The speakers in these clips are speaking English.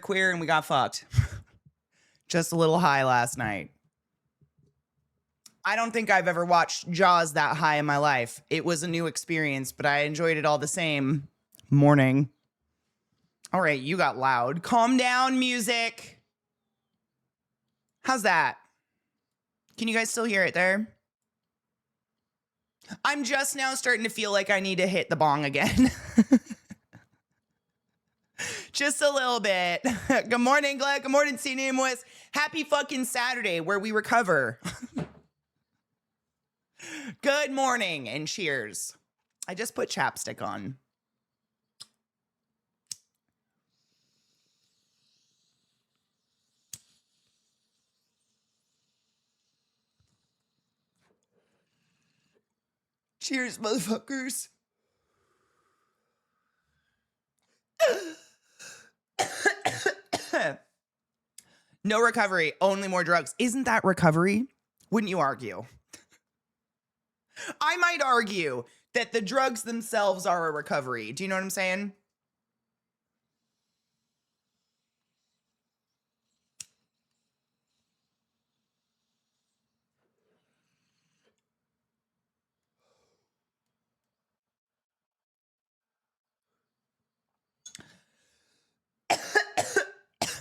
queer and we got fucked. Just a little high last night. I don't think I've ever watched Jaws that high in my life. It was a new experience, but I enjoyed it all the same. Morning. All right, you got loud. Calm down, music. How's that? Can you guys still hear it there? I'm just now starting to feel like I need to hit the bong again. Just a little bit. Good morning, Glenn. Good morning, Sinimwis. Happy fucking Saturday where we recover. Good morning and cheers. I just put chapstick on. Cheers, motherfuckers. No recovery, only more drugs. Isn't that recovery? Wouldn't you argue? I might argue that the drugs themselves are a recovery. Do you know what I'm saying?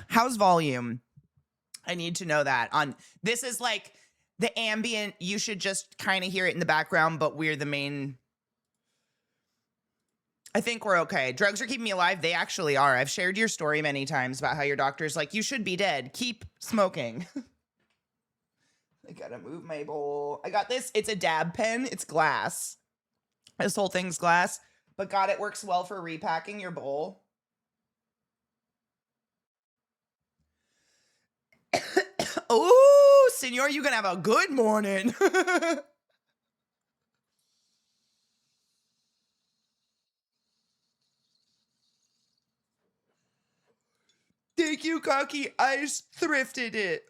How's volume? I need to know that. This is like the ambient. You should just kind of hear it in the background, but we're the main. I think we're okay. Drugs are keeping me alive. They actually are. I've shared your story many times about how your doctor's like, you should be dead. Keep smoking. I gotta move my bowl. I got this. It's a dab pen. It's glass. This whole thing's glass. But God, it works well for repacking your bowl. Oh, senor, you're gonna have a good morning. Thank you, Cocky. I thrifted it.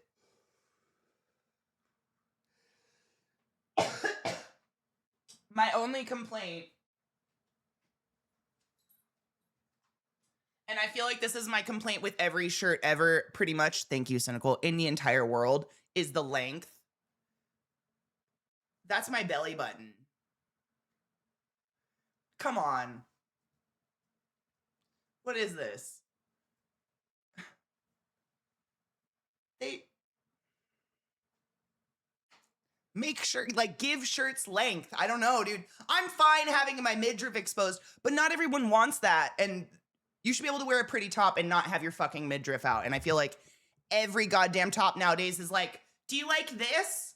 My only complaint, and I feel like this is my complaint with every shirt ever, pretty much, thank you, Cynical, in the entire world, is the length. That's my belly button. Come on. What is this? They make sure, like, give shirts length. I don't know, dude. I'm fine having my midriff exposed, but not everyone wants that. And you should be able to wear a pretty top and not have your fucking midriff out. And I feel like every goddamn top nowadays is like, do you like this?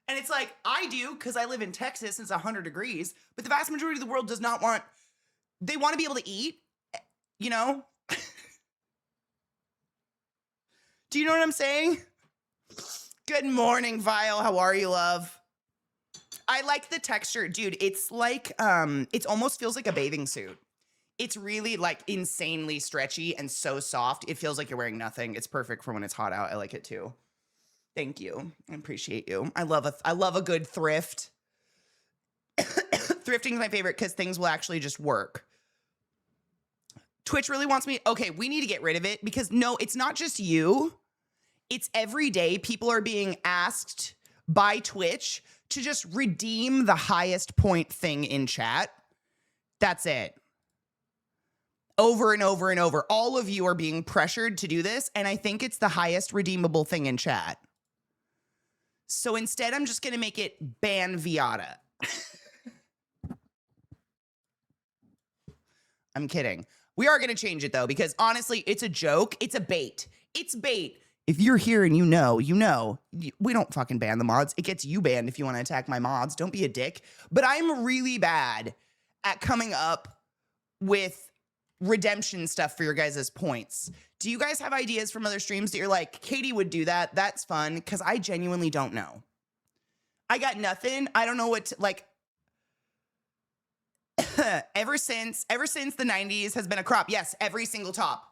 And it's like, I do, because I live in Texas and it's 100 degrees, but the vast majority of the world does not want, they want to be able to eat, you know? Do you know what I'm saying? Good morning, Vile. How are you, love? I like the texture. Dude, it's like, it almost feels like a bathing suit. It's really like insanely stretchy and so soft. It feels like you're wearing nothing. It's perfect for when it's hot out. I like it too. Thank you. I appreciate you. I love a good thrift. Thrifting is my favorite because things will actually just work. Twitch really wants me. Okay, we need to get rid of it because no, it's not just you. It's every day people are being asked by Twitch to just redeem the highest point thing in chat. That's it. Over and over and over. All of you are being pressured to do this, and I think it's the highest redeemable thing in chat. So instead, I'm just going to make it ban Viata. I'm kidding. We are going to change it, though, because honestly, it's a joke. It's a bait. It's bait. If you're here and you know, we don't fucking ban the mods. It gets you banned if you want to attack my mods. Don't be a dick. But I'm really bad at coming up with redemption stuff for your guys' points. Do you guys have ideas from other streams that you're like, Katie would do that? That's fun, because I genuinely don't know. I got nothing. I don't know what to, like, ever since the 90s has been a crop. Yes, every single top.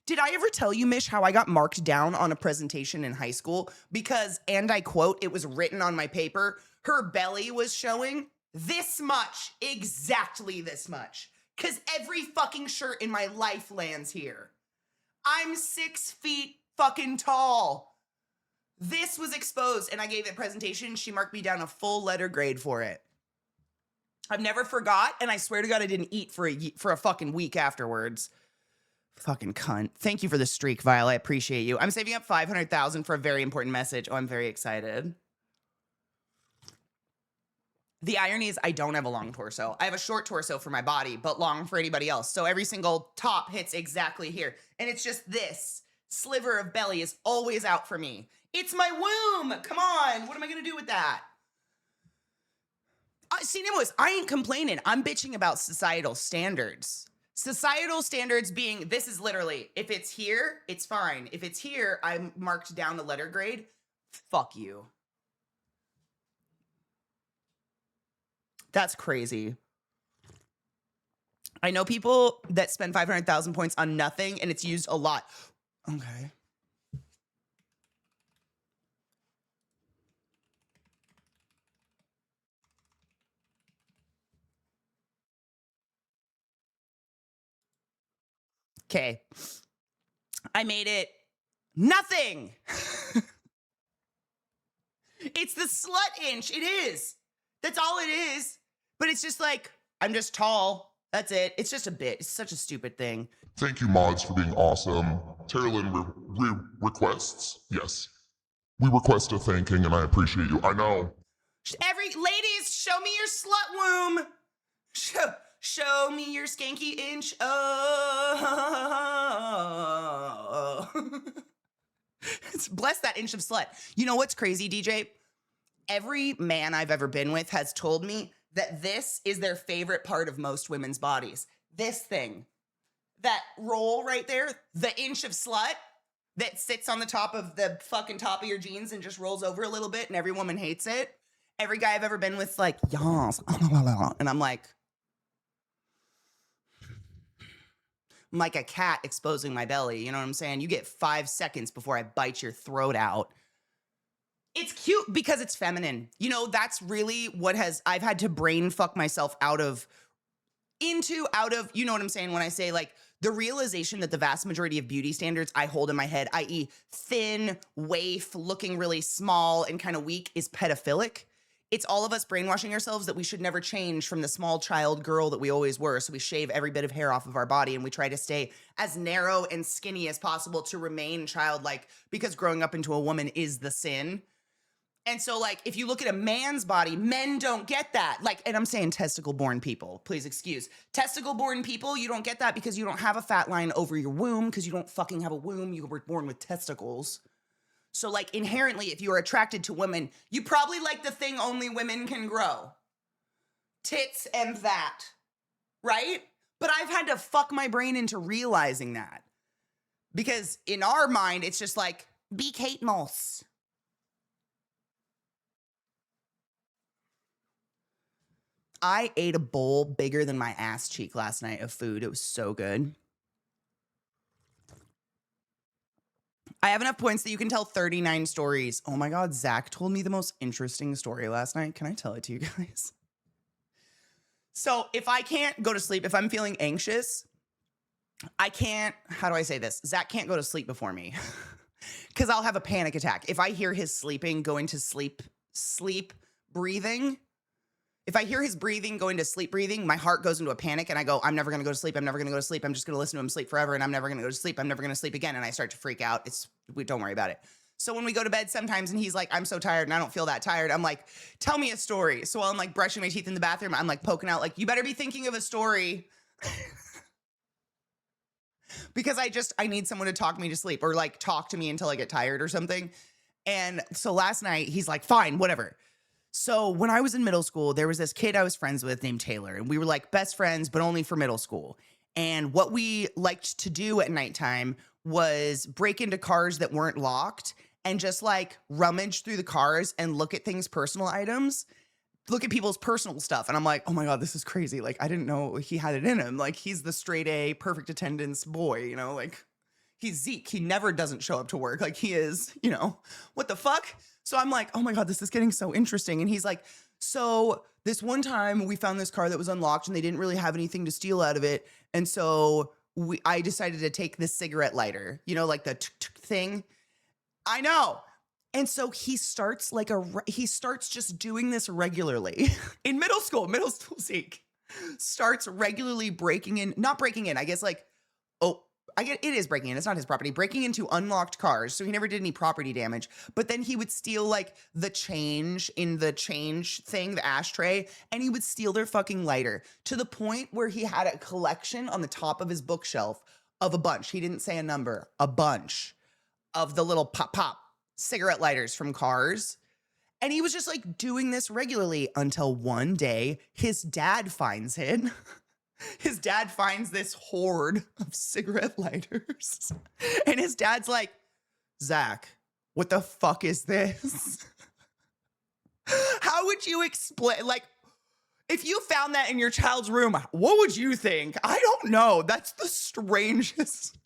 Did I ever tell you, Mish, how I got marked down on a presentation in high school? Because, and I quote, it was written on my paper, her belly was showing this much, exactly this much. Because every fucking shirt in my life lands here. I'm 6 feet fucking tall. This was exposed and I gave it a presentation. She marked me down a full letter grade for it. I've never forgot, and I swear to God I didn't eat for a fucking week afterwards. Fucking cunt. Thank you for the streak, Vile. I appreciate you. I'm saving up 500,000 for a very important message. Oh, I'm very excited. The irony is I don't have a long torso. I have a short torso for my body, but long for anybody else. So every single top hits exactly here. And it's just this sliver of belly is always out for me. It's my womb. Come on. What am I going to do with that? See, Nimbus, I ain't complaining. I'm bitching about societal standards. Societal standards being, this is literally, if it's here, it's fine. If it's here, I'm marked down the letter grade. Fuck you. That's crazy. I know people that spend 500,000 points on nothing and it's used a lot. Okay. Okay. I made it nothing. It's the slut inch. It is. That's all it is. But it's just like, I'm just tall. That's it. It's just a bit. It's such a stupid thing. Thank you, mods, for being awesome. Terralyn requests. Yes. We request a thanking, and I appreciate you. I know. Ladies, show me your slut womb. Show me your skanky inch. Oh. Bless that inch of slut. You know what's crazy, DJ? Every man I've ever been with has told me that this is their favorite part of most women's bodies. This thing, that roll right there, the inch of slut that sits on the top of the fucking top of your jeans and just rolls over a little bit, and every woman hates it. Every guy I've ever been with, like, yas, and I'm like a cat exposing my belly. You know what I'm saying? You get 5 seconds before I bite your throat out. It's cute because it's feminine. You know, that's really what I've had to brain fuck myself out of, you know what I'm saying when I say, like, the realization that the vast majority of beauty standards I hold in my head, i.e. thin, waif, looking really small and kind of weak, is pedophilic. It's all of us brainwashing ourselves that we should never change from the small child girl that we always were. So we shave every bit of hair off of our body and we try to stay as narrow and skinny as possible to remain childlike, because growing up into a woman is the sin. And so, like, if you look at a man's body, men don't get that. Like, and I'm saying testicle-born people, please excuse. Testicle-born people, you don't get that because you don't have a fat line over your womb, because you don't fucking have a womb. You were born with testicles. So, like, inherently, if you are attracted to women, you probably like the thing only women can grow. Tits and that, right? But I've had to fuck my brain into realizing that. Because in our mind, it's just like, be Kate Moss. I ate a bowl bigger than my ass cheek last night of food. It was so good. I have enough points that you can tell 39 stories. Oh my God, Zach told me the most interesting story last night. Can I tell it to you guys? So if I can't go to sleep, if I'm feeling anxious, I can't, how do I say this? Zach can't go to sleep before me because I'll have a panic attack. If I hear his going to sleep breathing, if I hear his breathing, going to sleep breathing, my heart goes into a panic and I go, I'm never going to go to sleep. I'm never going to go to sleep. I'm just going to listen to him sleep forever and I'm never going to go to sleep. I'm never going to sleep again. And I start to freak out. Don't worry about it. So when we go to bed sometimes and he's like, I'm so tired and I don't feel that tired, I'm like, tell me a story. So while I'm like brushing my teeth in the bathroom, I'm like poking out, like, you better be thinking of a story. Because I need someone to talk me to sleep or like talk to me until I get tired or something. And so last night he's like, fine, whatever. So when I was in middle school, there was this kid I was friends with named Taylor, and we were like best friends, but only for middle school. And what we liked to do at nighttime was break into cars that weren't locked and just like rummage through the cars and look at personal items, look at people's personal stuff. And I'm like, oh my God, this is crazy. Like, I didn't know he had it in him. Like, he's the straight A, perfect attendance boy, you know, like he's Zeke. He never doesn't show up to work. Like he is, you know, what the fuck? So I'm like, oh my God, this is getting so interesting. And he's like, so this one time we found this car that was unlocked and they didn't really have anything to steal out of it. And so I decided to take this cigarette lighter, you know, like the thing. I know. And so he starts he starts just doing this regularly in middle school Zeke starts regularly not breaking in, I guess it is breaking in. It's not his property. Breaking into unlocked cars. So he never did any property damage. But then he would steal like the change in the change thing, the ashtray, and he would steal their fucking lighter to the point where he had a collection on the top of his bookshelf of a bunch. He didn't say a number, a bunch of the little pop cigarette lighters from cars. And he was just like doing this regularly until one day his dad finds it. His dad finds this hoard of cigarette lighters. And his dad's like, Zach, what the fuck is this? How would you explain? Like, if you found that in your child's room, what would you think? I don't know. That's the strangest,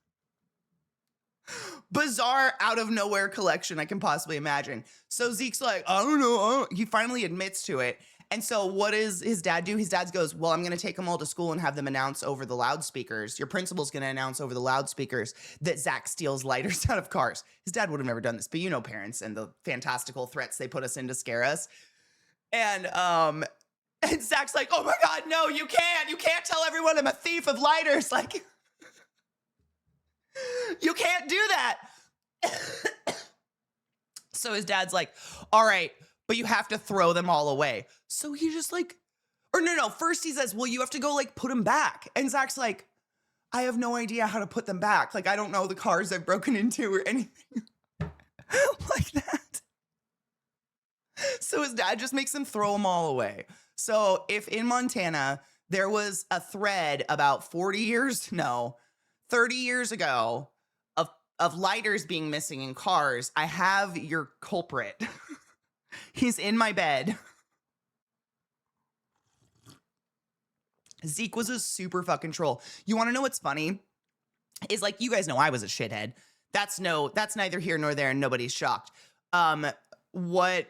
bizarre, out of nowhere collection I can possibly imagine. So Zeke's like, I don't know. He finally admits to it. And so what does his dad do? His dad goes, well, I'm going to take them all to school and have them announce over the loudspeakers. Your principal's going to announce over the loudspeakers that Zach steals lighters out of cars. His dad would have never done this, but you know parents and the fantastical threats they put us in to scare us. And Zach's like, oh my God, no, you can't tell everyone I'm a thief of lighters. Like, you can't do that. So his dad's like, all right, but you have to throw them all away. So he just like, or no, first he says, well, you have to go like put them back. And Zach's like, I have no idea how to put them back. Like, I don't know the cars I've broken into or anything like that. So his dad just makes him throw them all away. So if in Montana, there was a thread about 30 years ago of lighters being missing in cars, I have your culprit. He's in my bed. Zeke was a super fucking troll. You want to know what's funny? Is like, you guys know I was a shithead. That's neither here nor there, and nobody's shocked. What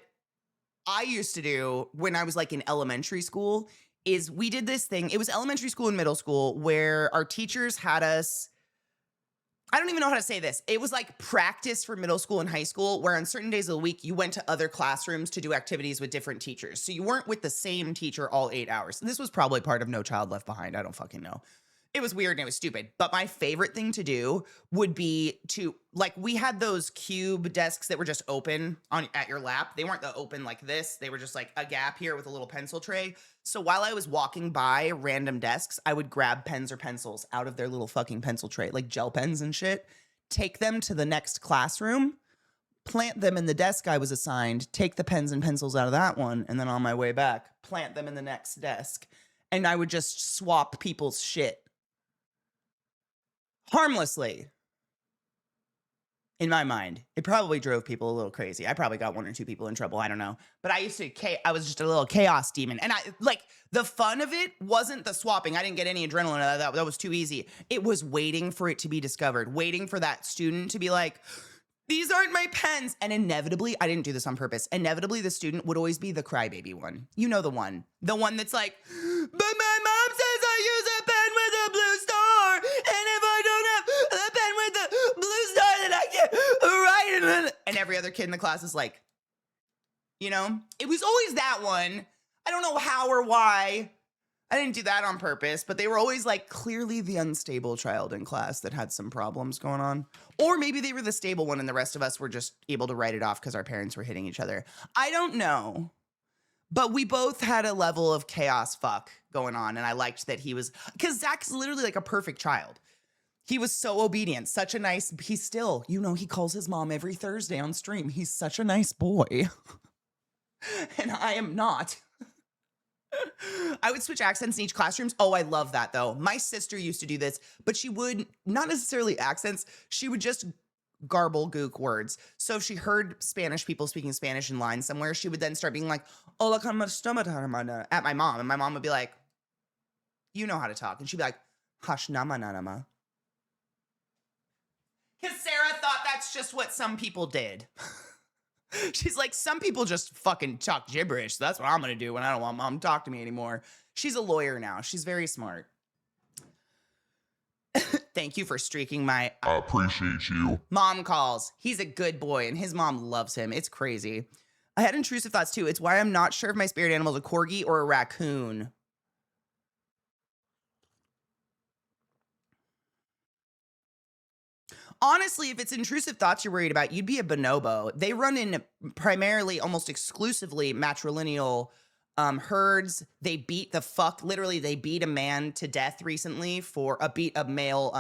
I used to do when I was like in elementary school is we did this thing. It was elementary school and middle school where our teachers had us, I don't even know how to say this. It was like practice for middle school and high school where on certain days of the week, you went to other classrooms to do activities with different teachers. So you weren't with the same teacher all 8 hours. And this was probably part of No Child Left Behind. I don't fucking know. It was weird and it was stupid. But my favorite thing to do would be to, like, we had those cube desks that were just open at your lap. They weren't the open like this. They were just like a gap here with a little pencil tray. So while I was walking by random desks, I would grab pens or pencils out of their little fucking pencil tray, like gel pens and shit, take them to the next classroom, plant them in the desk I was assigned, take the pens and pencils out of that one, and then on my way back, plant them in the next desk. And I would just swap people's shit. Harmlessly. In my mind, it probably drove people a little crazy. I probably got 1 or 2 people in trouble. I don't know. But I was just a little chaos demon. And the fun of it wasn't the swapping. I didn't get any adrenaline out of that. That was too easy. It was waiting for it to be discovered, waiting for that student to be like, these aren't my pens. And inevitably, I didn't do this on purpose. Inevitably, the student would always be the crybaby one. You know the one that's like, but my mom says I use a pen with a blue star. And if I don't have the pen with the blue star, then I can't write it. And every other kid in the class is like, you know, it was always that one. I don't know how or why. I didn't do that on purpose, but they were always like clearly the unstable child in class that had some problems going on. Or maybe they were the stable one and the rest of us were just able to write it off because our parents were hitting each other. I don't know. But we both had a level of chaos fuck going on. And I liked that he was, because Zach's literally like a perfect child. He was so obedient, such a nice, he's still, you know, he calls his mom every Thursday on stream. He's such a nice boy. And I am not. I would switch accents in each classrooms. Oh, I love that though. My sister used to do this, but she would not necessarily accents. She would just garble gook words. So if she heard Spanish people speaking Spanish in line somewhere, she would then start being like, hola, como estamos, hermana, at my mom. And my mom would be like, you know how to talk. And she'd be like, hush, nama, nama. Because Sarah thought that's just what some people did. She's like, some people just fucking talk gibberish. So that's what I'm going to do when I don't want mom to talk to me anymore. She's a lawyer now. She's very smart. Thank you for streaking my... I appreciate you. Mom calls. He's a good boy, and his mom loves him. It's crazy. I had intrusive thoughts, too. It's why I'm not sure if my spirit animal is a corgi or a raccoon. Honestly, if it's intrusive thoughts you're worried about, you'd be a bonobo. They run in primarily, almost exclusively, matrilineal herds. They beat the fuck, literally, they beat a man to death recently for a male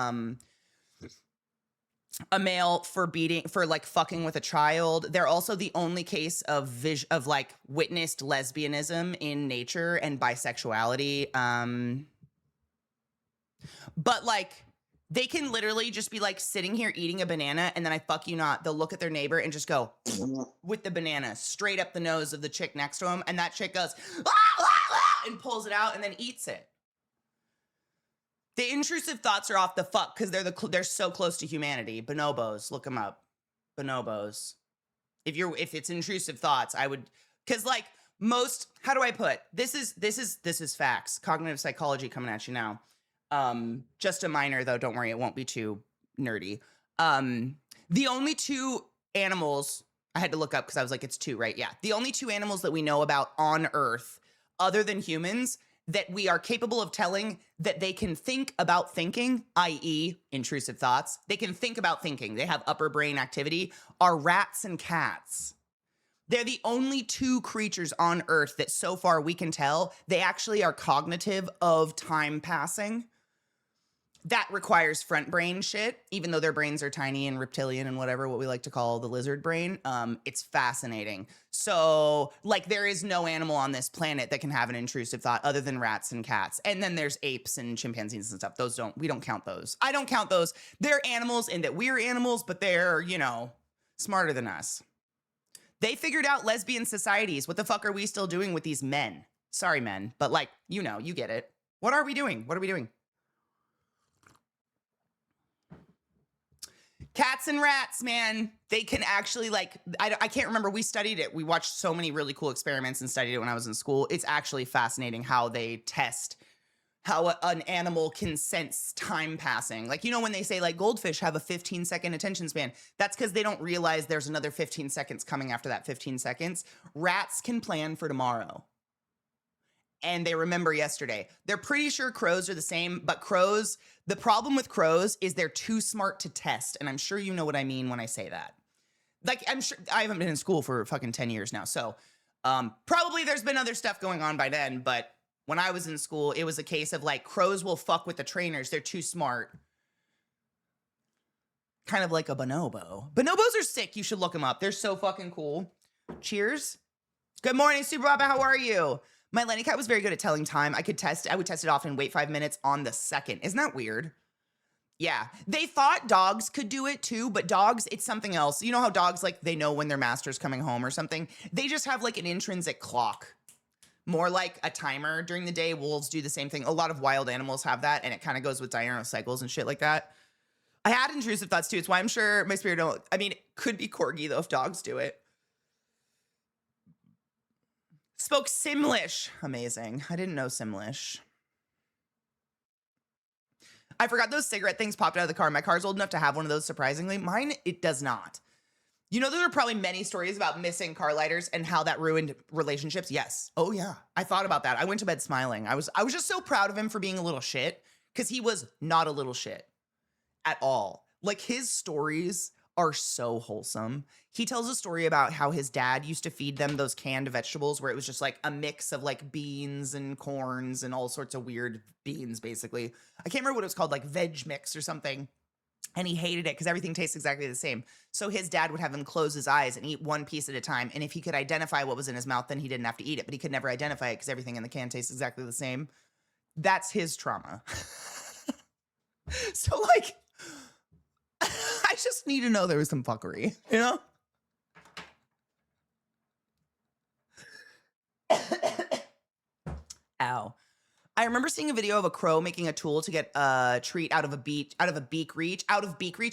for like fucking with a child. They're also the only case of like witnessed lesbianism in nature and bisexuality. But like, they can literally just be like sitting here eating a banana, and then I fuck you not, they'll look at their neighbor and just go with the banana straight up the nose of the chick next to him, and that chick goes ah, ah, ah, and pulls it out and then eats it. The intrusive thoughts are off the fuck because they're so close to humanity. Bonobos, look them up. Bonobos. If it's intrusive thoughts, I would, because like most, how do I put this is facts. Cognitive psychology coming at you now. Just a minor though, don't worry, it won't be too nerdy. The only two animals I had to look up because I was like, it's two, right? Yeah. The only two animals that we know about on Earth, other than humans, that we are capable of telling that they can think about thinking, i.e. intrusive thoughts, they can think about thinking, they have upper brain activity, are rats and cats. They're the only two creatures on Earth that so far we can tell they actually are cognitive of time passing. That requires front brain shit, even though their brains are tiny and reptilian and whatever, what we like to call the lizard brain. It's fascinating. So, like, there is no animal on this planet that can have an intrusive thought other than rats and cats. And then there's apes and chimpanzees and stuff. We don't count those. I don't count those. They're animals in that we're animals, but they're, smarter than us. They figured out lesbian societies. What the fuck are we still doing with these men? Sorry, men, but like, you get it. What are we doing? What are we doing? Cats and rats, man, they can actually like, I can't remember, we studied it. We watched so many really cool experiments and studied it when I was in school. It's actually fascinating how they test how an animal can sense time passing. Like, when they say like goldfish have a 15-second attention span, that's because they don't realize there's another 15 seconds coming after that 15 seconds. Rats can plan for tomorrow. And they remember yesterday. They're pretty sure crows are the same, but crows, the problem with crows is they're too smart to test. And I'm sure you know what I mean when I say that. Like, I'm sure, I haven't been in school for fucking 10 years now. So probably there's been other stuff going on by then, but when I was in school, it was a case of like, crows will fuck with the trainers. They're too smart. Kind of like a bonobo. Bonobos are sick. You should look them up. They're so fucking cool. Cheers. Good morning, Super Baba. How are you? My Lenny cat was very good at telling time. I would test it often, wait 5 minutes on the second. Isn't that weird? Yeah. They thought dogs could do it too, but dogs, it's something else. You know how dogs, like, they know when their master's coming home or something? They just have like an intrinsic clock. More like a timer during the day. Wolves do the same thing. A lot of wild animals have that, and it kind of goes with diurnal cycles and shit like that. I had intrusive thoughts too. It's why I'm sure my spirit don't, it could be corgi though if dogs do it. Spoke Simlish. Amazing. I didn't know Simlish. I forgot those cigarette things popped out of the car. My car's old enough to have one of those, surprisingly. Mine, it does not. There are probably many stories about missing car lighters and how that ruined relationships. Yes. Oh, yeah. I thought about that. I went to bed smiling. I was just so proud of him for being a little shit, because he was not a little shit at all. Like, his stories are so wholesome. He tells a story about how his dad used to feed them those canned vegetables where it was just like a mix of like beans and corns and all sorts of weird beans, basically. I can't remember what it was called, like veg mix or something. And he hated it because everything tastes exactly the same. So his dad would have him close his eyes and eat one piece at a time. And if he could identify what was in his mouth, then he didn't have to eat it. But he could never identify it because everything in the can tastes exactly the same. That's his trauma. So like, I just need to know there was some fuckery, Ow. I remember seeing a video of a crow making a tool to get a treat out of beak reach.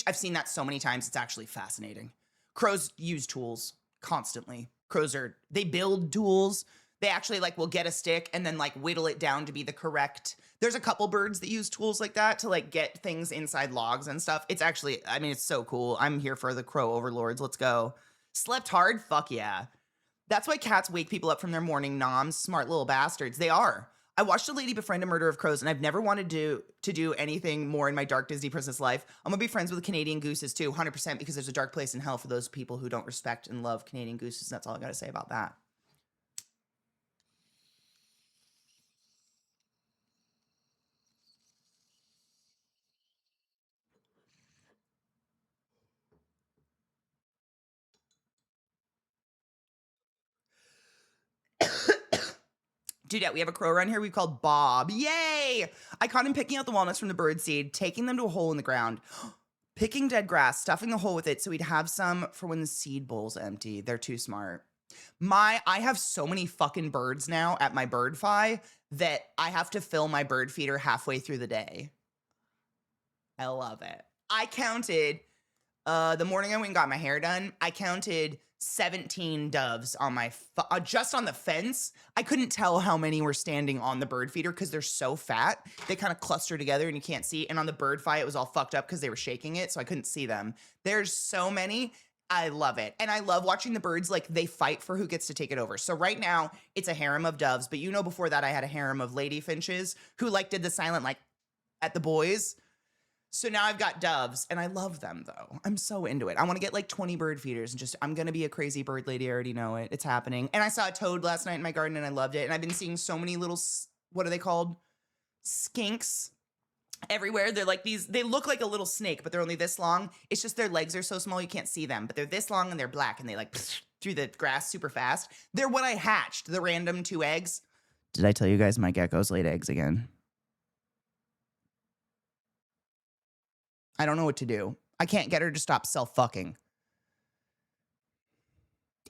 I've seen that so many times. It's actually fascinating. Crows use tools. constantly. Crows they build tools. They actually like will get a stick and then like whittle it down to be the correct. There's a couple birds that use tools like that to like get things inside logs and stuff. It's actually, I mean, it's so cool. I'm here for the crow overlords. Let's go. Slept hard? Fuck yeah. That's why cats wake people up from their morning noms. Smart little bastards. They are. I watched a lady befriend a murder of crows, and I've never wanted to do anything more in my dark Disney princess life. I'm gonna be friends with Canadian gooses too, 100%, because there's a dark place in hell for those people who don't respect and love Canadian gooses. That's all I gotta say about that. Dudette, we have a crow around here we've called Bob. Yay! I caught him picking out the walnuts from the bird seed, taking them to a hole in the ground, picking dead grass, stuffing the hole with it so he'd have some for when the seed bowl's empty. They're too smart. I have so many fucking birds now at my bird fi that I have to fill my bird feeder halfway through the day. I love it. I counted the morning I went and got my hair done, I counted 17 doves on my just on the fence. I couldn't tell how many were standing on the bird feeder because they're so fat. They kind of cluster together and you can't see. And on the bird fi, it was all fucked up because they were shaking it, so I couldn't see them. There's so many. I love it. And I love watching the birds, like, they fight for who gets to take it over. So right now, it's a harem of doves. But you know, before that, I had a harem of lady finches who, like, did the silent, like, at the boys. So now I've got doves, and I love them, though. I'm so into it. I want to get, like, 20 bird feeders, and just, I'm going to be a crazy bird lady. I already know it. It's happening. And I saw a toad last night in my garden, and I loved it. And I've been seeing so many little, what are they called? Skinks everywhere. They're like these, they look like a little snake, but they're only this long. It's just their legs are so small you can't see them, but they're this long, and they're black, and they, like, through the grass super fast. They're what I hatched, the random 2 eggs. Did I tell you guys my geckos laid eggs again? I don't know what to do. I can't get her to stop self-fucking.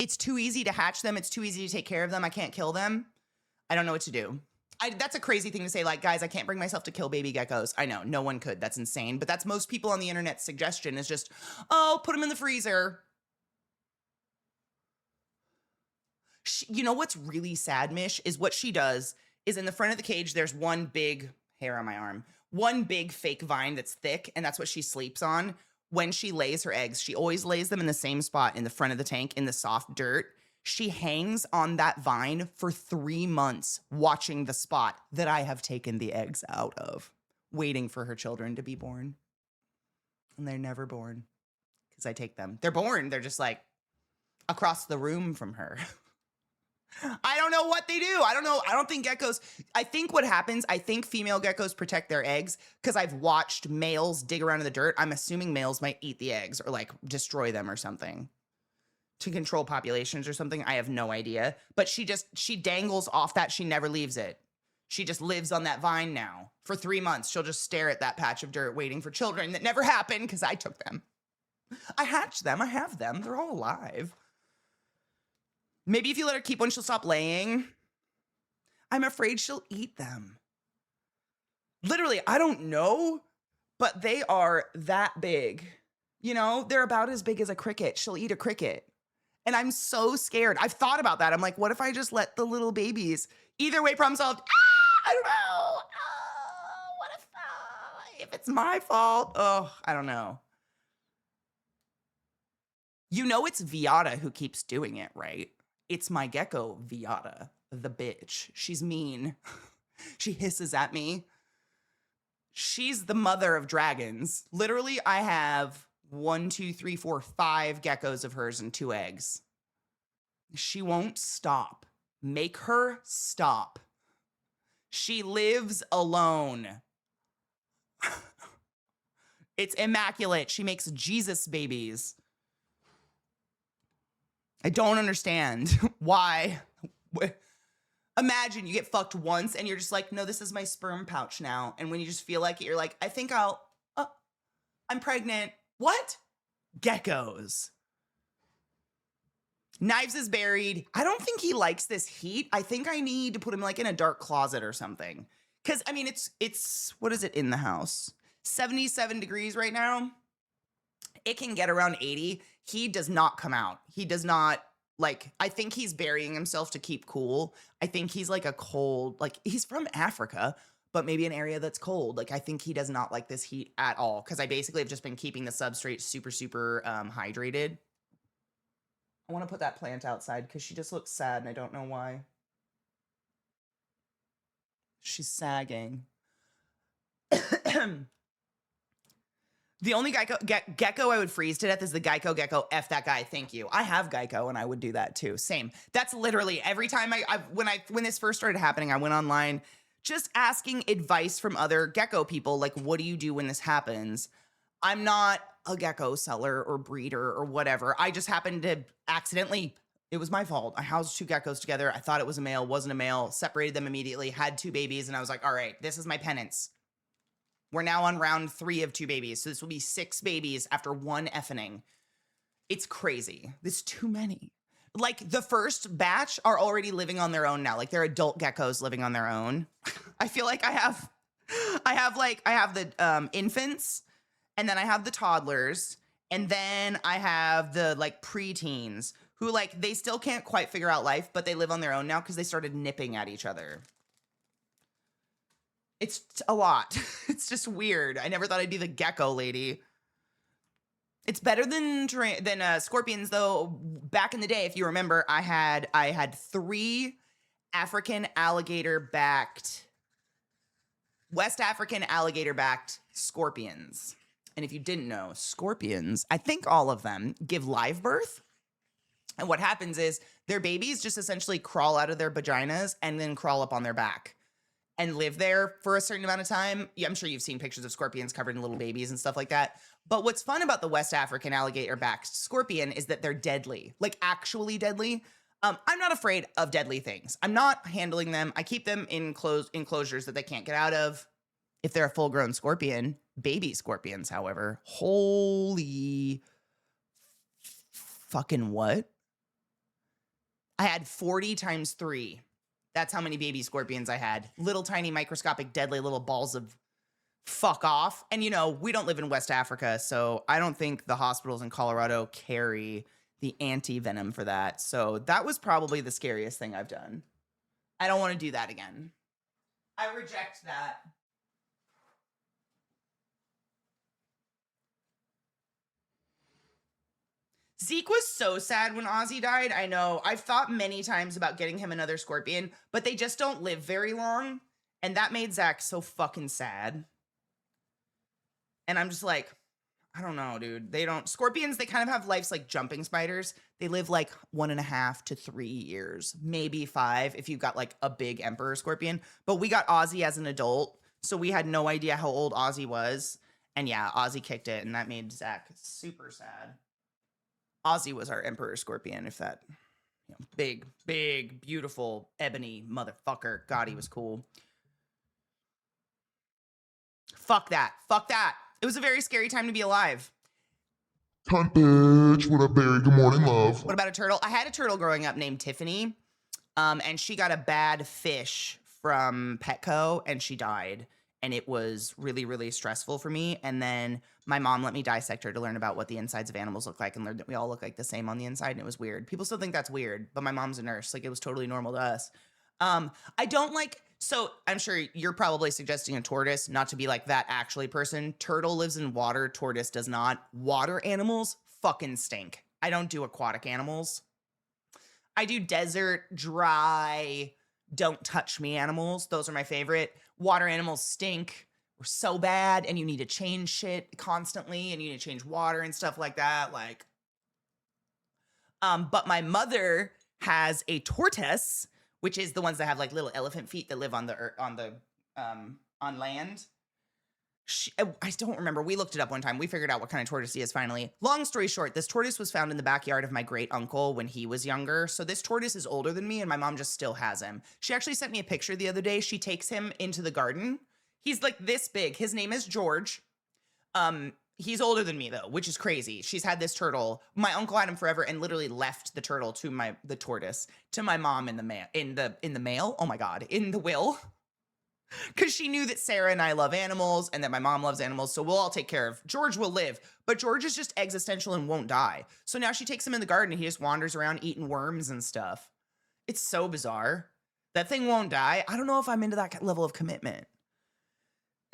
It's too easy to hatch them. It's too easy to take care of them. I can't kill them. I don't know what to do. That's a crazy thing to say, like, guys, I can't bring myself to kill baby geckos. I know, no one could. That's insane. But that's most people on the internet's suggestion is just, oh, put them in the freezer. You know what's really sad, Mish, is what she does is in the front of the cage, there's one big hair on my arm. One big fake vine that's thick, and that's what she sleeps on. When she lays her eggs, she always lays them in the same spot in the front of the tank in the soft dirt. She hangs on that vine for 3 months, watching the spot that I have taken the eggs out of, waiting for her children to be born. And they're never born because I take them. They're born. They're just like across the room from her. I don't know what they do. I don't know. I don't think geckos, I think what happens, I think female geckos protect their eggs because I've watched males dig around in the dirt. I'm assuming males might eat the eggs or like destroy them or something to control populations or something. I have no idea. But she dangles off that. She never leaves it. She just lives on that vine now for 3 months. She'll just stare at that patch of dirt waiting for children that never happened because I took them. I hatched them. I have them. They're all alive. Maybe if you let her keep one, she'll stop laying. I'm afraid she'll eat them. Literally, I don't know, but they are that big. You know, they're about as big as a cricket. She'll eat a cricket. And I'm so scared. I've thought about that. I'm like, what if I just let the little babies? Either way, problem solved. I don't know. What if it's my fault? Oh, I don't know. You know it's Viata who keeps doing it, right? It's my gecko, Viata, the bitch. She's mean. She hisses at me. She's the mother of dragons. Literally, I have 1, 2, 3, 4, 5 geckos of hers and 2 eggs. She won't stop. Make her stop. She lives alone. It's immaculate. She makes Jesus babies. I don't understand why. Imagine you get fucked once and you're just like, no, this is my sperm pouch now. And when you just feel like it, you're like, I think I'm pregnant. What? Geckos. Knives is buried. I don't think he likes this heat. I think I need to put him like in a dark closet or something. Cause I mean, it's, what is it in the house? 77 degrees right now. It can get around 80. He does not come out. He does not Like, I think he's burying himself to keep cool. I think he's like a cold, like he's from Africa, but maybe an area that's cold. Like, I think he does not like this heat at all. Cause I basically have just been keeping the substrate super hydrated. I want to put that plant outside because she just looks sad and I don't know why. She's sagging. The only gecko I would freeze to death is the Geico gecko. F that guy. Thank you. I have Geico and I would do that too. Same. That's literally every time when this first started happening, I went online just asking advice from other gecko people. Like, what do you do when this happens? I'm not a gecko seller or breeder or whatever. I just happened to accidentally, it was my fault. I housed 2 geckos together. I thought it was a male, wasn't a male, separated them immediately, had 2 babies. And I was like, all right, this is my penance. We're now on round 3 of 2 babies. So this will be 6 babies after 1 effing. It's crazy. There's too many. Like the first batch are already living on their own now. Like they're adult geckos living on their own. I feel like I have the infants, and then I have the toddlers, and then I have the like preteens who like they still can't quite figure out life, but they live on their own now because they started nipping at each other. It's a lot. It's just weird. I never thought I'd be the gecko lady. It's better than scorpions, though. Back in the day, if you remember, I had 3 African alligator-backed, West African alligator-backed scorpions. And if you didn't know, scorpions, I think all of them, give live birth. And what happens is their babies just essentially crawl out of their vaginas and then crawl up on their back and live there for a certain amount of time. Yeah, I'm sure you've seen pictures of scorpions covered in little babies and stuff like that. But what's fun about the West African alligator-backed scorpion is that they're deadly, like actually deadly. I'm not afraid of deadly things. I'm not handling them. I keep them in enclosures that they can't get out of. If they're a full-grown scorpion, baby scorpions, however, holy fucking what? I had 40 times 3. That's how many baby scorpions I had. Little tiny microscopic deadly little balls of fuck off. And you know, we don't live in West Africa, so I don't think the hospitals in Colorado carry the anti-venom for that. So that was probably the scariest thing I've done. I don't want to do that again. I reject that. Zeke was so sad when Ozzy died. I know. I've thought many times about getting him another scorpion, but they just don't live very long. And that made Zach so fucking sad. And I'm just like, I don't know, dude. Scorpions, they kind of have lives like jumping spiders. They live like 1.5 to 3 years, maybe 5 if you've got like a big emperor scorpion. But we got Ozzy as an adult, so we had no idea how old Ozzy was. And yeah, Ozzy kicked it, and that made Zach super sad. Ozzy was our emperor scorpion, if that, big, beautiful, ebony motherfucker. God, he was cool. Fuck that. It was a very scary time to be alive. Cunt bitch. What up, Barry? Good morning, love. What about a turtle? I had a turtle growing up named Tiffany, and she got a bad fish from Petco, and she died. And it was really, really stressful for me. And then my mom let me dissect her to learn about what the insides of animals look like and learned that we all look like the same on the inside. And it was weird. People still think that's weird, but my mom's a nurse. Like, it was totally normal to us. I don't like, so I'm sure you're probably suggesting a tortoise, not to be like that actually person. Turtle lives in water. Tortoise does not. Water animals fucking stink. I don't do aquatic animals. I do desert, dry, don't touch me animals. Those are my favorite. Water animals stink. We're so bad, and you need to change shit constantly, and you need to change water and stuff like that. Like, but my mother has a tortoise, which is the ones that have like little elephant feet that live on land. I don't remember. We looked it up one time. We figured out what kind of tortoise he is finally. Long story short, this tortoise was found in the backyard of my great uncle when he was younger. So this tortoise is older than me, and my mom just still has him. She actually sent me a picture the other day. She takes him into the garden. He's like this big. His name is George. He's older than me though, which is crazy. She's had this turtle. My uncle had him forever and literally left the turtle the tortoise to my mom in the mail. Oh my God, in the will. Because she knew that Sarah and I love animals and that my mom loves animals, so we'll all take care of. George will live, but George is just existential and won't die. So now she takes him in the garden and he just wanders around eating worms and stuff. It's so bizarre. That thing won't die. I don't know if I'm into that level of commitment.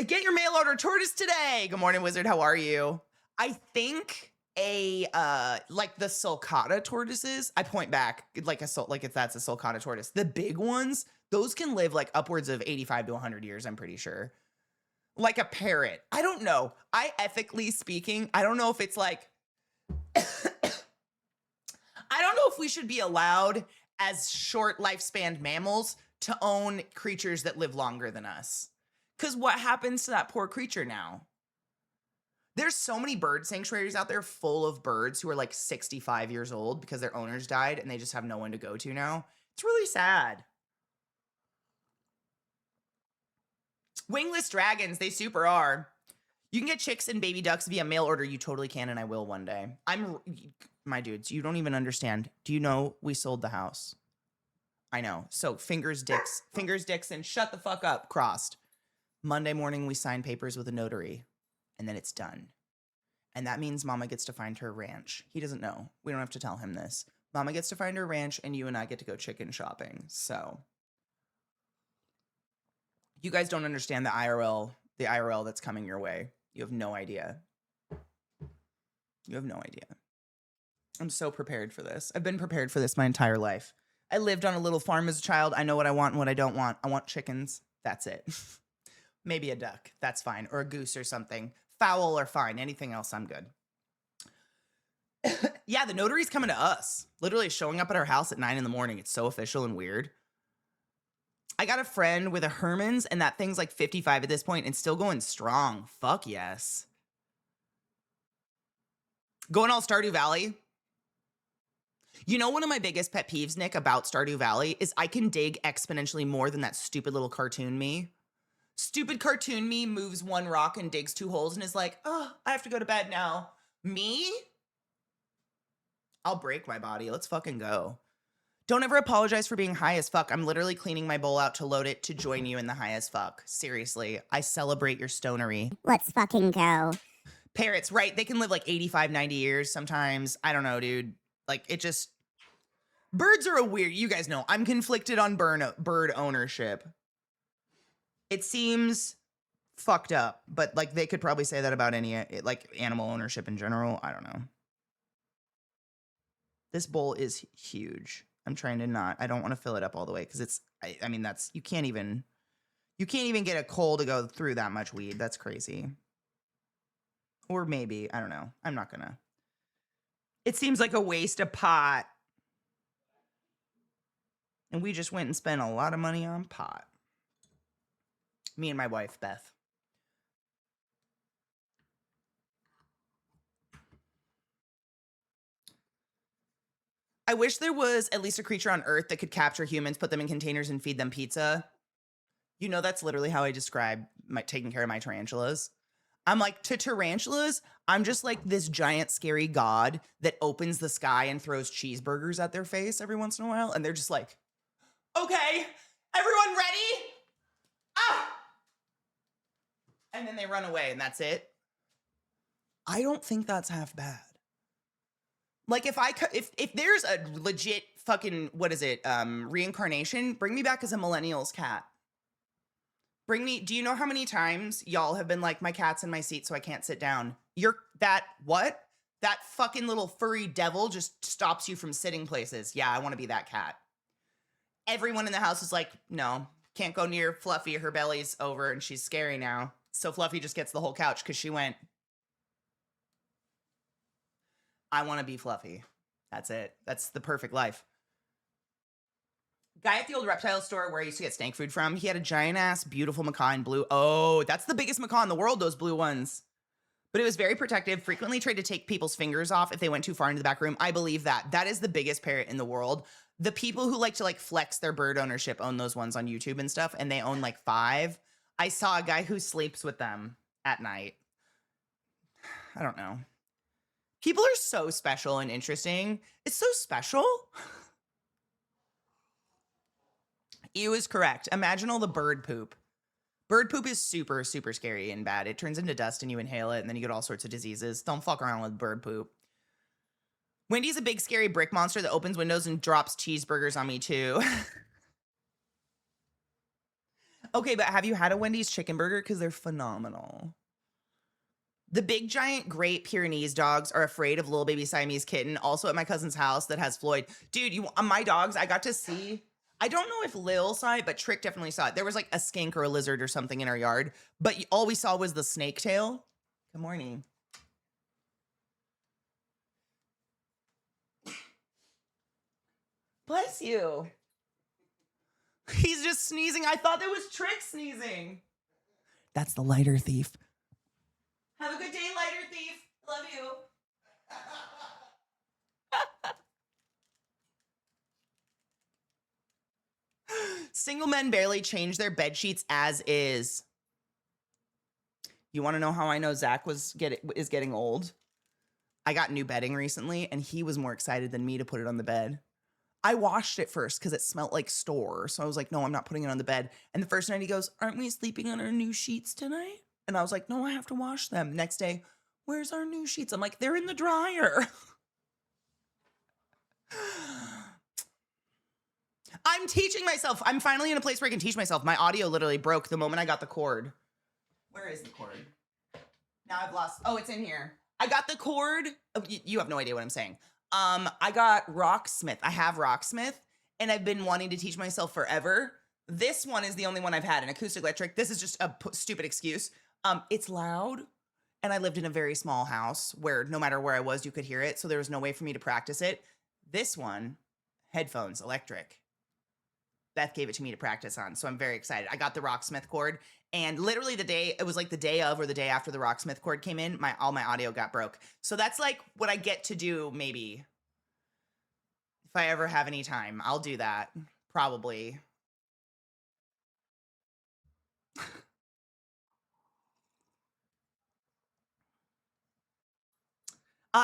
Get your mail order tortoise today. Good morning, Wizard. How are you? I think like the sulcata tortoises, I point back like if that's a sulcata tortoise. The big ones, those can live like upwards of 85 to 100 years, I'm pretty sure. Like a parrot. I don't know. Ethically speaking, I don't know if it's like I don't know if we should be allowed as short lifespan mammals to own creatures that live longer than us. Because what happens to that poor creature now? There's so many bird sanctuaries out there full of birds who are like 65 years old because their owners died and they just have no one to go to now. It's really sad. Wingless dragons, they super are. You can get chicks and baby ducks via mail order. You totally can, and I will one day. My dudes, you don't even understand. Do you know we sold the house? I know. So fingers, dicks, and shut the fuck up, crossed. Monday morning, we sign papers with a notary. And then it's done. And that means Mama gets to find her ranch. He doesn't know. We don't have to tell him this. Mama gets to find her ranch, and you and I get to go chicken shopping. So you guys don't understand the IRL that's coming your way. You have no idea. You have no idea. I'm so prepared for this. I've been prepared for this my entire life. I lived on a little farm as a child. I know what I want and what I don't want. I want chickens. That's it. Maybe a duck. That's fine. Or a goose or something. Fowl are fine. Anything else, I'm good. Yeah, the notary's coming to us. Literally showing up at our house at 9 a.m. It's so official and weird. I got a friend with a Herman's, and that thing's like 55 at this point and still going strong. Fuck yes. Going all Stardew Valley. You know, one of my biggest pet peeves, Nick, about Stardew Valley is I can dig exponentially more than that stupid little cartoon me. Stupid cartoon me moves one rock and digs 2 holes and is like, oh, I have to go to bed now. Me? I'll break my body. Let's fucking go. Don't ever apologize for being high as fuck. I'm literally cleaning my bowl out to load it to join you in the high as fuck. Seriously, I celebrate your stonery. Let's fucking go. Parrots, right? They can live like 85, 90 years sometimes. I don't know, dude. Like, it just... Birds are a weird... You guys know, I'm conflicted on bird ownership. It seems fucked up, but like they could probably say that about any like animal ownership in general. I don't know. This bowl is huge. I'm trying to not. I don't want to fill it up all the way because it's. I mean, that's you can't even get a coal to go through that much weed. That's crazy. Or maybe I don't know. I'm not gonna. It seems like a waste of pot, and we just went and spent a lot of money on pot. Me and my wife, Beth. I wish there was at least a creature on Earth that could capture humans, put them in containers, and feed them pizza. You know, that's literally how I describe taking care of my tarantulas. I'm like, to tarantulas, I'm just like this giant scary god that opens the sky and throws cheeseburgers at their face every once in a while. And they're just like, okay, everyone ready? Ah! And then they run away and that's it. I don't think that's half bad. Like if there's a legit fucking, reincarnation, bring me back as a millennials cat. Do you know how many times y'all have been like, my cat's in my seat so I can't sit down? That fucking little furry devil just stops you from sitting places. Yeah, I want to be that cat. Everyone in the house is like, no, can't go near Fluffy. Her belly's over and she's scary now. So Fluffy just gets the whole couch because she went, I want to be Fluffy. That's it. That's the perfect life. Guy at the old reptile store where I used to get snake food from, he had a giant ass, beautiful macaw in blue. Oh, that's the biggest macaw in the world, those blue ones. But it was very protective, frequently tried to take people's fingers off if they went too far into the back room. I believe that. That is the biggest parrot in the world. The people who like to flex their bird ownership own those ones on YouTube and stuff, and they own 5. I saw a guy who sleeps with them at night. I don't know. People are so special and interesting. It's so special. Ew is correct. Imagine all the bird poop. Bird poop is super, super scary and bad. It turns into dust and you inhale it and then you get all sorts of diseases. Don't fuck around with bird poop. Wendy's a big scary brick monster that opens windows and drops cheeseburgers on me too. Okay, but have you had a Wendy's chicken burger? Because they're phenomenal. The big giant Great Pyrenees dogs are afraid of little baby Siamese kitten. Also at my cousin's house that has Floyd. Dude, my dogs, I got to see. I don't know if Lil saw it, but Trick definitely saw it. There was like a skink or a lizard or something in our yard, but all we saw was the snake tail. Good morning. Bless you. He's just sneezing. I thought that was Trick sneezing. That's the lighter thief. Have a good day, lighter thief. Love you. Single men barely change their bed sheets as is. You want to know how I know Zach is getting old? I got new bedding recently, and he was more excited than me to put it on the bed. I washed it first because it smelled like store. So I was like, no, I'm not putting it on the bed. And the first night he goes, aren't we sleeping on our new sheets tonight? And I was like, no, I have to wash them. Next day, where's our new sheets? I'm like, they're in the dryer. I'm teaching myself. I'm finally in a place where I can teach myself. My audio literally broke the moment I got the cord. Where is the cord? Now I've lost. Oh, it's in here. I got the cord. Oh, you have no idea what I'm saying. I got Rocksmith. I have Rocksmith, and I've been wanting to teach myself forever. This one is the only one I've had, an acoustic electric. This is just a stupid excuse. It's loud, and I lived in a very small house where no matter where I was, you could hear it, so there was no way for me to practice it. This one, headphones, electric. Beth gave it to me to practice on, so I'm very excited. I got the Rocksmith cord, and literally it was like the day of or the day after the Rocksmith cord came in, all my audio got broke. So that's like what I get to do maybe. If I ever have any time, I'll do that, probably.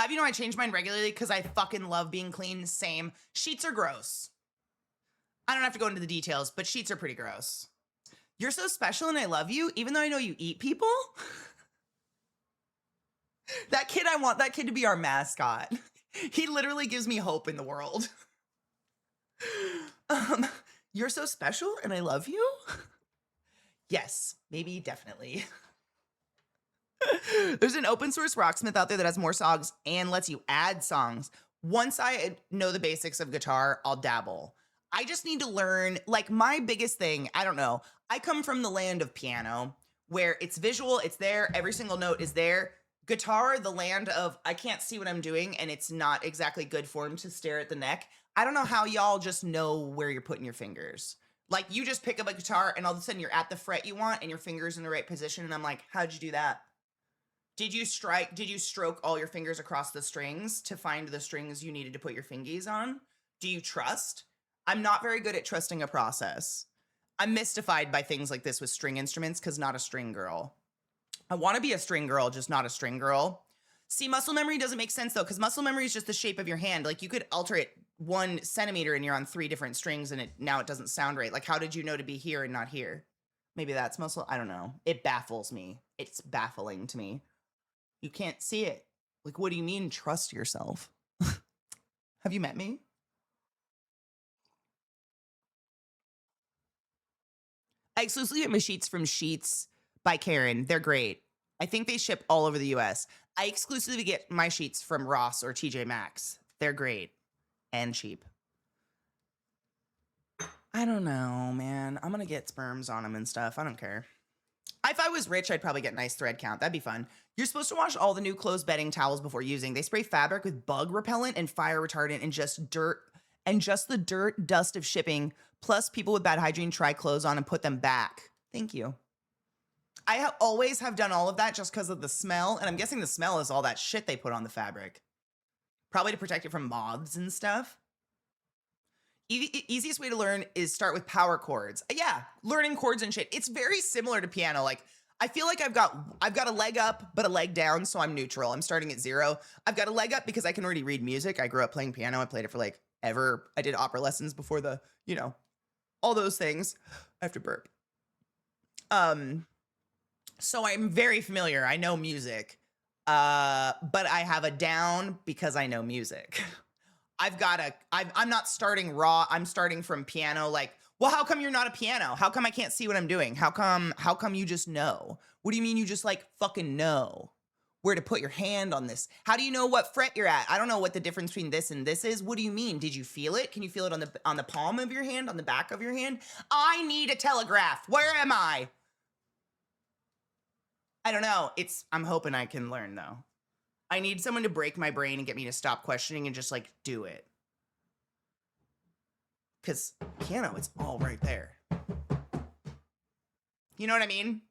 You know, I change mine regularly because I fucking love being clean. Same. Sheets are gross. I don't have to go into the details, but sheets are pretty gross. You're so special and I love you, even though I know you eat people. I want that kid to be our mascot. He literally gives me hope in the world. You're so special and I love you. Yes, maybe, definitely. There's an open source Rocksmith out there that has more songs and lets you add songs. Once I know the basics of guitar, I'll dabble. I just need to learn, like my biggest thing, I don't know. I come from the land of piano where it's visual, it's there, every single note is there. Guitar, the land of I can't see what I'm doing and it's not exactly good form to stare at the neck. I don't know how y'all just know where you're putting your fingers. Like you just pick up a guitar and all of a sudden you're at the fret you want and your finger's in the right position. And I'm like, how'd you do that? Did you stroke all your fingers across the strings to find the strings you needed to put your fingies on? Do you trust? I'm not very good at trusting a process. I'm mystified by things like this with string instruments because not a string girl. I want to be a string girl, just not a string girl. See, muscle memory doesn't make sense though, because muscle memory is just the shape of your hand. Like you could alter it 1 centimeter and you're on 3 different strings and now it doesn't sound right. Like how did you know to be here and not here? Maybe that's muscle. I don't know. It baffles me. It's baffling to me. You can't see it. Like, what do you mean trust yourself? Have you met me? I exclusively get my sheets from Sheets by Karen. They're great. I think they ship all over the US. I exclusively get my sheets from Ross or TJ Maxx. They're great and cheap. I don't know, man. I'm going to get sperms on them and stuff. I don't care. If I was rich, I'd probably get nice thread count. That'd be fun. You're supposed to wash all the new clothes, bedding, towels before using. They spray fabric with bug repellent and fire retardant and just the dirt dust of shipping. Plus, people with bad hygiene try clothes on and put them back. Thank you. I always have done all of that just because of the smell. And I'm guessing the smell is all that shit they put on the fabric. Probably to protect it from moths and stuff. Easiest way to learn is start with power chords. Yeah, learning chords and shit. It's very similar to piano. Like, I feel like I've got a leg up, but a leg down, so I'm neutral. I'm starting at 0. I've got a leg up because I can already read music. I grew up playing piano. I played it for like ever. I did opera lessons before all those things. I have to burp. So I'm very familiar. I know music. But I have a down because I know music. I'm not starting raw. I'm starting from piano. Like, well, how come you're not a piano? How come I can't see what I'm doing? How come you just know? What do you mean you just like fucking know where to put your hand on this? How do you know what fret you're at? I don't know what the difference between this and this is. What do you mean? Did you feel it? Can you feel it on the palm of your hand, on the back of your hand? I need a telegraph. Where am I? I don't know. I'm hoping I can learn though. I need someone to break my brain and get me to stop questioning and just like do it. Cause piano, it's all right there. You know what I mean?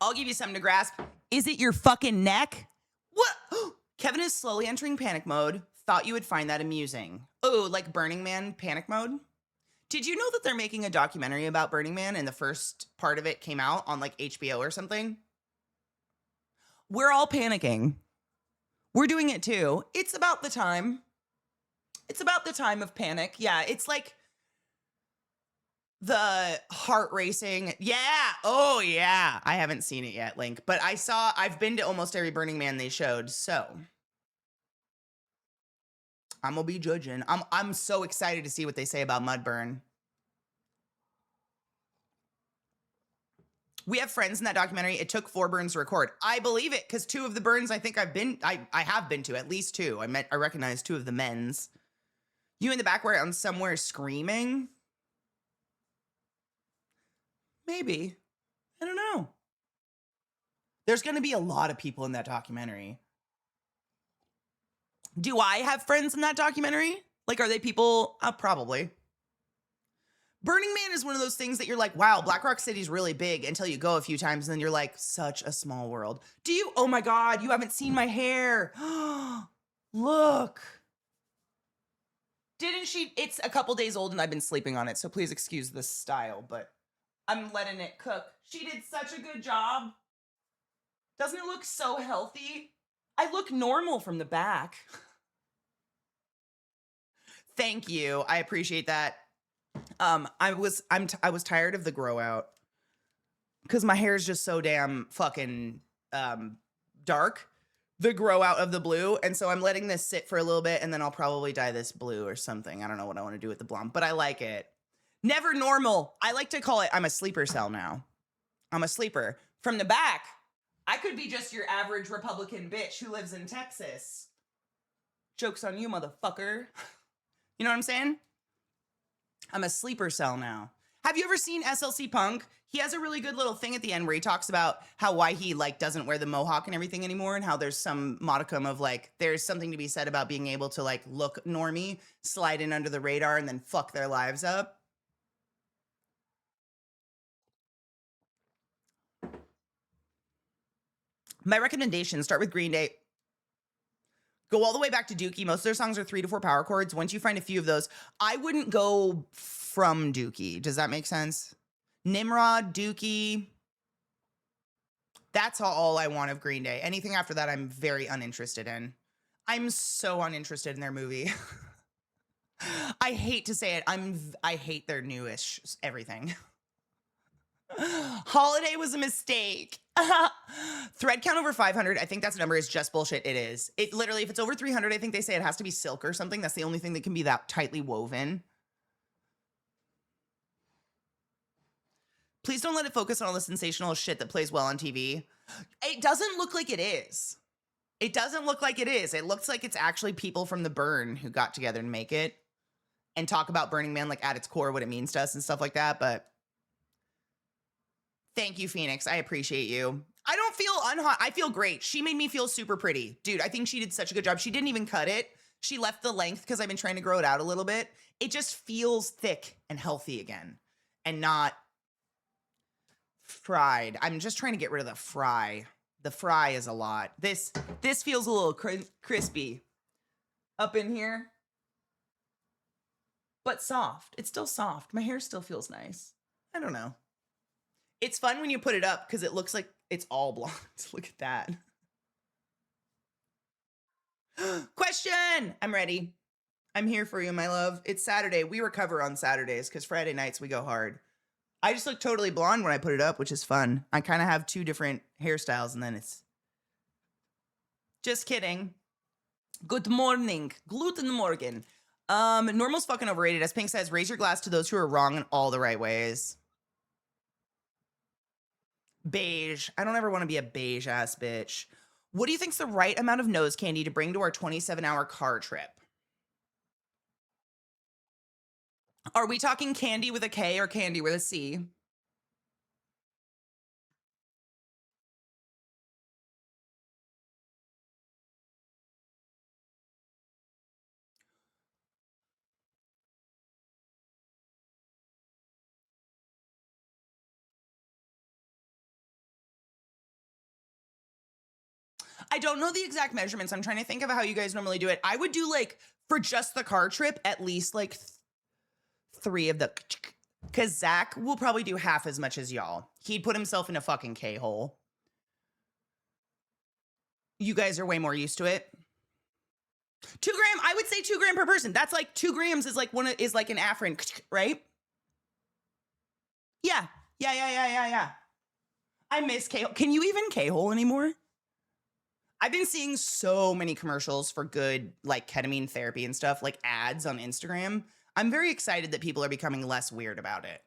I'll give you something to grasp. Is it your fucking neck? What? Kevin is slowly entering panic mode. Thought you would find that amusing. Oh, like Burning Man panic mode? Did you know that they're making a documentary about Burning Man and the first part of it came out on like HBO or something? We're all panicking. We're doing it too. It's about the time. It's about the time of panic. Yeah, it's like the heart racing. Yeah. Oh, yeah. I haven't seen it yet, Link, but I've been to almost every Burning Man they showed. So I'm gonna be judging. I'm so excited to see what they say about Mudburn. We have friends in that documentary. It took 4 burns to record. I believe it because 2 of the burns I think I have been to, at least 2. I recognize 2 of the men's. You in the background somewhere screaming? Maybe. I don't know. There's going to be a lot of people in that documentary. Do I have friends in that documentary? Like, are they people? Probably. Burning Man is one of those things that you're like, wow, Black Rock City's really big until you go a few times and then you're like, such a small world. Do you? Oh my God, you haven't seen my hair. Look. Didn't she? It's a couple days old and I've been sleeping on it, so please excuse the style, but I'm letting it cook. She did such a good job. Doesn't it look so healthy? I look normal from the back. Thank you. I appreciate that. I was tired of the grow out because my hair is just so damn fucking dark. The grow out of the blue, and so I'm letting this sit for a little bit, and then I'll probably dye this blue or something. I don't know what I want to do with the blonde, but I like it. Never normal. I like to call it. I'm a sleeper cell now. I'm a sleeper from the back. I could be just your average Republican bitch who lives in Texas. Joke's on you, motherfucker. You know what I'm saying? I'm a sleeper cell now. Have you ever seen SLC Punk? He has a really good little thing at the end where he talks about why he like doesn't wear the mohawk and everything anymore, and how there's some modicum of like there's something to be said about being able to like look normie, slide in under the radar, and then fuck their lives up. My recommendation: start with Green Day. Go all the way back to Dookie. Most of their songs are 3 to 4 power chords. Once you find a few of those, I wouldn't go from Dookie. Does that make sense? Nimrod, Dookie. That's all I want of Green Day. Anything after that, I'm very uninterested in. I'm so uninterested in their movie. I hate to say it. I hate their newish everything. Holiday was a mistake. Thread count over 500. I think that's number is just bullshit. It is. It literally, if it's over 300, I think they say it has to be silk or something. That's the only thing that can be that tightly woven. Please don't let it focus on all the sensational shit that plays well on TV. It doesn't look like it is. It doesn't look like it is. It looks like it's actually people from the burn who got together and make it and talk about Burning Man like at its core, what it means to us and stuff like that. But thank you, Phoenix. I appreciate you. I don't feel unhot. I feel great. She made me feel super pretty. Dude, I think she did such a good job. She didn't even cut it. She left the length because I've been trying to grow it out a little bit. It just feels thick and healthy again and not fried. I'm just trying to get rid of the fry. The fry is a lot. This feels a little crispy up in here, but soft. It's still soft. My hair still feels nice. I don't know. It's fun when you put it up because it looks like it's all blonde. Look at that. Question. I'm ready. I'm here for you, my love. It's Saturday. We recover on Saturdays because Friday nights we go hard. I just look totally blonde when I put it up, which is fun. I kind of have 2 different hairstyles and then it's just kidding. Good morning. Gluten Morgan. Normal's fucking overrated. As Pink says, raise your glass to those who are wrong in all the right ways. Beige. I don't ever want to be a beige ass bitch. What do you think's the right amount of nose candy to bring to our 27-hour car trip? Are we talking candy with a K or candy with a C? I don't know the exact measurements. I'm trying to think of how you guys normally do it. I would do like, for just the car trip, at least like 3 of the, because Zach will probably do half as much as y'all. He'd put himself in a fucking K-hole. You guys are way more used to it. 2 gram, I would say 2 gram per person. That's like 2 grams is like is like an Afrin, right? Yeah. I miss K-hole. Can you even K-hole anymore? I've been seeing so many commercials for good like ketamine therapy and stuff, like ads on Instagram. I'm very excited that people are becoming less weird about it.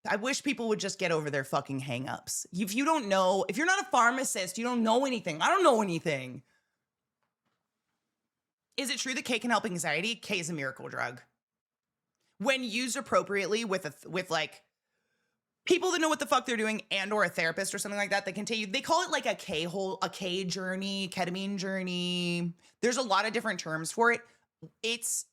I wish people would just get over their fucking hangups. If you don't know, if you're not a pharmacist, you don't know anything. I don't know anything. Is it true that K can help anxiety? K is a miracle drug. When used appropriately with like people that know what the fuck they're doing and or a therapist or something like that, they can tell you, they call it like a K-hole, a K journey, ketamine journey. There's a lot of different terms for it. It's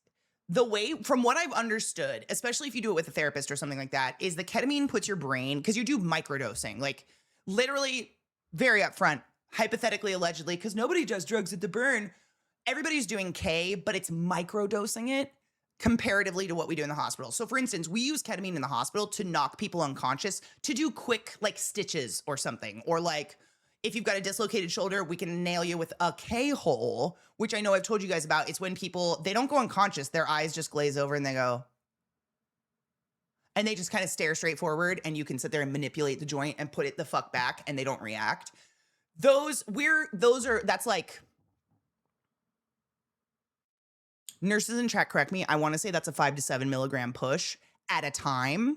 the way, from what I've understood, especially if you do it with a therapist or something like that, is the ketamine puts your brain, because you do microdosing, like literally very upfront, hypothetically, allegedly, because nobody does drugs at the burn. Everybody's doing K, but it's microdosing it comparatively to what we do in the hospital. So for instance, we use ketamine in the hospital to knock people unconscious, to do quick like stitches or something. Or like if you've got a dislocated shoulder, we can nail you with a K-hole, which I know I've told you guys about. It's when people, they don't go unconscious, their eyes just glaze over and they go, and they just kind of stare straight forward, and you can sit there and manipulate the joint and put it the fuck back and they don't react. That's like, nurses in chat, correct me, I want to say that's a 5 to 7 milligram push at a time.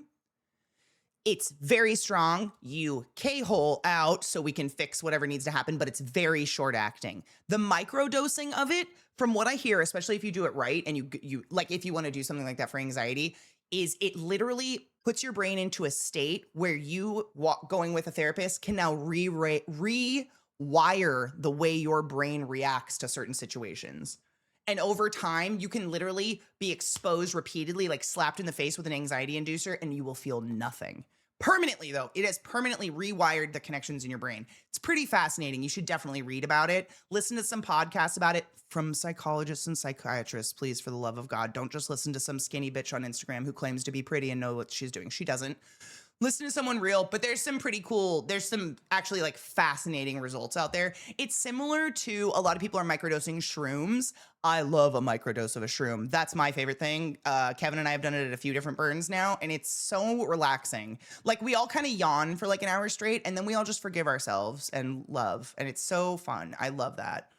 It's very strong. You K-hole out so we can fix whatever needs to happen, but it's very short acting. The microdosing of it, from what I hear, especially if you do it right, and you like if you want to do something like that for anxiety, is it literally puts your brain into a state where you, going with a therapist, can now rewire the way your brain reacts to certain situations. And over time, you can literally be exposed repeatedly, like slapped in the face with an anxiety inducer, and you will feel nothing. Permanently, though, it has permanently rewired the connections in your brain. It's pretty fascinating. You should definitely read about it. Listen to some podcasts about it from psychologists and psychiatrists, please, for the love of God. Don't just listen to some skinny bitch on Instagram who claims to be pretty and know what she's doing. She doesn't. Listen to someone real, but there's some actually like fascinating results out there. It's similar to, a lot of people are microdosing shrooms. I love a microdose of a shroom. That's my favorite thing. Kevin and I have done it at a few different burns now, and it's so relaxing. Like we all kind of yawn for like an hour straight, and then we all just forgive ourselves and love, and it's so fun. I love that.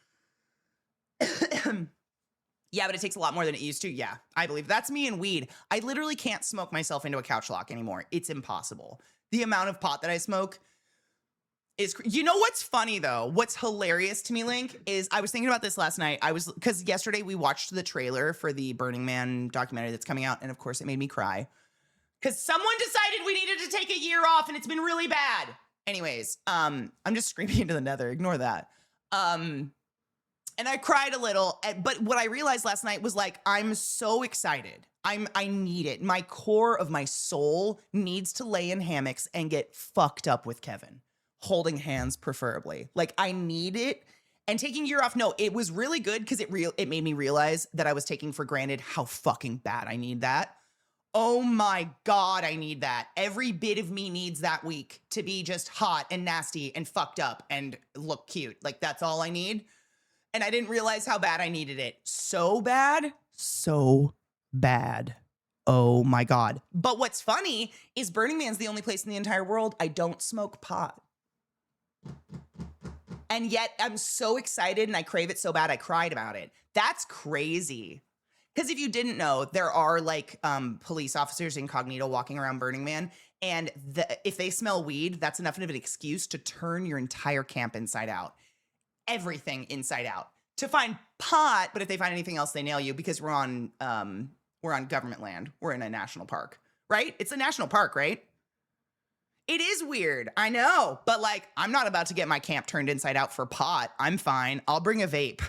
Yeah, but it takes a lot more than it used to. Yeah, I believe that's me and weed. I literally can't smoke myself into a couch lock anymore. It's impossible. The amount of pot that I smoke is, you know what's funny though? What's hilarious to me, Link, is I was thinking about this last night. Because yesterday we watched the trailer for the Burning Man documentary that's coming out, and of course it made me cry. Because someone decided we needed to take a year off and it's been really bad. Anyways, I'm just screaming into the nether. Ignore that. And I cried a little, but what I realized last night was like, I'm so excited. I need it. My core of my soul needs to lay in hammocks and get fucked up with Kevin, holding hands preferably. Like I need it. And taking a year off, no, it was really good because it made me realize that I was taking for granted how fucking bad I need that. Oh my God, I need that. Every bit of me needs that week to be just hot and nasty and fucked up and look cute. Like that's all I need. And I didn't realize how bad I needed it. So bad. So bad. oh my God. But what's funny is Burning Man's the only place in the entire world I don't smoke pot. And yet I'm so excited and I crave it so bad I cried about it. That's crazy. Because if you didn't know, there are like police officers incognito walking around Burning Man. And if they smell weed, that's enough of an excuse to turn your entire camp inside out. Everything inside out. To find pot, but if they find anything else, they nail you because we're on government land. We're in a national park, right? It's a national park, right? It is weird, I know, but like, I'm not about to get my camp turned inside out for pot. I'm fine. I'll bring a vape.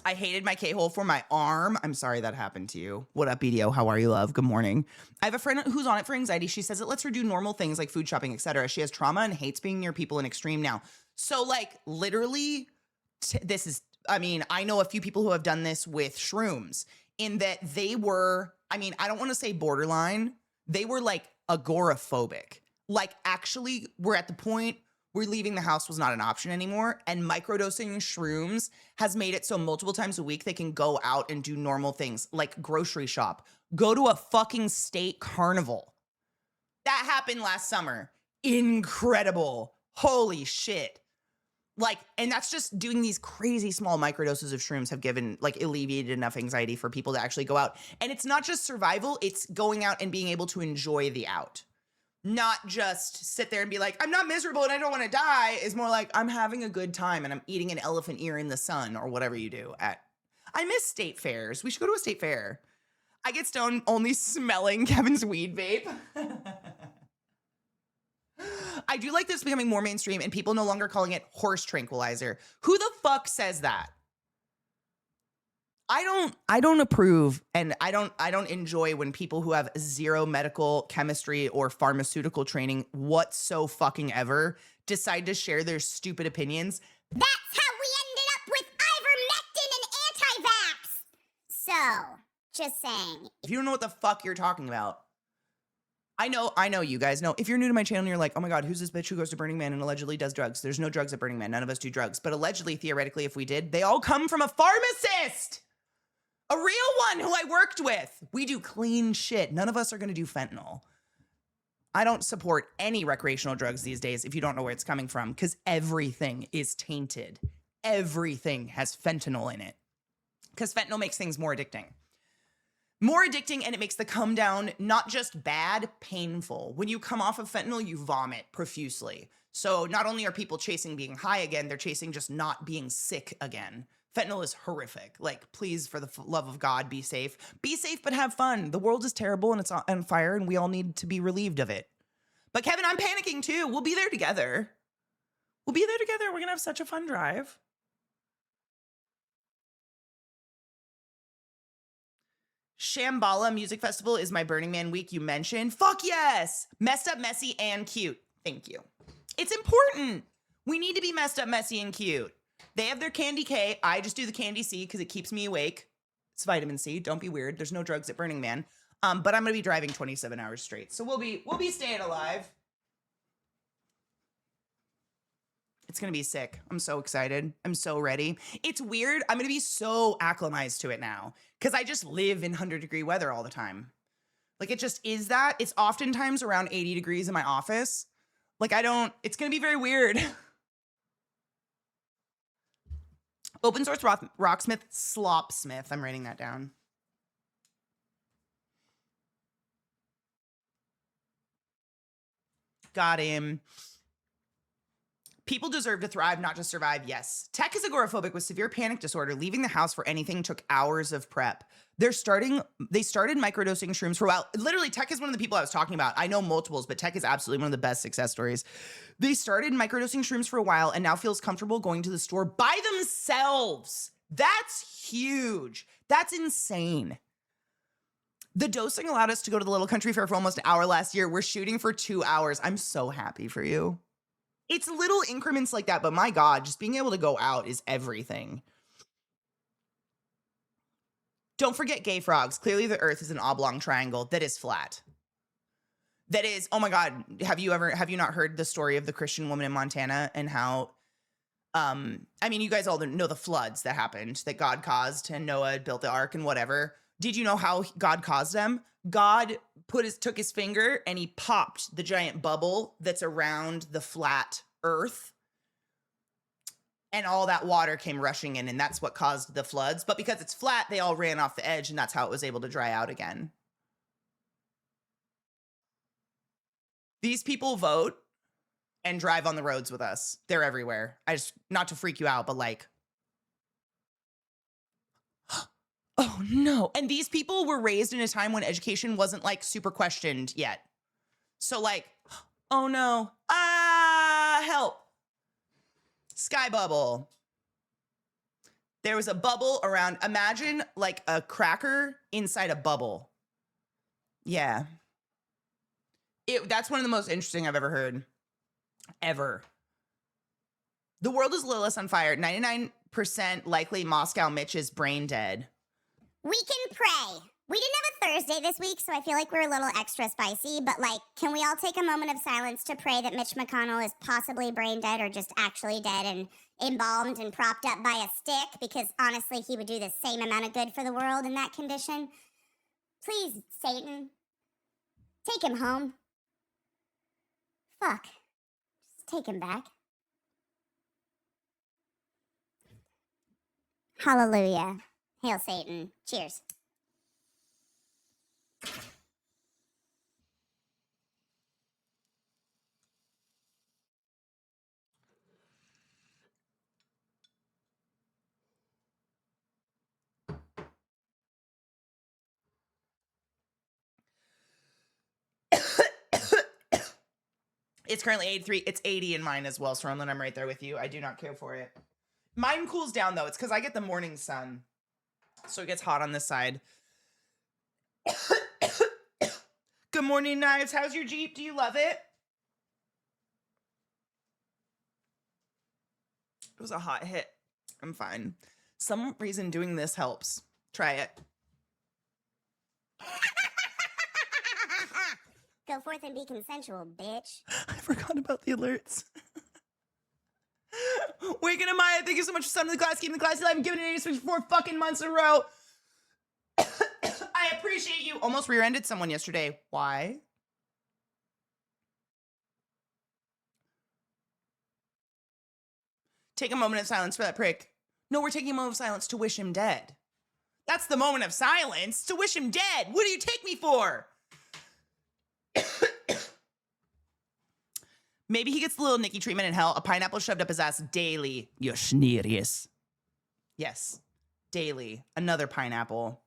I hated my K-hole for my arm. I'm sorry that happened to you. What up, BDO? How are you, love? Good morning. I have a friend who's on it for anxiety. She says it lets her do normal things like food shopping, etc. She has trauma and hates being near people in extreme now. So like literally, I know a few people who have done this with shrooms in that they were, I don't want to say borderline. They were like agoraphobic. Like actually we're at the point where leaving the house was not an option anymore. And microdosing shrooms has made it so multiple times a week they can go out and do normal things like grocery shop, go to a fucking state carnival. That happened last summer. Incredible. Holy shit. Like, and that's just doing these crazy small microdoses of shrooms have given, like, alleviated enough anxiety for people to actually go out. And it's not just survival, it's going out and being able to enjoy the out. Not just sit there and be like, I'm not miserable and I don't want to die. It's more like, I'm having a good time and I'm eating an elephant ear in the sun or whatever you do at. I miss state fairs. We should go to a state fair. I get stoned only smelling Kevin's weed vape. I do like this becoming more mainstream and people no longer calling it horse tranquilizer. Who the fuck says that? I don't approve, and I don't enjoy when people who have zero medical, chemistry, or pharmaceutical training whatsoever decide to share their stupid opinions. That's how we ended up with ivermectin and anti-vax. So, just saying. If you don't know what the fuck you're talking about, I know you guys know. If you're new to my channel and you're like, oh my God, who's this bitch who goes to Burning Man and allegedly does drugs? There's no drugs at Burning Man. None of us do drugs. But allegedly, theoretically, if we did, they all come from a pharmacist. A real one who I worked with. We do clean shit. None of us are going to do fentanyl. I don't support any recreational drugs these days if you don't know where it's coming from, because everything is tainted. Everything has fentanyl in it. Because fentanyl makes things more addicting. More addicting, and it makes the come down not just bad, painful. When you come off of fentanyl, you vomit profusely. So not only are people chasing being high again, they're chasing just not being sick again. Fentanyl is horrific. Like, please, for the love of God, be safe. Be safe, but have fun. The world is terrible and it's on fire and we all need to be relieved of it. But Kevin, I'm panicking too. We'll be there together. We'll be there together. We're going to have such a fun drive. Shambhala Music Festival is my Burning Man week you mentioned. Fuck yes. Messed up, messy, and cute. Thank you. It's important. We need to be messed up, messy, and cute. They have their candy K. I just do the candy C because it keeps me awake. It's vitamin C. Don't be weird. There's no drugs at Burning Man. But I'm going to be driving 27 hours straight. So we'll be staying alive. It's going to be sick. I'm so excited. I'm so ready. It's weird. I'm going to be so acclimatized to it now because I just live in 100-degree weather all the time. Like, it just is that. It's oftentimes around 80 degrees in my office. Like, it's going to be very weird. Open source rocksmith, slopsmith. I'm writing that down. Got him. People deserve to thrive, not just survive. Yes. Tech is agoraphobic with severe panic disorder. Leaving the house for anything took hours of prep. They started microdosing shrooms for a while. Literally, Tech is one of the people I was talking about. I know multiples, but Tech is absolutely one of the best success stories. They started microdosing shrooms for a while and now feels comfortable going to the store by themselves. That's huge. That's insane. The dosing allowed us to go to the little country fair for almost an hour last year. We're shooting for 2 hours. I'm so happy for you. It's little increments like that, but my God, just being able to go out is everything. Don't forget gay frogs. Clearly the earth is an oblong triangle that is flat. That is, oh my God, have you not heard the story of the Christian woman in Montana and how I mean, you guys all know the floods that happened that God caused, and Noah built the ark and whatever. Did you know how God caused them? God took his finger and he popped the giant bubble that's around the flat earth, and all that water came rushing in, and that's what caused the floods. But because it's flat, they all ran off the edge, and that's how it was able to dry out again. These people vote and drive on the roads with us. They're everywhere. Not to freak you out, but like, oh no. And these people were raised in a time when education wasn't like super questioned yet. So like, oh no, help. Sky bubble. There was a bubble around, imagine like a cracker inside a bubble. Yeah. That's one of the most interesting I've ever heard. Ever. The world is a little less on fire. 99% likely Moscow Mitch is brain dead. We can pray. We didn't have a Thursday this week, so I feel like we're a little extra spicy, but like, can we all take a moment of silence to pray that Mitch McConnell is possibly brain dead or just actually dead and embalmed and propped up by a stick? Because honestly, he would do the same amount of good for the world in that condition. Please, Satan, take him home. Fuck. Just take him back. Hallelujah. Hail Satan. Cheers. It's currently 83. It's 80 in mine as well, Stormland. I'm right there with you. I do not care for it. Mine cools down, though. It's because I get the morning sun. So it gets hot on this side. Good morning, Knives. How's your Jeep? Do you love it? It was a hot hit. I'm fine. Some reason doing this helps. Try it. Go forth and be consensual, bitch. I forgot about the alerts. Waking up, Maya. Thank you so much for sending the class, keeping the classy live, and giving it 86 for 4 fucking months in a row. I appreciate you. Almost rear-ended someone yesterday. Why? Take a moment of silence for that prick. No, we're taking a moment of silence to wish him dead. That's the moment of silence, to wish him dead. What do you take me for? Maybe he gets the little Nicky treatment in hell. A pineapple shoved up his ass daily. You're schnerius. Yes, daily. Another pineapple.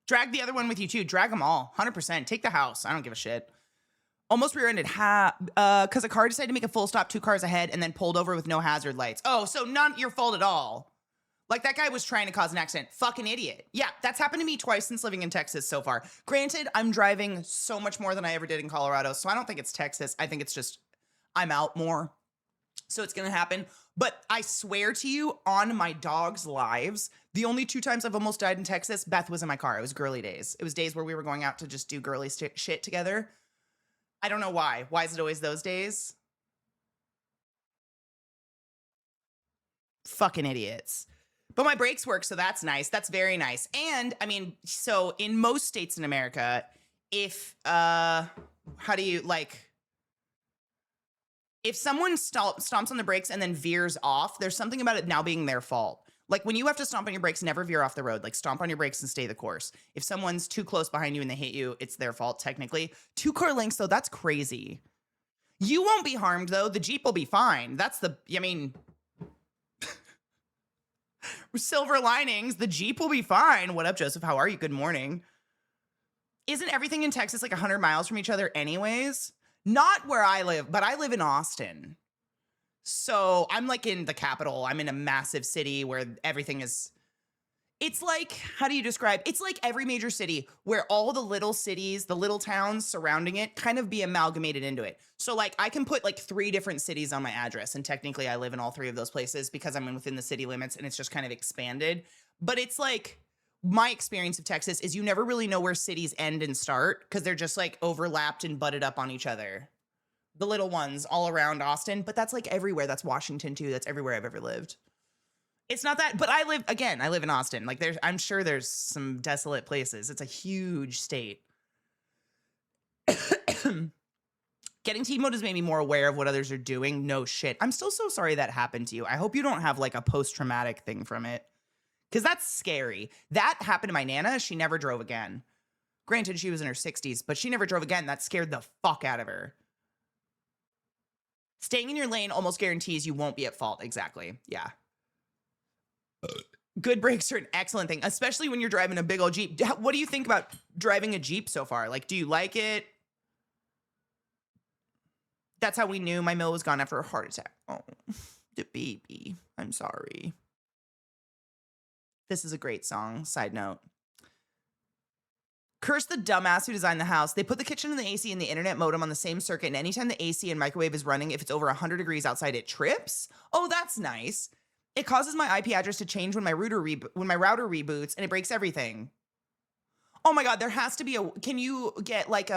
Drag the other one with you too. Drag them all. 100%. Take the house. I don't give a shit. Almost rear-ended. Because a car decided to make a full stop 2 cars ahead and then pulled over with no hazard lights. Oh, so not your fault at all. Like, that guy was trying to cause an accident. Fucking idiot. Yeah, that's happened to me twice since living in Texas so far. Granted, I'm driving so much more than I ever did in Colorado, so I don't think it's Texas. I think it's just I'm out more. So it's going to happen. But I swear to you, on my dog's lives, the only 2 times I've almost died in Texas, Beth was in my car. It was girly days. It was days where we were going out to just do girly shit together. I don't know why. Why is it always those days? Fucking idiots. But my brakes work, so that's nice. That's very nice. And, I mean, so in most states in America, if, how do you, like, if someone stomps on the brakes and then veers off, there's something about it now being their fault. Like, when you have to stomp on your brakes, never veer off the road. Like, stomp on your brakes and stay the course. If someone's too close behind you and they hit you, it's their fault, technically. 2 car lengths, though, that's crazy. You won't be harmed, though. The Jeep will be fine. That's the, I mean... silver linings. The Jeep will be fine. What up, Joseph? How are you? Good morning. Isn't everything in Texas like 100 miles from each other anyways? Not where I live, but I live in Austin. So I'm like in the capital. I'm in a massive city where everything is... It's like, how do you describe? It's like every major city where all the little cities, the little towns surrounding it kind of be amalgamated into it. So like I can put like 3 different cities on my address, and technically I live in all 3 of those places because I'm within the city limits, and it's just kind of expanded. But it's like my experience of Texas is you never really know where cities end and start because they're just like overlapped and butted up on each other. the little ones all around Austin, but that's like everywhere. That's Washington too. That's everywhere I've ever lived. It's not that, but I live in Austin. Like I'm sure there's some desolate places. It's a huge state. Getting T mode has made me more aware of what others are doing. No shit. I'm still so sorry that happened to you. I hope you don't have like a post-traumatic thing from it. Because that's scary. That happened to my Nana. She never drove again. Granted, she was in her 60s, but she never drove again. That scared the fuck out of her. Staying in your lane almost guarantees you won't be at fault. Exactly. Yeah. Good brakes are an excellent thing, especially when you're driving a big old Jeep. What do you think about driving a Jeep so far? Like, do you like it? That's how we knew my mill was gone after a heart attack. Oh, the baby. I'm sorry. This is a great song. Side note. Curse the dumbass who designed the house. They put the kitchen and the AC and the internet modem on the same circuit, and anytime the AC and microwave is running, if it's over 100 degrees outside, it trips. Oh, that's nice. It causes my IP address to change when my router reboots, and it breaks everything. Oh my God, there has to be a. Can you get like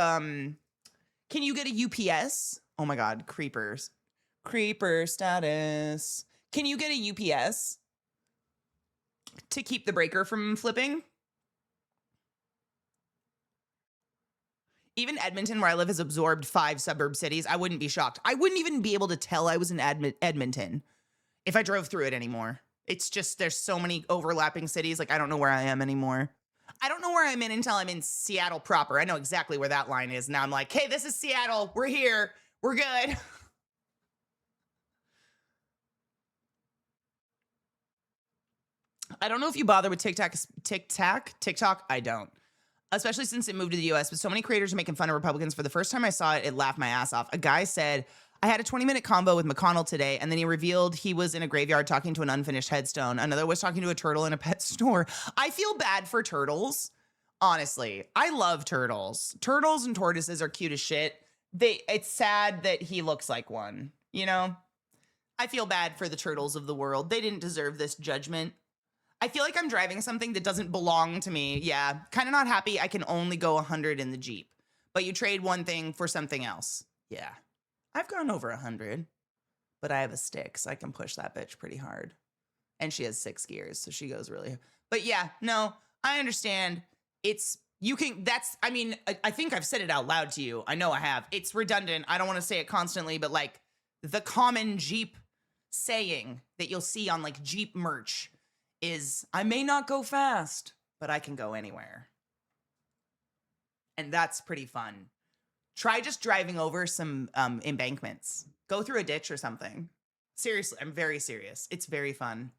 Can you get a UPS? Oh my God, creepers. Creeper status. Can you get a UPS to keep the breaker from flipping? Even Edmonton, where I live, has absorbed 5 suburb cities. I wouldn't be shocked. I wouldn't even be able to tell I was in Edmonton if I drove through it anymore. It's just, there's so many overlapping cities. Like, I don't know where I am anymore. I don't know where I'm in until I'm in Seattle proper. I know exactly where that line is. Now I'm like, hey, this is Seattle. We're here. We're good. I don't know if you bother with TikTok. I don't. Especially since it moved to the US, but so many creators are making fun of Republicans. For the first time I saw it, it laughed my ass off. A guy said, I had a 20-minute convo with McConnell today, and then he revealed he was in a graveyard talking to an unfinished headstone. Another was talking to a turtle in a pet store. I feel bad for turtles. Honestly, I love turtles. Turtles and tortoises are cute as shit. It's sad that he looks like one, you know? I feel bad for the turtles of the world. They didn't deserve this judgment. I feel like I'm driving something that doesn't belong to me. Yeah, kind of not happy. I can only go 100 in the Jeep. But you trade one thing for something else. Yeah. I've gone over 100. But I have a stick, so I can push that bitch pretty hard. And she has 6 gears, so she goes really. But yeah, no, I understand. I think I've said it out loud to you. I know I have. It's redundant. I don't want to say it constantly, but like the common Jeep saying that you'll see on like Jeep merch is, I may not go fast, but I can go anywhere. And that's pretty fun. Try just driving over some embankments. Go through a ditch or something. Seriously, I'm very serious. It's very fun.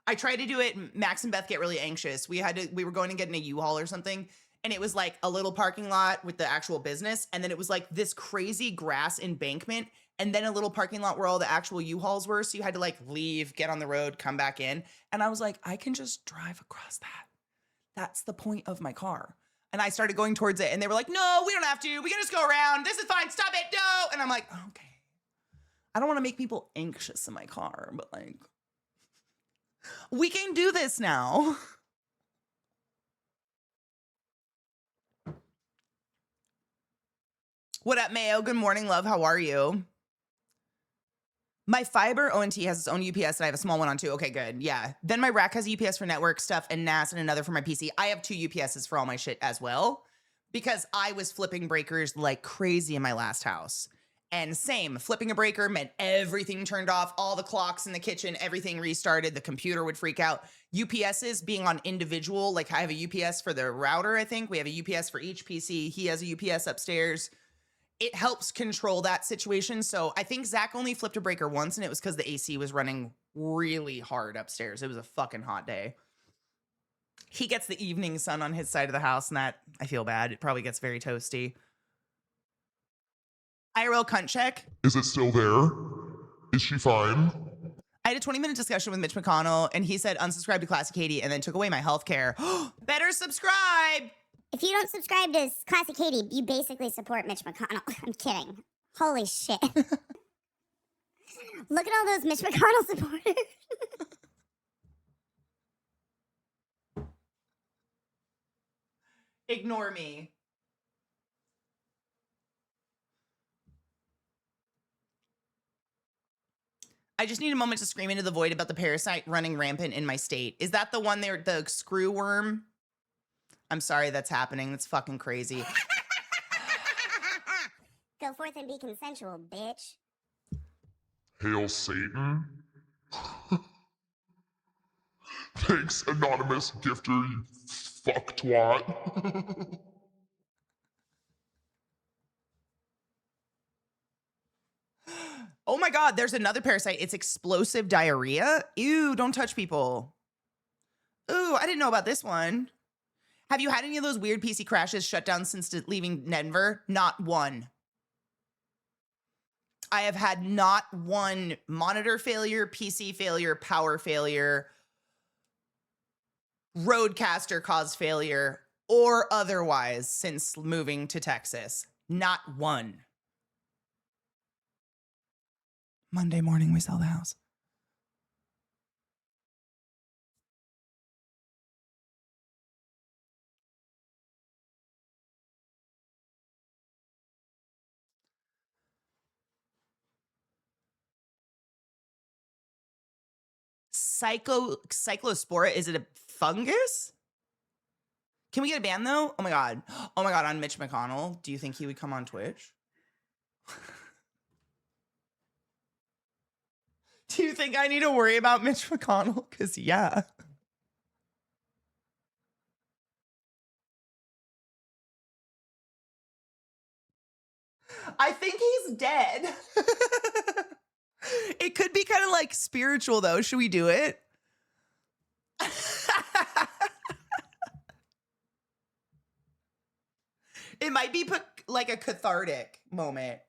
I tried to do it. Max and Beth get really anxious. We were going to get in a U-Haul or something, and it was like a little parking lot with the actual business, and then it was like this crazy grass embankment, and then a little parking lot where all the actual U-Hauls were, so you had to like leave, get on the road, come back in. And I was like, I can just drive across that. That's the point of my car. And I started going towards it, and they were like, no, we don't have to. We can just go around. This is fine. Stop it. No. And I'm like, okay. I don't want to make people anxious in my car, but like, we can do this now. What up, Mayo? Good morning, love. How are you? My fiber ONT has its own UPS, and I have a small one on too. Okay, good. Yeah. Then my rack has a UPS for network stuff and NAS and another for my PC. I have 2 UPSs for all my shit as well, because I was flipping breakers like crazy in my last house. And same, flipping a breaker meant everything turned off, all the clocks in the kitchen, everything restarted, the computer would freak out. UPSs being on individual, like I have a UPS for the router, I think. We have a UPS for each PC. He has a UPS upstairs. It helps control that situation. So I think Zach only flipped a breaker once, and it was because the AC was running really hard upstairs. It was a fucking hot day. He gets the evening sun on his side of the house, and that, I feel bad. It probably gets very toasty. IRL cunt check. Is it still there? Is she fine? I had a 20-minute discussion with Mitch McConnell, and he said unsubscribe to ClassyKatie and then took away my health care. Better subscribe. If you don't subscribe to ClassyKatie, you basically support Mitch McConnell. I'm kidding. Holy shit. Look at all those Mitch McConnell supporters. Ignore me. I just need a moment to scream into the void about the parasite running rampant in my state. Is that the one there, the screw worm? I'm sorry that's happening. That's fucking crazy. Go forth and be consensual, bitch. Hail Satan. Thanks, anonymous gifter, you fuck twat. Oh my God, there's another parasite. It's explosive diarrhea. Ew, don't touch people. Ooh, I didn't know about this one. Have you had any of those weird PC crashes shut down since leaving Denver? Not one. I have had not one monitor failure, PC failure, power failure, roadcaster cause failure, or otherwise since moving to Texas. Not one. Monday morning, we sell the house. Cyclospora, is it a fungus? Can we get a ban though? Oh my God. Oh my God, on Mitch McConnell. Do you think he would come on Twitch? Do you think I need to worry about Mitch McConnell? Because yeah. I think he's dead. It could be kind of like spiritual though. Should we do it? It might be like a cathartic moment.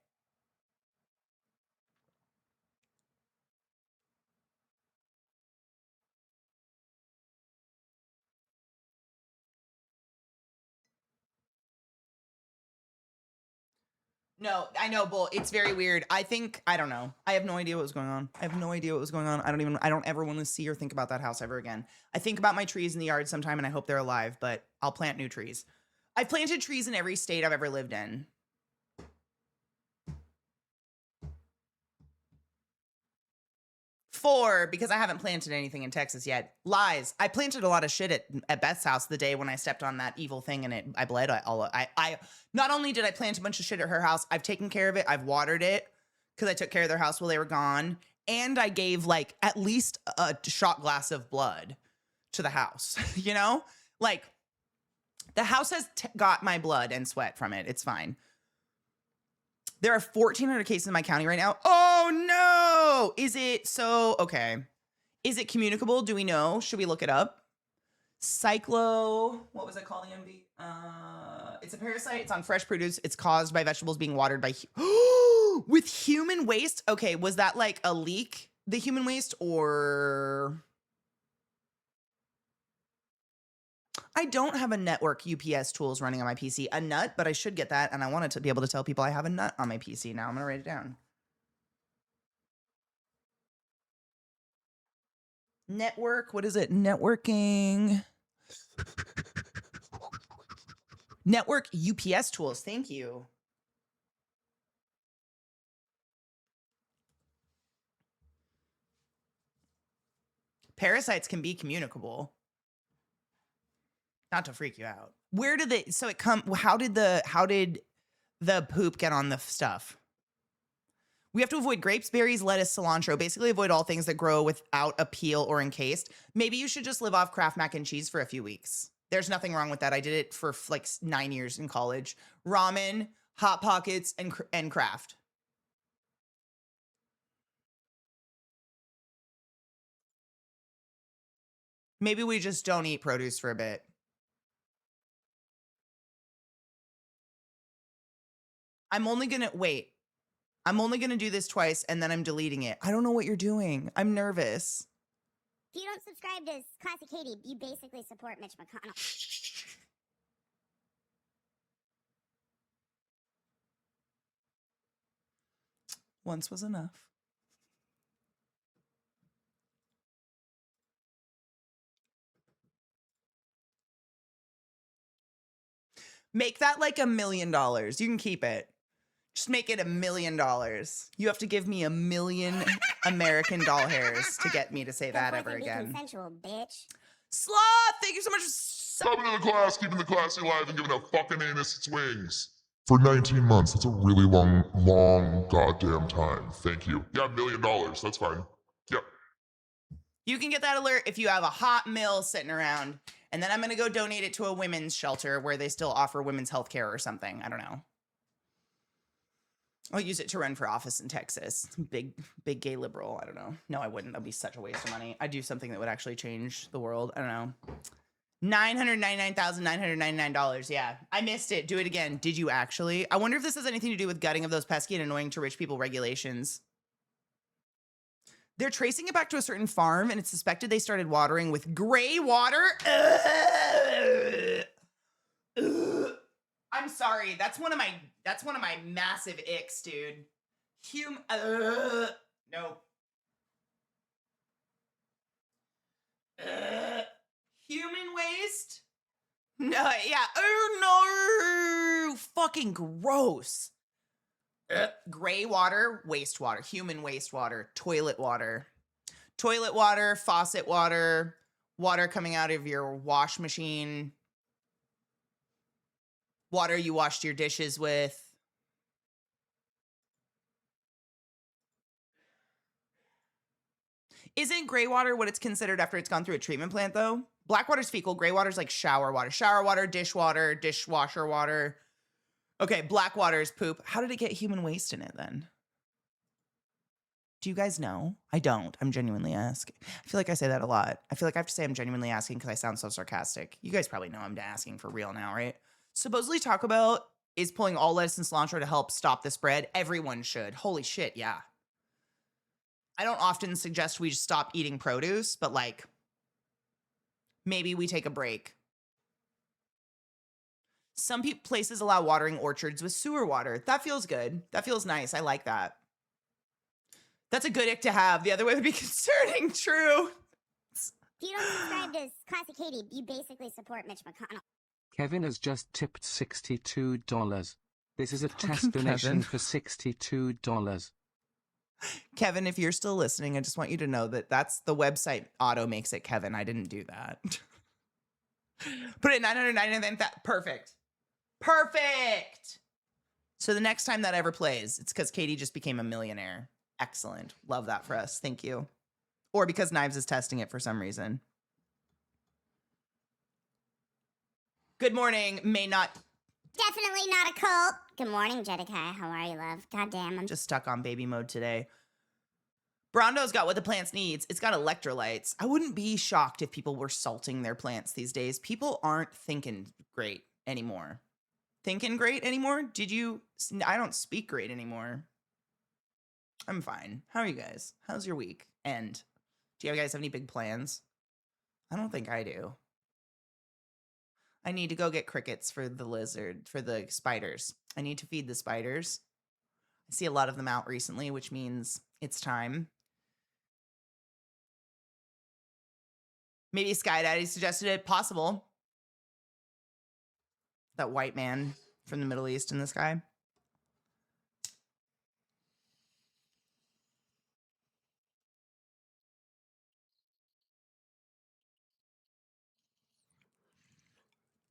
No, I know, Bull. It's very weird. I don't know. I have no idea what was going on. I have no idea what was going on. I don't ever want to see or think about that house ever again. I think about my trees in the yard sometime and I hope they're alive, but I'll plant new trees. I've planted trees in every state I've ever lived in. Four, because I haven't planted anything in Texas yet. Lies. I planted a lot of shit at Beth's house the day when I stepped on that evil thing and I bled. I not only did I plant a bunch of shit at her house, I've taken care of it. I've watered it because I took care of their house while they were gone. And I gave like at least a shot glass of blood to the house, you know? Like the house has got my blood and sweat from it. It's fine. There are 1,400 cases in my county right now. Oh no! Is it so? Okay. Is it communicable? Do we know? Should we look it up? What was it called, EMV? It's a parasite. It's on fresh produce. It's caused by vegetables being watered by with human waste. Okay, was that like a leak? The human waste, or I don't have a network UPS tools running on my PC. A nut, but I should get that, and I wanted to be able to tell people I have a nut on my PC. Now I'm gonna write it down. Network, what is it? Networking. Network UPS tools. Thank you. Parasites can be communicable. Not to freak you out. Where did how did the poop get on the stuff? We have to avoid grapes, berries, lettuce, cilantro. Basically avoid all things that grow without a peel or encased. Maybe you should just live off Kraft mac and cheese for a few weeks. There's nothing wrong with that. I did it for like 9 years in college. Ramen, Hot Pockets, and Kraft. Maybe we just don't eat produce for a bit. I'm only gonna do this twice and then I'm deleting it. I don't know what you're doing. I'm nervous. If you don't subscribe to ClassyKatie, you basically support Mitch McConnell. Once was enough. Make that like $1 million. You can keep it. Just make it $1 million. You have to give me 1 million American doll hairs to get me to say that ever again. Consensual, bitch. Sloth, thank you so much. Coming to the class, keeping the classy alive, and giving a fucking anus its wings. For 19 months, that's a really long goddamn time. Thank you. Yeah, $1 million. That's fine. Yep. You can get that alert if you have a hot mill sitting around, and then I'm going to go donate it to a women's shelter where they still offer women's health care or something. I don't know. I'll use it to run for office in Texas. Big gay liberal. I don't know. No, I wouldn't. That'd be such a waste of money. I'd do something that would actually change the world. I don't know. $999,999. Yeah, I missed it. Do it again. Did you actually? I wonder if this has anything to do with gutting of those pesky and annoying to rich people regulations. They're tracing it back to a certain farm, and it's suspected they started watering with gray water. I'm sorry. That's one of my massive icks, dude. No. Human waste? No, yeah. Oh no. Fucking gross. Gray water, wastewater, human wastewater, toilet water, faucet water, water coming out of your wash machine, water you washed your dishes with. Isn't gray water what it's considered after it's gone through a treatment plant, though? Black water's fecal. Gray water's like shower water, dishwasher water. Okay, black water is poop. How did it get human waste in it then? Do you guys know? I don't. I'm genuinely asking. I feel like I say that a lot. I feel like I have to say I'm genuinely asking because I sound so sarcastic. You guys probably know I'm asking for real now, right? Supposedly Taco Bell is pulling all lettuce and cilantro to help stop the spread. Everyone should. Holy shit, yeah. I don't often suggest we just stop eating produce, but like, maybe we take a break. Some places allow watering orchards with sewer water. That feels good. That feels nice. I like that. That's a good ick to have. The other way would be concerning. True. If you don't subscribe to ClassyKatie, you basically support Mitch McConnell. Kevin has just tipped $62. This is a test donation for $62. Kevin, if you're still listening, I just want you to know that that's the website auto makes it Kevin. I didn't do that. Put it 999. Perfect. Perfect. So the next time that ever plays, it's because Katie just became a millionaire. Excellent. Love that for us. Thank you. Or because Knives is testing it for some reason. Good morning. May not. Definitely not a cult. Good morning, Jedikai. How are you, love? Goddamn, I'm Just stuck on baby mode today. Brondo's got what the plants needs. It's got electrolytes. I wouldn't be shocked if people were salting their plants these days. People aren't thinking great anymore. Thinking great anymore? I don't speak great anymore. I'm fine. How are you guys? How's your week? And do you guys have any big plans? I don't think I do. I need to go get crickets for the spiders. I need to feed the spiders. I see a lot of them out recently, which means it's time. Maybe Sky Daddy suggested it. Possible. That white man from the Middle East in the sky.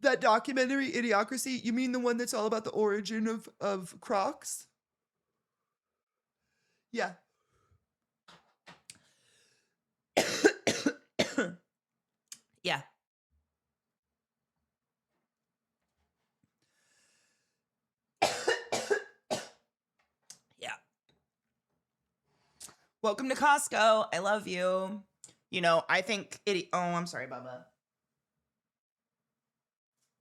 That documentary, Idiocracy, you mean the one that's all about the origin of Crocs? Yeah. Yeah. Yeah. Welcome to Costco. I love you. You know, I think I'm sorry, Bubba.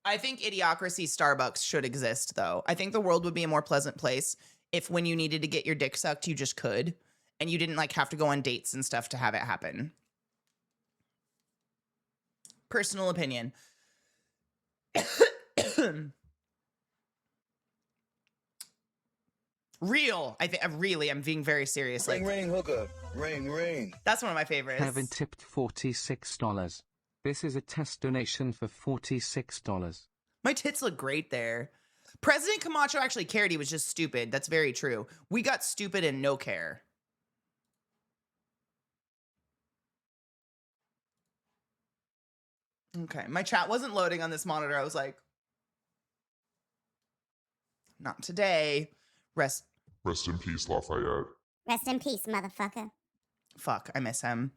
I think Idiocracy Starbucks should exist, though. I think the world would be a more pleasant place if when you needed to get your dick sucked, you just could. And you didn't, like, have to go on dates and stuff to have it happen. Personal opinion. Real. I'm being very serious. Ring, Like, ring, hookup. Ring, ring. that's one of my favorites. Kevin tipped $46. This is a test donation for $46. My tits look great there. President Camacho actually cared. He was just stupid. That's very true. We got stupid and no care. Okay, my chat wasn't loading on this monitor. I was like, not today. Rest in peace, Lafayette. Rest in peace, motherfucker. Fuck, I miss him.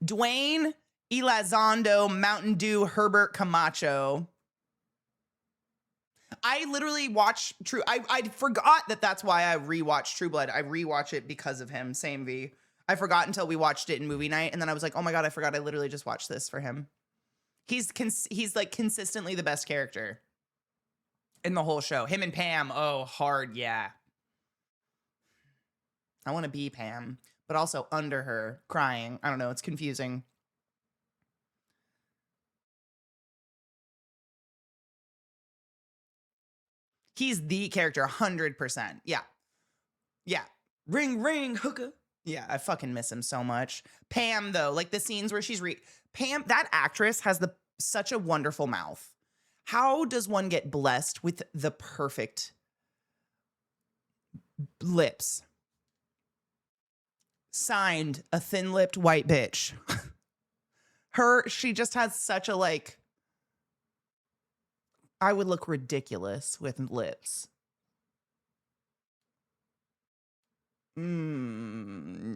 Dwayne Elizondo, Mountain Dew, Herbert Camacho. I literally watched I forgot that that's why I rewatched True Blood. I rewatch it because of him. Same V. I forgot until we watched it in movie night, and then I was like, oh my god, I forgot I literally just watched this for him. He's like consistently the best character in the whole show. Him and Pam, oh, hard, yeah. I want to be Pam, but also under her, crying. I don't know, it's confusing. He's the character, 100%. Yeah. Yeah. Ring, ring, hooker. Yeah, I fucking miss him so much. Pam, though, like the scenes where she's Pam, that actress has such a wonderful mouth. How does one get blessed with the perfect lips? Signed, a thin-lipped white bitch. She just has such a, like, I would look ridiculous with lips.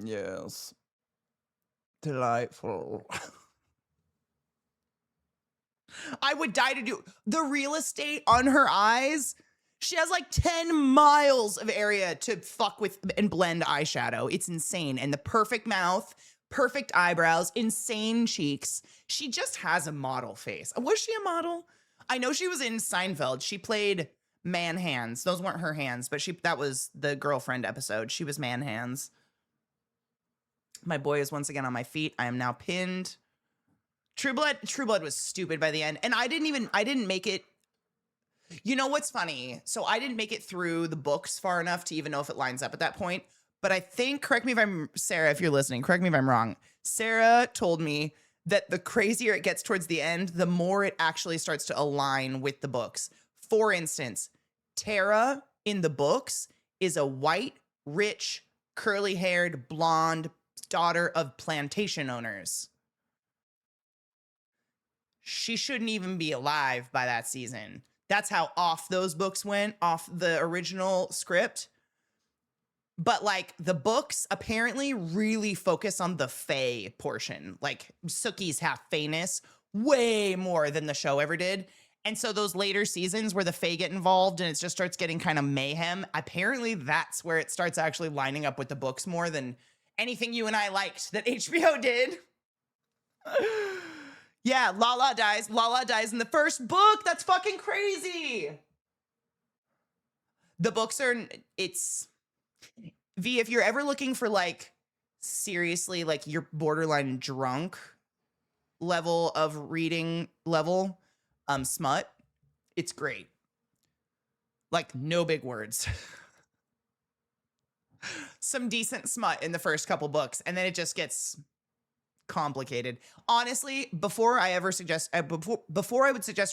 Yes. Delightful. I would die to do the real estate on her eyes. She has like 10 miles of area to fuck with and blend eyeshadow. It's insane. And the perfect mouth, perfect eyebrows, insane cheeks. She just has a model face. Was she a model? I know she was in Seinfeld. She played Man Hands. Those weren't her hands, but that was the girlfriend episode. She was Man Hands. My boy is once again on my feet. I am now pinned. True Blood was stupid by the end. And I didn't make it. You know what's funny? So I didn't make it through the books far enough to even know if it lines up at that point. But I think, correct me if I'm, Sarah, if you're listening, correct me if I'm wrong. Sarah told me that the crazier it gets towards the end, the more it actually starts to align with the books. For instance, Tara in the books is a white, rich, curly-haired, blonde daughter of plantation owners. She shouldn't even be alive by that season. That's how off those books went, off the original script. But like the books apparently really focus on the fae portion. Like Sookie's half faeness way more than the show ever did. And so those later seasons where the fae get involved and it just starts getting kind of mayhem, apparently that's where it starts actually lining up with the books more than anything you and I liked that HBO did. Yeah, Lala dies. Lala dies in the first book. That's fucking crazy. The books it's V, if you're ever looking for like seriously like your borderline drunk level of reading level, smut, it's great. Like no big words. Some decent smut in the first couple books, and then it just gets complicated. Honestly, before I would suggest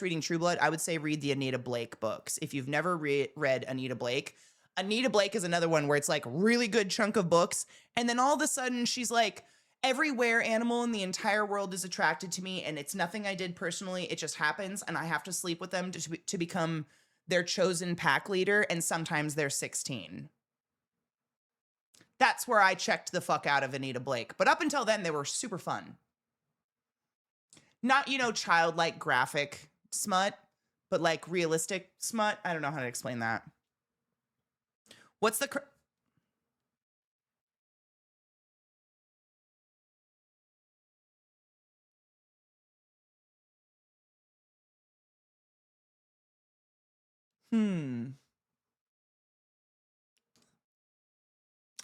reading True Blood, I would say read the Anita Blake books. If you've never read Anita Blake is another one where it's like really good chunk of books, and then all of a sudden she's like, every were animal in the entire world is attracted to me, and it's nothing I did personally. It just happens, and I have to sleep with them to become their chosen pack leader, and sometimes they're 16. That's where I checked the fuck out of Anita Blake. But up until then, they were super fun. Not, childlike graphic smut, but like realistic smut. I don't know how to explain that. What's the...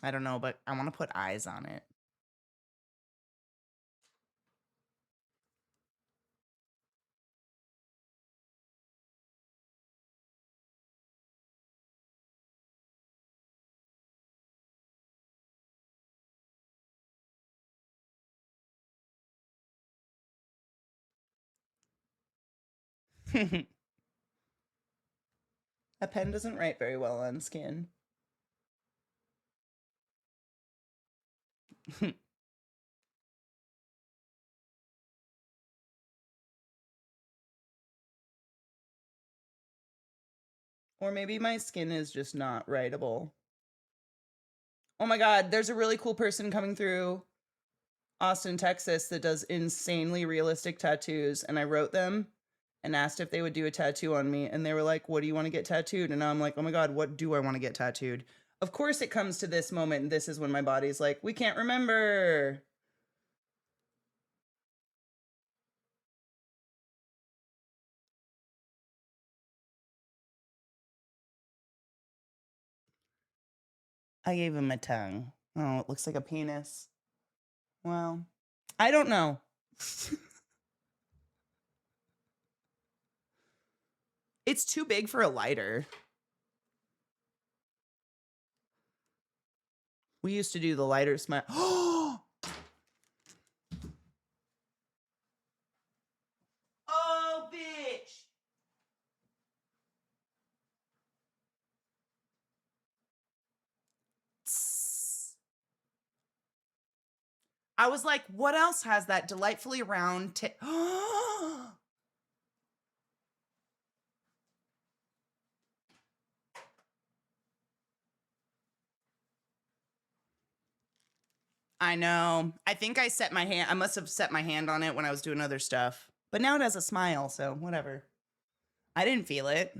I don't know, but I want to put eyes on it. A pen doesn't write very well on skin. Or maybe my skin is just not writable. Oh my God, there's a really cool person coming through Austin, Texas that does insanely realistic tattoos. And I wrote them and asked if they would do a tattoo on me. And they were like, what do you want to get tattooed? And now I'm like, oh my God, what do I want to get tattooed? Of course it comes to this moment. And this is when my body's like, we can't remember. I gave him a tongue. Oh, it looks like a penis. Well, I don't know. It's too big for a lighter. We used to do the lighter smile. Oh, bitch. I was like, what else has that delightfully round tip? I know. I think I set my hand. I must have set my hand on it when I was doing other stuff. But now it has a smile, so whatever. I didn't feel it.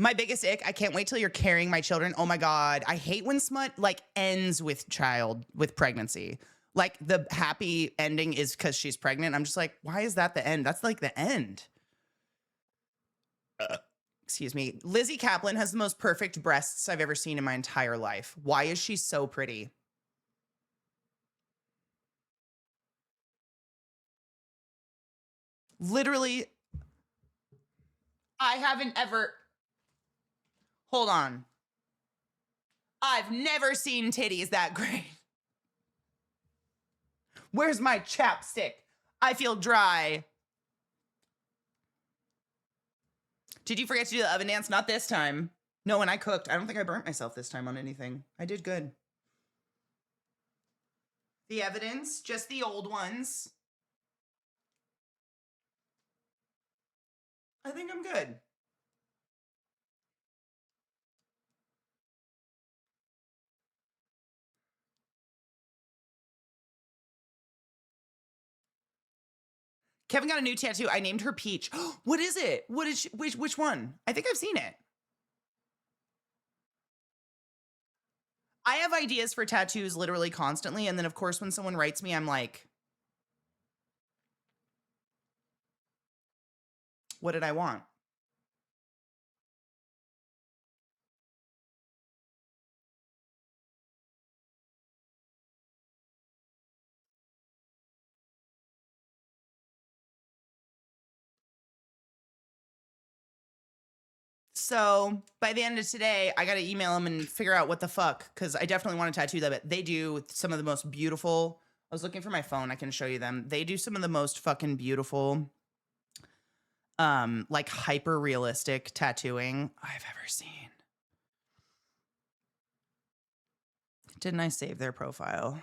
My biggest ick, I can't wait till you're carrying my children. Oh my God. I hate when smut like ends with pregnancy. Like the happy ending is because she's pregnant. I'm just like, why is that the end? That's like the end. Excuse me. Lizzie Kaplan has the most perfect breasts I've ever seen in my entire life. Why is she so pretty? Literally, I haven't ever. Hold on. I've never seen titties that great. Where's my chapstick? I feel dry. Did you forget to do the oven dance? Not this time. No, when I cooked, I don't think I burnt myself this time on anything. I did good. The evidence, just the old ones. I think I'm good. Kevin got a new tattoo. I named her Peach. What is it? What is she, which one? I think I've seen it. I have ideas for tattoos literally constantly. And then of course, when someone writes me, I'm like, what did I want? So by the end of today, I got to email them and figure out what the fuck, because I definitely want to tattoo them. They do some of the most beautiful. I was looking for my phone. I can show you them. They do some of the most fucking beautiful, like hyper realistic tattooing I've ever seen. Didn't I save their profile?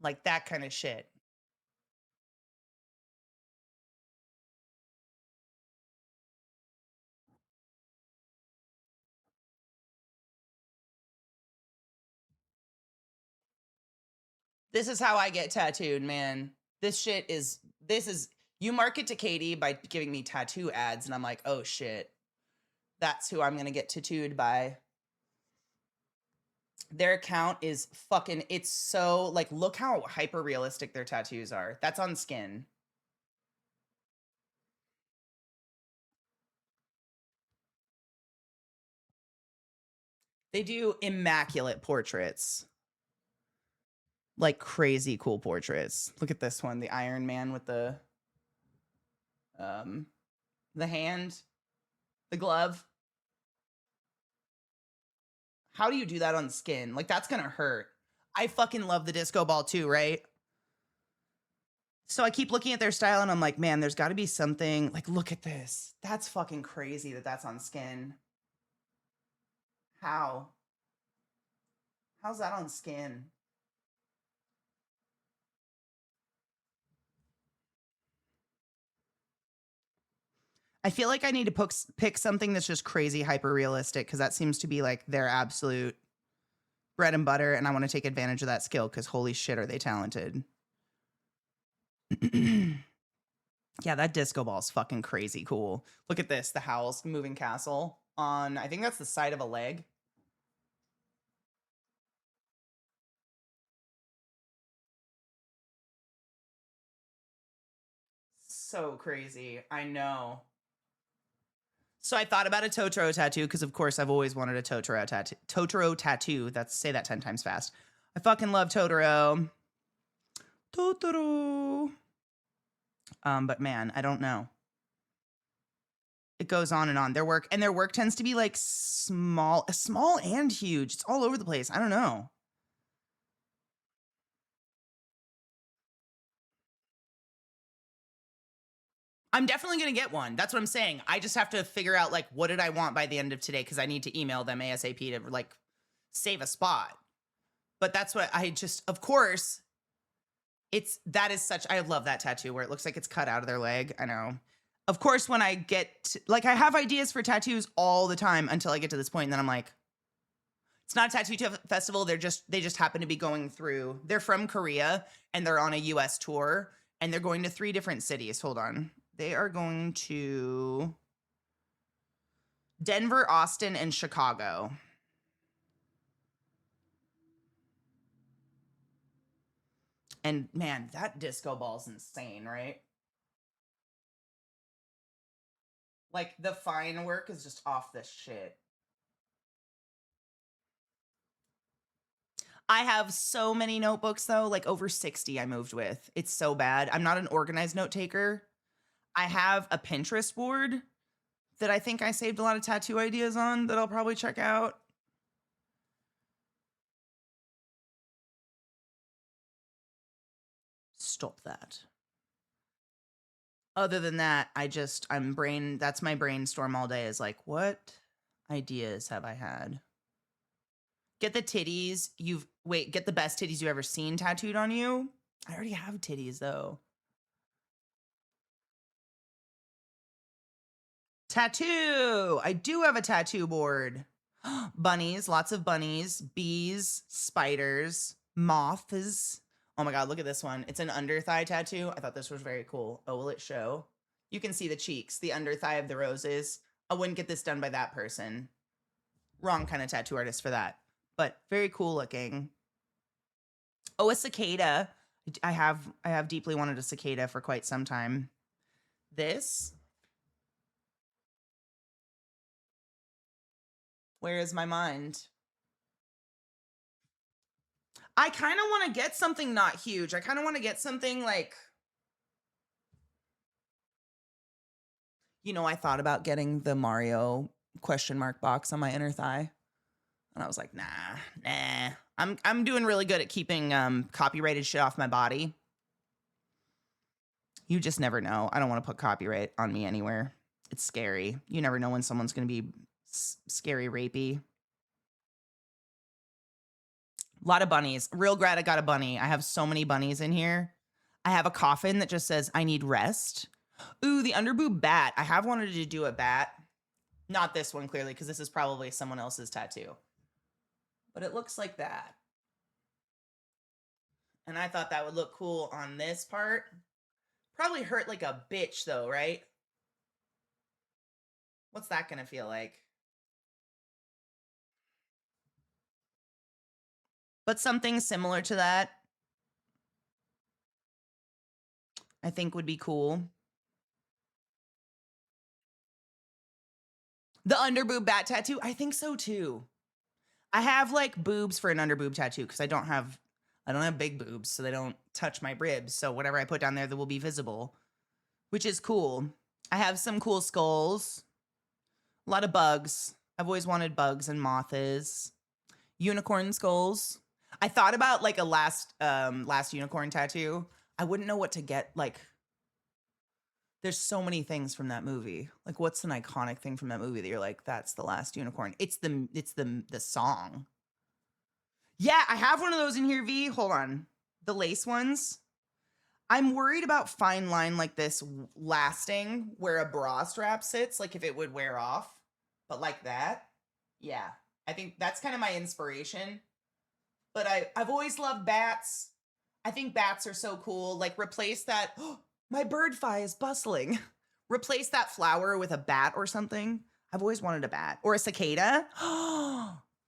Like that kind of shit. This is how I get tattooed, man. This is, you market to Katie by giving me tattoo ads, and I'm like, oh shit, that's who I'm gonna get tattooed by. Their account is fucking, it's so, like, look how hyper realistic their tattoos are. That's on skin. They do immaculate portraits. like crazy cool portraits. Look at this one, the Iron Man with the hand, the glove. How do you do that on skin? Like, that's gonna hurt. I fucking love the disco ball too, right? So I keep looking at their style and I'm like, man, there's gotta be something. Like, look at this. That's fucking crazy that that's on skin. How? How's that on skin? I feel like I need to pick something that's just crazy hyper realistic because that seems to be like their absolute bread and butter, and I want to take advantage of that skill because holy shit, are they talented. Yeah, that disco ball is fucking crazy cool. Look at this, the Howl's moving castle on, I think that's the side of a leg. So crazy, I know. So I thought about a Totoro tattoo because, of course, I've always wanted a Totoro tattoo. Totoro tattoo. That's say that 10 times fast. I fucking love Totoro. Totoro. But man, I don't know. It goes on and on. Their work tends to be like small and huge. It's all over the place. I don't know. I'm definitely going to get one. That's what I'm saying. I just have to figure out like what did I want by the end of today because I need to email them ASAP to like save a spot. But that's what I just, of course, that is such, I love that tattoo where it looks like it's cut out of their leg. I know. Of course, when I get, like I have ideas for tattoos all the time until I get to this point and then I'm like, it's not a tattoo festival. They just happen to be going through, they're from Korea and they're on a US tour and they're going to 3 different cities. Hold on. They are going to Denver, Austin, and Chicago. And man, that disco ball's insane, right? Like the fine work is just off the shit. I have so many notebooks though, like over 60 I moved with. It's so bad. I'm not an organized note taker. I have a Pinterest board that I think I saved a lot of tattoo ideas on that I'll probably check out. Stop that. Other than that, that's my brainstorm all day is like, what ideas have I had? Get the titties get the best titties you've ever seen tattooed on you. I already have titties though. Tattoo. I do have a tattoo board. Bunnies, lots of bunnies, bees, spiders, moths. Oh my God, look at this one. It's an under thigh tattoo. I thought this was very cool. Oh, will it show? You can see the cheeks, the under thigh of the roses. I wouldn't get this done by that person. Wrong kind of tattoo artist for that, but very cool looking. Oh, a cicada. I have deeply wanted a cicada for quite some time. This. Where is my mind? I kind of want to get something not huge. I kind of want to get something like, you know, I thought about getting the Mario question mark box on my inner thigh. And I was like, nah. I'm doing really good at keeping copyrighted shit off my body. You just never know. I don't want to put copyright on me anywhere. It's scary. You never know when someone's going to be scary rapey. A lot of bunnies. Real glad I got a bunny. I have so many bunnies in here. I have a coffin that just says, I need rest. Ooh, the underboob bat. I have wanted to do a bat. Not this one, clearly, because this is probably someone else's tattoo. But it looks like that. And I thought that would look cool on this part. Probably hurt like a bitch, though, right? What's that going to feel like? But something similar to that, I think would be cool. The underboob bat tattoo, I think so too. I have like boobs for an underboob tattoo because I don't have I don't have big boobs, so they don't touch my ribs. So whatever I put down there, that will be visible, which is cool. I have some cool skulls. A lot of bugs. I've always wanted bugs and moths. Unicorn skulls. I thought about like a last unicorn tattoo. I wouldn't know what to get. Like, there's so many things from that movie. Like, what's an iconic thing from that movie that you're like, that's the last unicorn? It's the song. Yeah, I have one of those in here, V. Hold on. The lace ones. I'm worried about fine line like this lasting where a bra strap sits, like if it would wear off. But like that, yeah. I think that's kind of my inspiration. But I've always loved bats. I think bats are so cool. Like, replace that. Oh, my bird fi is bustling. Replace that flower with a bat or something. I've always wanted a bat. Or a cicada.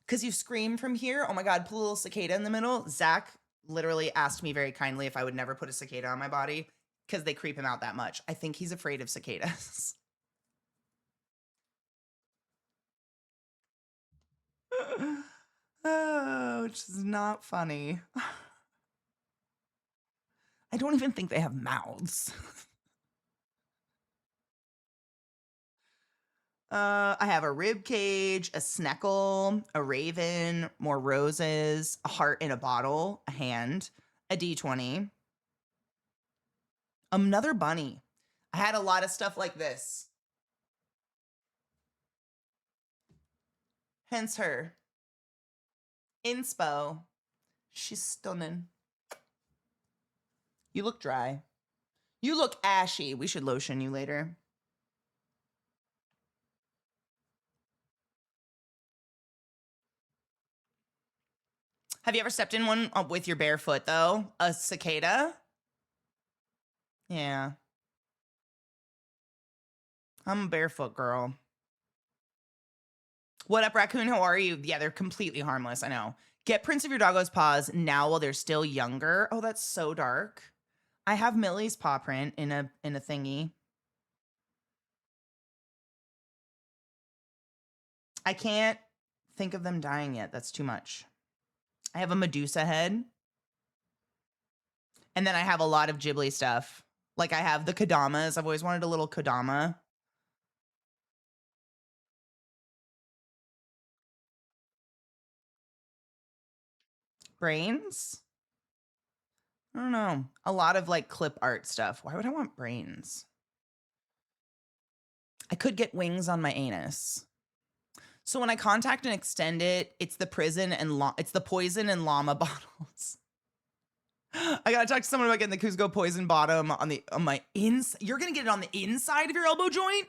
Because you scream from here. Oh my God, put a little cicada in the middle. Zach literally asked me very kindly if I would never put a cicada on my body because they creep him out that much. I think he's afraid of cicadas. Oh, which is not funny. I don't even think they have mouths. I have a rib cage, a sneckle, a raven, more roses, a heart in a bottle, a hand, a D20, another bunny. I had a lot of stuff like this. Hence her. Inspo. She's stunning. You look dry. You look ashy. We should lotion you later. Have you ever stepped in one with your bare foot, though? A cicada? Yeah. I'm a barefoot girl. What up, raccoon? How are you? Yeah, they're completely harmless. I know. Get prints of your doggo's paws now while they're still younger. Oh, that's so dark. I have Millie's paw print in a thingy. I can't think of them dying yet. That's too much. I have a Medusa head. And then I have a lot of Ghibli stuff. Like, I have the Kodamas. I've always wanted a little Kodama. Brains? I don't know. A lot of like clip art stuff. Why would I want brains? I could get wings on my anus. So when I contact and extend it, it's the poison and llama bottles. I gotta talk to someone about getting the Cusco poison bottom on my inside. You're gonna get it on the inside of your elbow joint?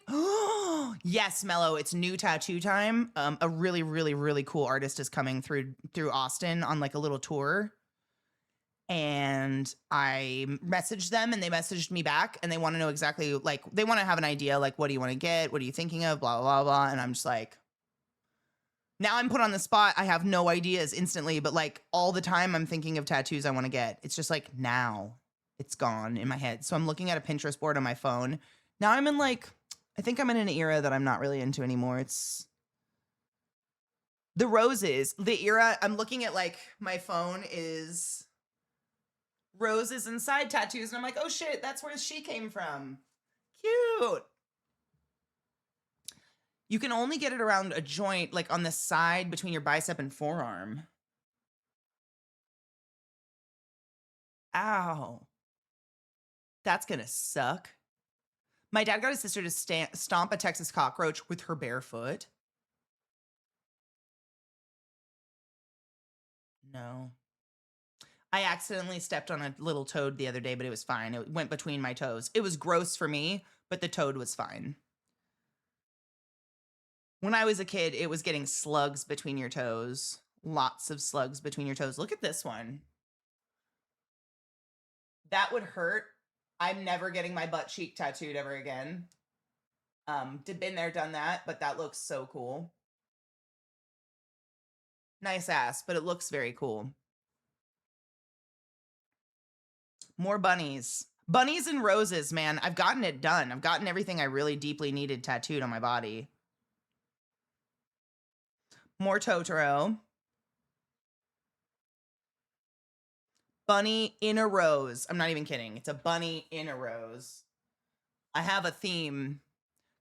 Yes, Mello. It's new tattoo time. A really, really, really cool artist is coming through Austin on like a little tour. And I messaged them and they messaged me back and they want to know exactly, like, they want to have an idea, like, what do you want to get? What are you thinking of? Blah, blah, blah. And I'm just like, now I'm put on the spot. I have no ideas instantly, but like all the time I'm thinking of tattoos I want to get. It's just like now it's gone in my head. So I'm looking at a Pinterest board on my phone. Now I'm in like, I think I'm in an era that I'm not really into anymore. It's the roses, the era. I'm looking at like my phone is roses and side tattoos. And I'm like, oh shit, that's where she came from. Cute. You can only get it around a joint, like on the side between your bicep and forearm. Ow. That's gonna suck. My dad got his sister to stomp a Texas cockroach with her bare foot. No. I accidentally stepped on a little toad the other day, but it was fine. It went between my toes. It was gross for me, but the toad was fine. When I was a kid, it was getting slugs between your toes. Lots of slugs between your toes. Look at this one. That would hurt. I'm never getting my butt cheek tattooed ever again. Been there, done that, but that looks so cool. Nice ass, but it looks very cool. More bunnies. Bunnies and roses, man. I've gotten it done. I've gotten everything I really deeply needed tattooed on my body. More Totoro. Bunny in a rose. I'm not even kidding. It's a bunny in a rose. I have a theme.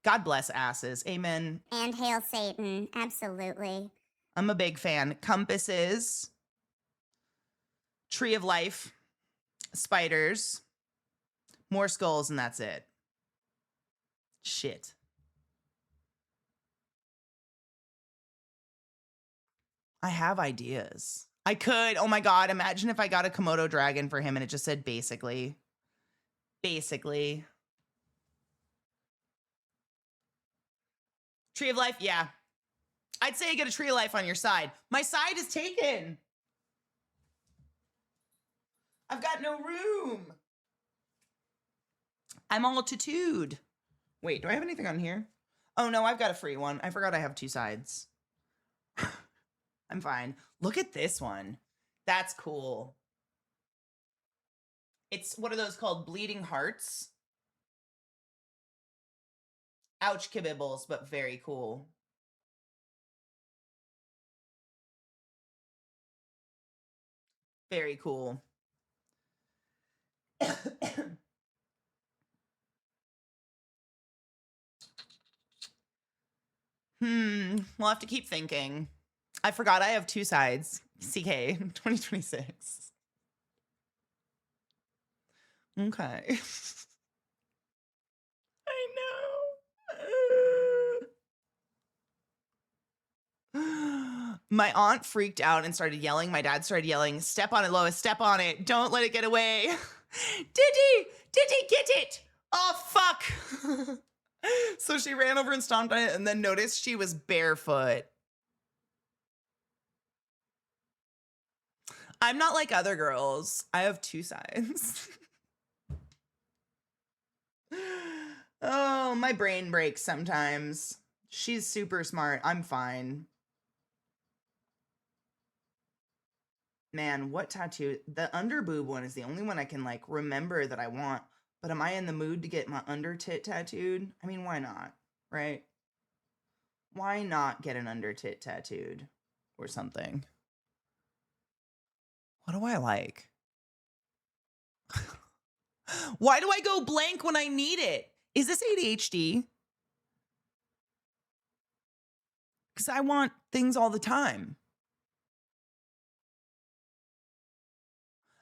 God bless asses. Amen. And hail Satan. Absolutely. I'm a big fan. Compasses. Tree of life. Spiders. More skulls, and that's it. Shit. I have ideas. I could. Oh my God. Imagine if I got a Komodo dragon for him and it just said basically. Basically. Tree of life. Yeah. I'd say get a tree of life on your side. My side is taken. I've got no room. I'm all tattooed. Wait, do I have anything on here? Oh no, I've got a free one. I forgot I have two sides. I'm fine. Look at this one. That's cool. It's, what are those called? Bleeding hearts. Ouch, kibibbles, but very cool. Very cool. We'll have to keep thinking. I forgot I have two sides. CK 2026. Okay. I know. My aunt freaked out and started yelling. My dad started yelling, "Step on it, Lois, step on it. Don't let it get away." Did he get it? Oh, fuck. So she ran over and stomped on it and then noticed she was barefoot. I'm not like other girls. I have two sides. Oh, my brain breaks sometimes. She's super smart. I'm fine. Man, what tattoo? The under boob one is the only one I can like remember that I want. But am I in the mood to get my under tit tattooed? I mean, why not? Right? Why not get an under tit tattooed or something? What do I like? Why do I go blank when I need it? Is this ADHD? Because I want things all the time.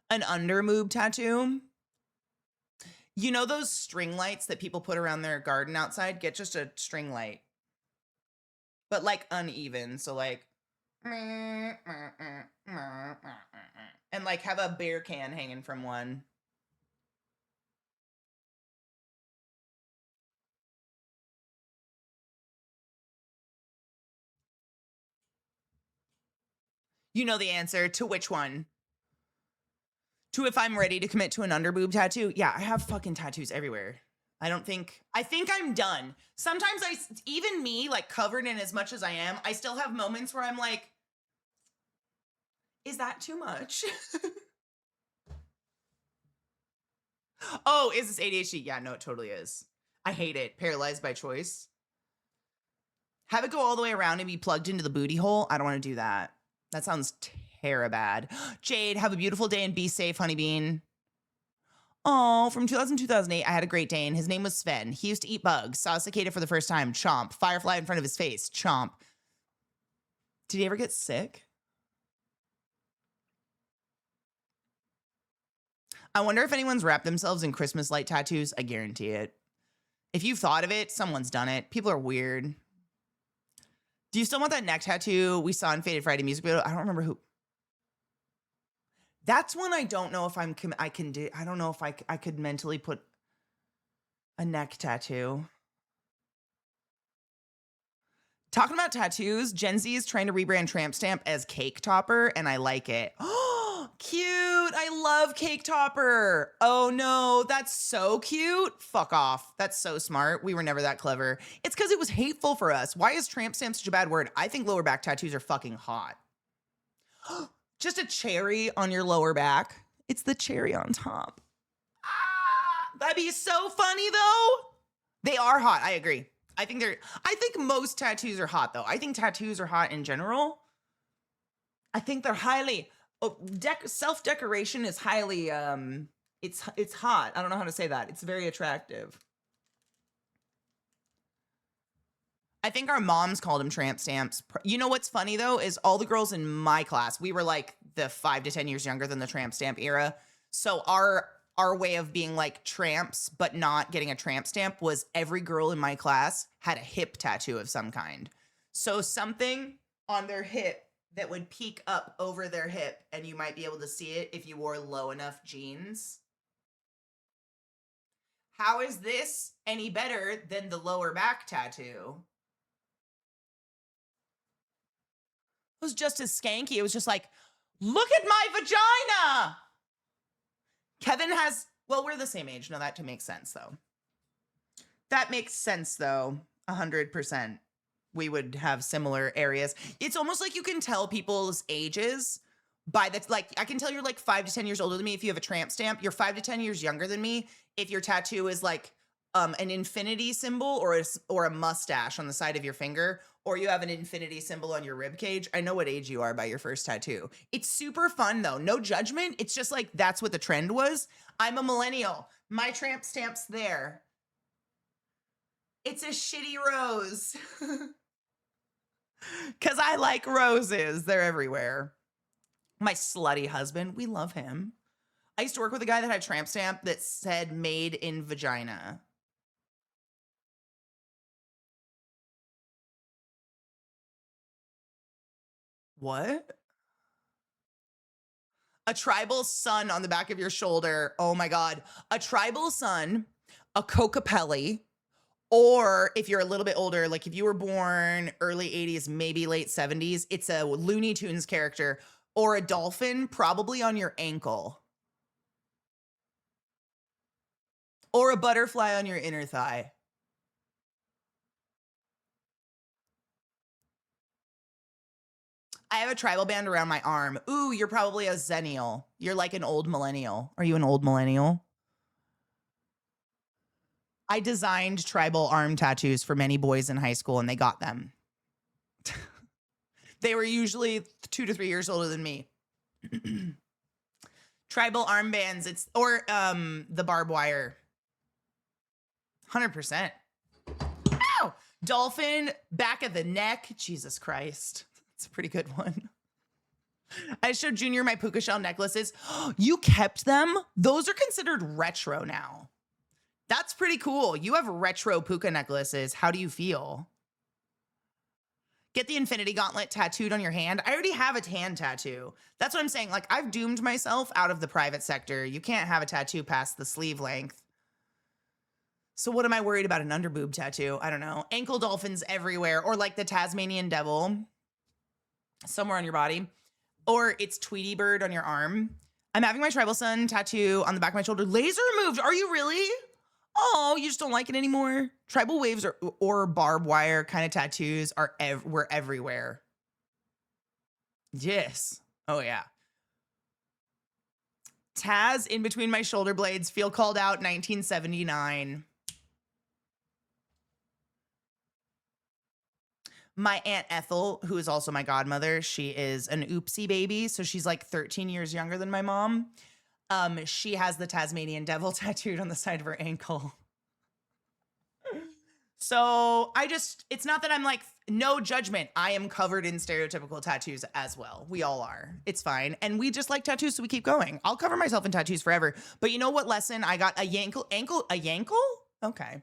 An under boob tattoo? You know those string lights that people put around their garden outside? Get just a string light. But like uneven. So like, and like have a beer can hanging from one. You know the answer to which one? To if I'm ready to commit to an underboob tattoo. Yeah, I have fucking tattoos everywhere. I think I'm done. Sometimes even me, like covered in as much as I am, I still have moments where I'm like, is that too much? Oh, is this ADHD? Yeah, no, it totally is. I hate it. Paralyzed by choice. Have it go all the way around and be plugged into the booty hole? I don't want to do that. That sounds terrible. Jade, have a beautiful day and be safe, honeybean. Oh, from 2000 to 2008, I had a Great Dane. His name was Sven. He used to eat bugs. Saw a cicada for the first time. Chomp. Firefly in front of his face. Chomp. Did he ever get sick? I wonder if anyone's wrapped themselves in Christmas light tattoos. I guarantee it. If you've thought of it, someone's done it. People are weird. Do you still want that neck tattoo we saw in Faded Friday music video? I don't remember who. That's one I don't know if I can do. I don't know if I could mentally put a neck tattoo. Talking about tattoos, Gen Z is trying to rebrand Tramp Stamp as Cake Topper, and I like it. Oh, cute. I love Cake Topper. Oh no, that's so cute. Fuck off. That's so smart. We were never that clever. It's because it was hateful for us. Why is Tramp Stamp such a bad word? I think lower back tattoos are fucking hot. Just a cherry on your lower back. It's the cherry on top. Ah, that'd be so funny though. They are hot. I agree. I think most tattoos are hot though. I think tattoos are hot in general. I think they're highly Oh, self-decoration is highly it's hot. I don't know how to say that. It's very attractive. I think our moms called them tramp stamps. You know what's funny though is all the girls in my class, we were like the 5 to 10 years younger than the tramp stamp era. So our way of being like tramps but not getting a tramp stamp was every girl in my class had a hip tattoo of some kind. So something on their hip that would peek up over their hip and you might be able to see it if you wore low enough jeans. How is this any better than the lower back tattoo? It was just as skanky. It was just like, look at my vagina. Kevin has, well, we're the same age. No, that makes sense though. That makes sense though. 100%. We would have similar areas. It's almost like you can tell people's ages by the, like, I can tell you're like 5 to 10 years older than me if you have a tramp stamp. You're 5 to 10 years younger than me if your tattoo is like an infinity symbol or a mustache on the side of your finger, or you have an infinity symbol on your rib cage. I know what age you are by your first tattoo. It's super fun though. No judgment. It's just like, that's what the trend was. I'm a millennial. My tramp stamp's there. It's a shitty rose. 'Cause I like roses. They're everywhere. My slutty husband, we love him. I used to work with a guy that had a tramp stamp that said made in vagina. What? A tribal sun on the back of your shoulder. Oh my God. A tribal sun, a Cocapelli, or if you're a little bit older, like if you were born early 80s, maybe late 70s, it's a Looney Tunes character, or a dolphin, probably on your ankle. Or a butterfly on your inner thigh. I have a tribal band around my arm. Ooh, you're probably a zennial. You're like an old millennial. Are you an old millennial? I designed tribal arm tattoos for many boys in high school and they got them. They were usually 2 to 3 years older than me. Tribal armbands, or the barbed wire. 100%. Ow! Dolphin, back of the neck. Jesus Christ. It's a pretty good one. I showed Junior my puka shell necklaces. You kept them? Those are considered retro now. That's pretty cool. You have retro puka necklaces. How do you feel? Get the infinity gauntlet tattooed on your hand. I already have a hand tattoo. That's what I'm saying. Like, I've doomed myself out of the private sector. You can't have a tattoo past the sleeve length. So what am I worried about? An underboob tattoo? I don't know. Ankle dolphins everywhere. Or like the Tasmanian devil somewhere on your body. Or it's Tweety bird on your arm. I'm having my tribal sun tattoo on the back of my shoulder. Laser removed. Are you really? Oh, you just don't like it anymore? Tribal waves or barbed wire kind of tattoos were everywhere. Yes. Oh, yeah. Taz in between my shoulder blades. Feel called out 1979. My Aunt Ethel, who is also my godmother, she is an oopsie baby. So she's like 13 years younger than my mom. She has the Tasmanian devil tattooed on the side of her ankle. So it's not that I'm like, no judgment. I am covered in stereotypical tattoos as well. We all are. It's fine. And we just like tattoos, so we keep going. I'll cover myself in tattoos forever. But you know what lesson? I got a yankle? Okay.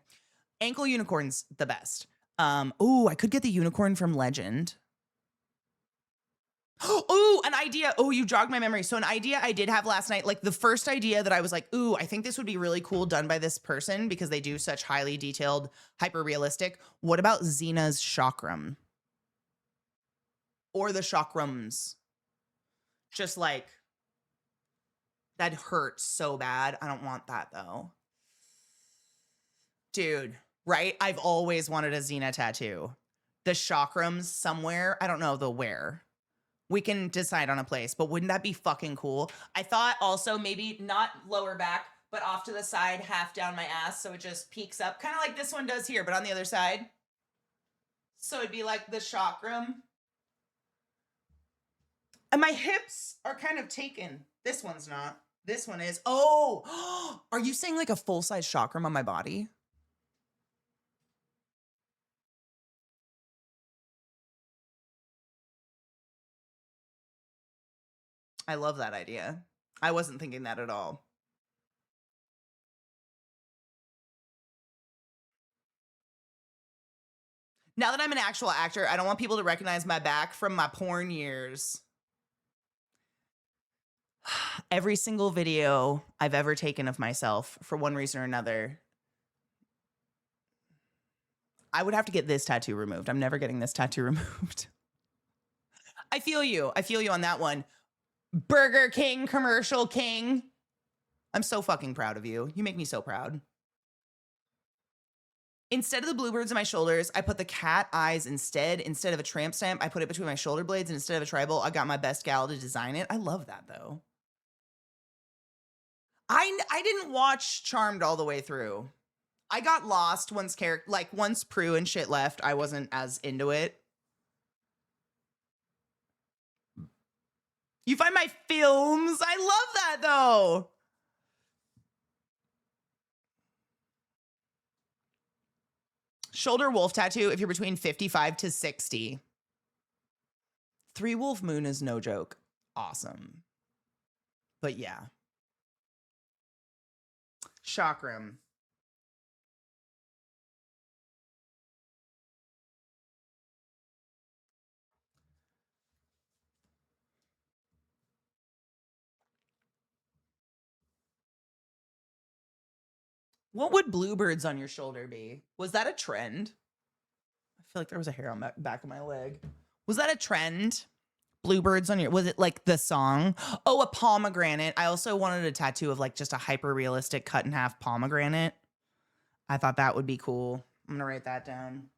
Ankle unicorn's the best. I could get the unicorn from Legend. Oh, an idea. Oh, you jogged my memory. So an idea I did have last night, like the first idea that I was like, ooh, I think this would be really cool done by this person because they do such highly detailed, hyper realistic. What about Xena's chakram? Or the chakrams? Just like, that hurts so bad. I don't want that though. Dude, right? I've always wanted a Xena tattoo. The chakrams somewhere. I don't know the where. We can decide on a place, but wouldn't that be fucking cool? I thought also maybe not lower back, but off to the side, half down my ass, so it just peeks up. Kind of like this one does here, but on the other side. So it'd be like the chakram. And my hips are kind of taken. This one's not. This one is. Oh, are you saying like a full-size chakram on my body? I love that idea. I wasn't thinking that at all. Now that I'm an actual actor, I don't want people to recognize my back from my porn years. Every single video I've ever taken of myself, for one reason or another, I would have to get this tattoo removed. I'm never getting this tattoo removed. I feel you. I feel you on that one. Burger King commercial king. I'm so fucking proud of you. You make me so proud. Instead of the bluebirds on my shoulders, I put the cat eyes instead. Instead of a tramp stamp, I put it between my shoulder blades. And instead of a tribal, I got my best gal to design it. I love that, though. I didn't watch Charmed all the way through. I got lost once once Prue and shit left, I wasn't as into it. You find my films? I love that, though. Shoulder wolf tattoo if you're between 55 to 60. 3 wolf moon is no joke. Awesome. But yeah. Chakram. What would bluebirds on your shoulder be? Was that a trend? I feel like there was a hair on the back of my leg. Was that a trend? Bluebirds on your, was it like the song? Oh, a pomegranate. I also wanted a tattoo of like just a hyper realistic cut in half pomegranate. I thought that would be cool. I'm gonna write that down.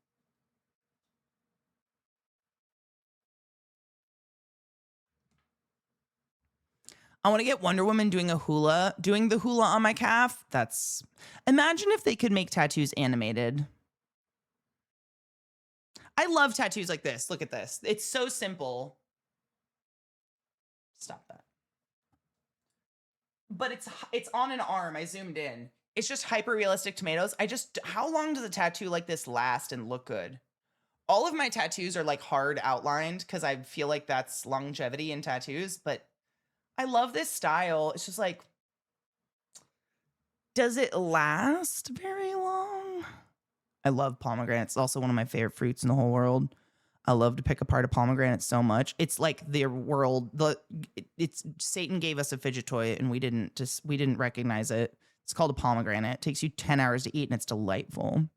I want to get Wonder Woman doing the hula on my calf. Imagine if they could make tattoos animated. I love tattoos like this. Look at this. It's so simple. Stop that. But it's on an arm. I zoomed in. It's just hyper realistic tomatoes. How long does a tattoo like this last and look good? All of my tattoos are like hard outlined because I feel like that's longevity in tattoos, but I love this style. It's just like, does it last very long? I love pomegranate. It's also one of my favorite fruits in the whole world. I love to pick apart a pomegranate so much. It's like it's Satan gave us a fidget toy and we didn't recognize it. It's called a pomegranate. It takes you 10 hours to eat and it's delightful.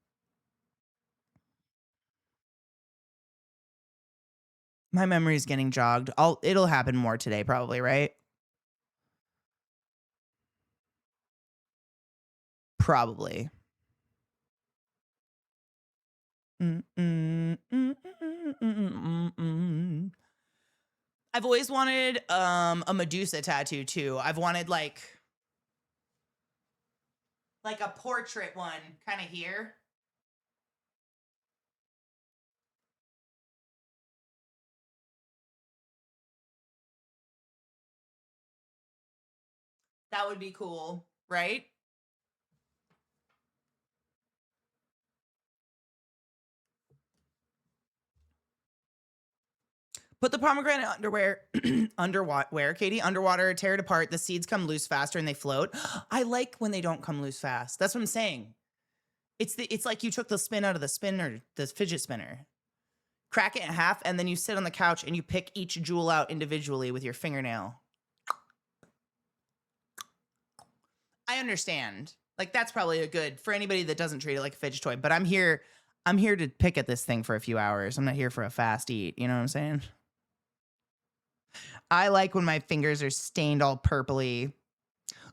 My memory is getting jogged. It'll happen more today probably, right? Probably. I've always wanted a Medusa tattoo too. I've wanted like a portrait one kind of here. That would be cool, right? Put the pomegranate underwater, Katie, underwater, tear it apart. The seeds come loose faster and they float. I like when they don't come loose fast. That's what I'm saying. It's like you took the spin out of the spinner, the fidget spinner. Crack it in half and then you sit on the couch and you pick each jewel out individually with your fingernail. I understand. Like that's probably a good for anybody that doesn't treat it like a fidget toy, but I'm here to pick at this thing for a few hours. I'm not here for a fast eat. You know what I'm saying? I like when my fingers are stained all purpley.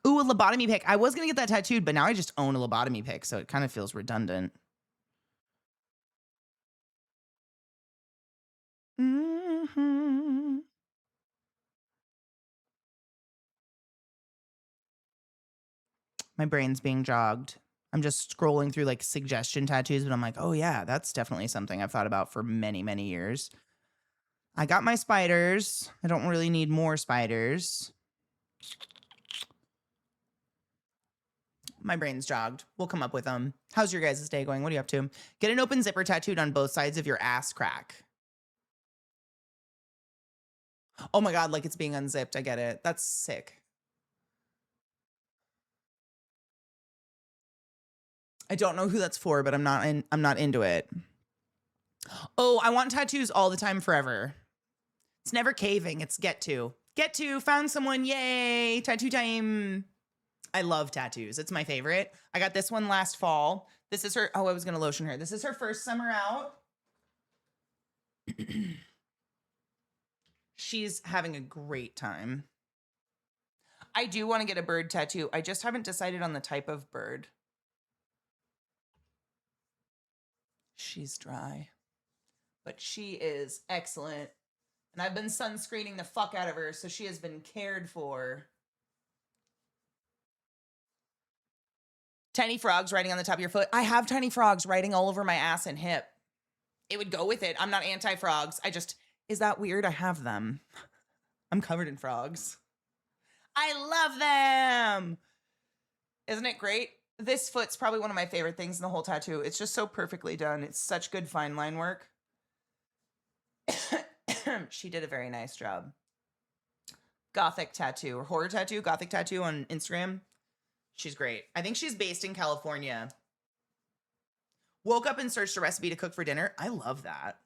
Ooh, a lobotomy pick. I was going to get that tattooed, but now I just own a lobotomy pick, so it kind of feels redundant. Mm-hmm. My brain's being jogged. I'm just scrolling through like suggestion tattoos, but I'm like, oh yeah, that's definitely something I've thought about for many, many years. I got my spiders. I don't really need more spiders. My brain's jogged. We'll come up with them. How's your guys' day going? What are you up to? Get an open zipper tattooed on both sides of your ass crack. Oh my God, like it's being unzipped. I get it. That's sick. I don't know who that's for, but I'm not into it. Oh, I want tattoos all the time forever. It's never caving. It's get to. Get to. Found someone. Yay. Tattoo time. I love tattoos. It's my favorite. I got this one last fall. This is her. Oh, I was going to lotion her. This is her first summer out. She's having a great time. I do want to get a bird tattoo. I just haven't decided on the type of bird. She's dry, but she is excellent. And I've been sunscreening the fuck out of her, so she has been cared for. Tiny frogs riding on the top of your foot. I have tiny frogs riding all over my ass and hip. It would go with it. I'm not anti-frogs. Is that weird? I have them. I'm covered in frogs. I love them. Isn't it great? This foot's probably one of my favorite things in the whole tattoo. It's just so perfectly done. It's such good fine line work. She did a very nice job. Gothic tattoo or horror tattoo, gothic tattoo on Instagram. She's great. I think she's based in California. Woke up and searched a recipe to cook for dinner. I love that.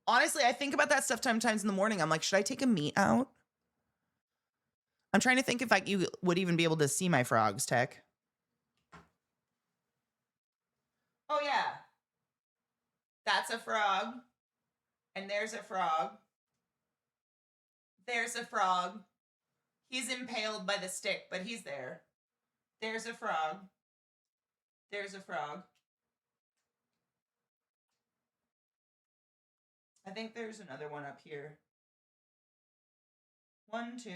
Honestly, I think about that stuff sometimes in the morning. I'm like, should I take a meat out? I'm trying to think if you would even be able to see my frogs, Tech. Oh, yeah. That's a frog. And there's a frog. There's a frog. He's impaled by the stick, but he's there. There's a frog. There's a frog. I think there's another one up here. 1, 2,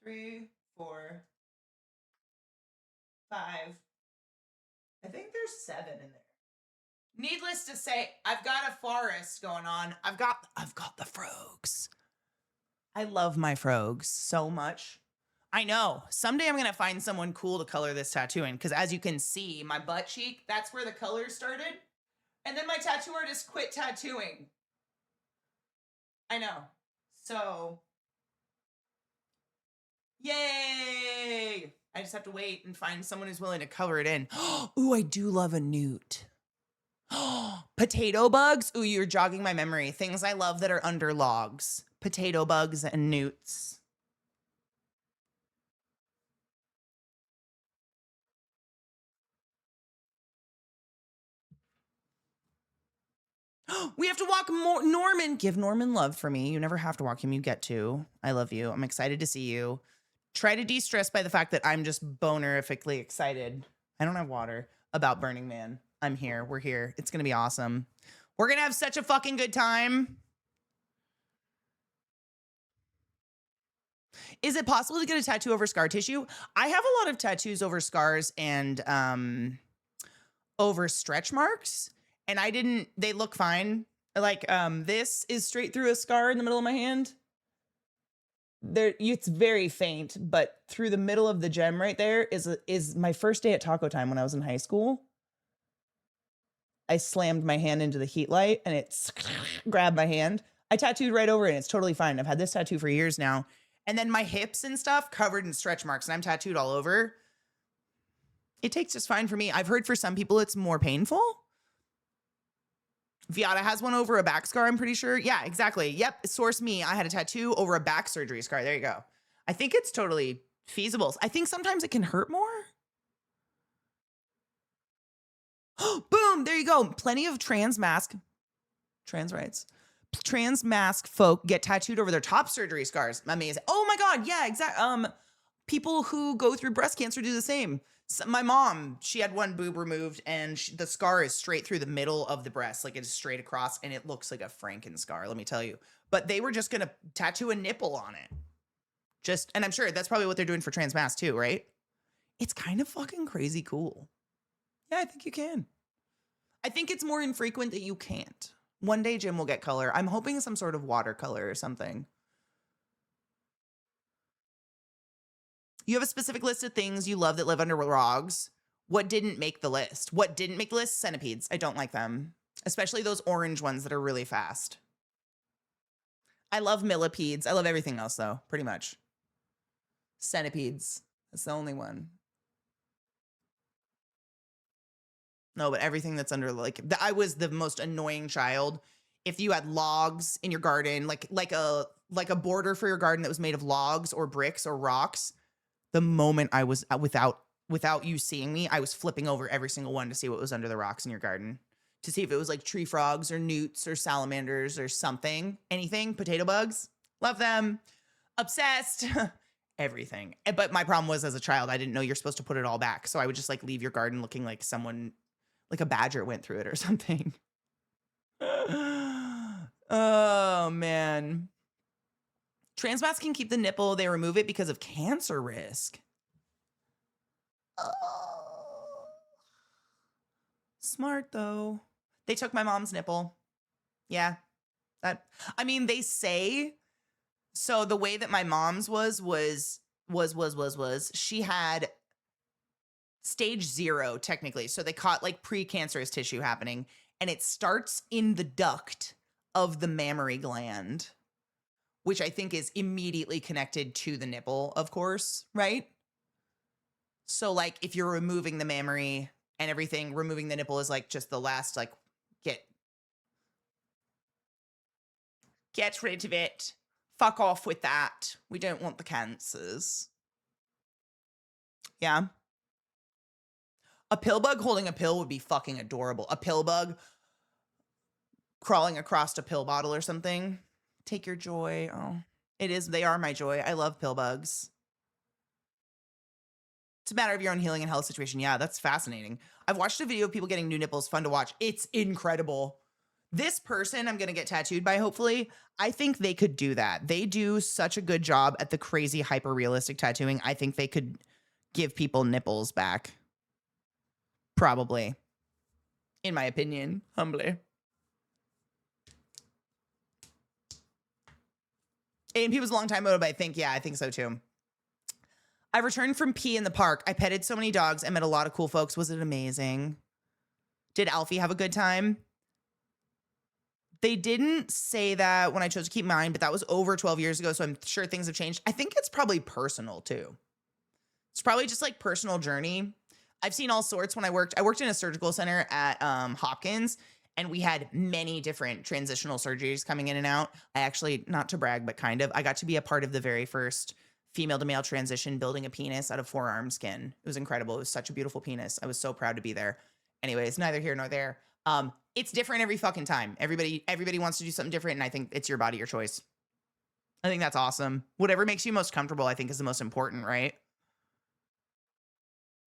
3, 4, 5. I think there's 7 in there. Needless to say, I've got a forest going on. I've got the frogs. I love my frogs so much. I know. Someday I'm going to find someone cool to color this tattoo in, because as you can see, my butt cheek, that's where the color started. And then my tattoo artist quit tattooing. I know. So, yay! I just have to wait and find someone who's willing to color it in. Ooh, I do love a newt. Potato bugs? Ooh, you're jogging my memory. Things I love that are under logs. Potato bugs and newts. We have to walk more. Norman, give Norman love for me. You never have to walk him. You get to. I love you. I'm excited to see you. Try to de-stress by the fact that I'm just bonerifically excited. I don't have water about Burning Man. I'm here. We're here. It's going to be awesome. We're going to have such a fucking good time. Is it possible to get a tattoo over scar tissue? I have a lot of tattoos over scars and over stretch marks. And they look fine. Like, this is straight through a scar in the middle of my hand. It's very faint, but through the middle of the gem right there is my first day at Taco Time when I was in high school. I slammed my hand into the heat light and it grabbed my hand. I tattooed right over it and it's totally fine. I've had this tattoo for years now. And then my hips and stuff covered in stretch marks and I'm tattooed all over. It takes just fine for me. I've heard for some people it's more painful. Viata has one over a back scar, I'm pretty sure. Yeah, exactly. Yep, source me. I had a tattoo over a back surgery scar. There you go. I think it's totally feasible. I think sometimes it can hurt more. Boom, there you go. Plenty of trans mask folk get tattooed over their top surgery scars. Amazing. Oh my God, yeah, exactly. People who go through breast cancer do the same. So my mom, she had one boob removed and the scar is straight through the middle of the breast. Like it is straight across and it looks like a Franken scar, let me tell you. But they were just going to tattoo a nipple on it. And I'm sure that's probably what they're doing for trans masks too, right? It's kind of fucking crazy cool. Yeah, I think you can. I think it's more infrequent that you can't. One day Jim will get color. I'm hoping some sort of watercolor or something. You have a specific list of things you love that live under logs. What didn't make the list? What didn't make the list? Centipedes. I don't like them. Especially those orange ones that are really fast. I love millipedes. I love everything else though, pretty much. Centipedes. That's the only one. No, but everything that's under, like, I was the most annoying child. If you had logs in your garden, like a border for your garden that was made of logs or bricks or rocks, the moment I was without you seeing me, I was flipping over every single one to see what was under the rocks in your garden, to see if it was like tree frogs or newts or salamanders or something, anything, potato bugs. Love them. Obsessed. Everything. But my problem was, as a child, I didn't know you're supposed to put it all back. So I would just like leave your garden looking like someone, like a badger went through it or something. Oh, man. Trans mats can keep the nipple. They remove it because of cancer risk. Oh. Smart, though. They took my mom's nipple. Yeah. I mean, they say, so the way that my mom's was she had stage 0 technically. So they caught like precancerous tissue happening, and it starts in the duct of the mammary gland, which I think is immediately connected to the nipple, of course, right? So like if you're removing the mammary and everything, removing the nipple is like just the last, like, get rid of it. Fuck off with that. We don't want the cancers. Yeah. A pill bug holding a pill would be fucking adorable. A pill bug crawling across a pill bottle or something. Take your joy. Oh, it is. They are my joy. I love pill bugs. It's a matter of your own healing and health situation. Yeah, that's fascinating. I've watched a video of people getting new nipples. Fun to watch. It's incredible. This person I'm going to get tattooed by, hopefully, I think they could do that. They do such a good job at the crazy hyper-realistic tattooing. I think they could give people nipples back. Probably. In my opinion, humbly. A&P was a long time ago, but I think so too. I returned from pee in the park. I petted so many dogs. I met a lot of cool folks. Was it amazing? Did Alfie have a good time? They didn't say that when I chose to keep mine, but that was over 12 years ago, so I'm sure things have changed. I think it's probably personal too. It's probably just like personal journey. I've seen all sorts when I worked in a surgical center at Hopkins, and we had many different transitional surgeries coming in and out. I actually, not to brag, but kind of, I got to be a part of the very first female to male transition, building a penis out of forearm skin. It was incredible. It was such a beautiful penis. I was so proud to be there. Anyways, neither here nor there. It's different every fucking time. Everybody wants to do something different, and I think it's your body, your choice. I think that's awesome. Whatever makes you most comfortable, I think, is the most important, right?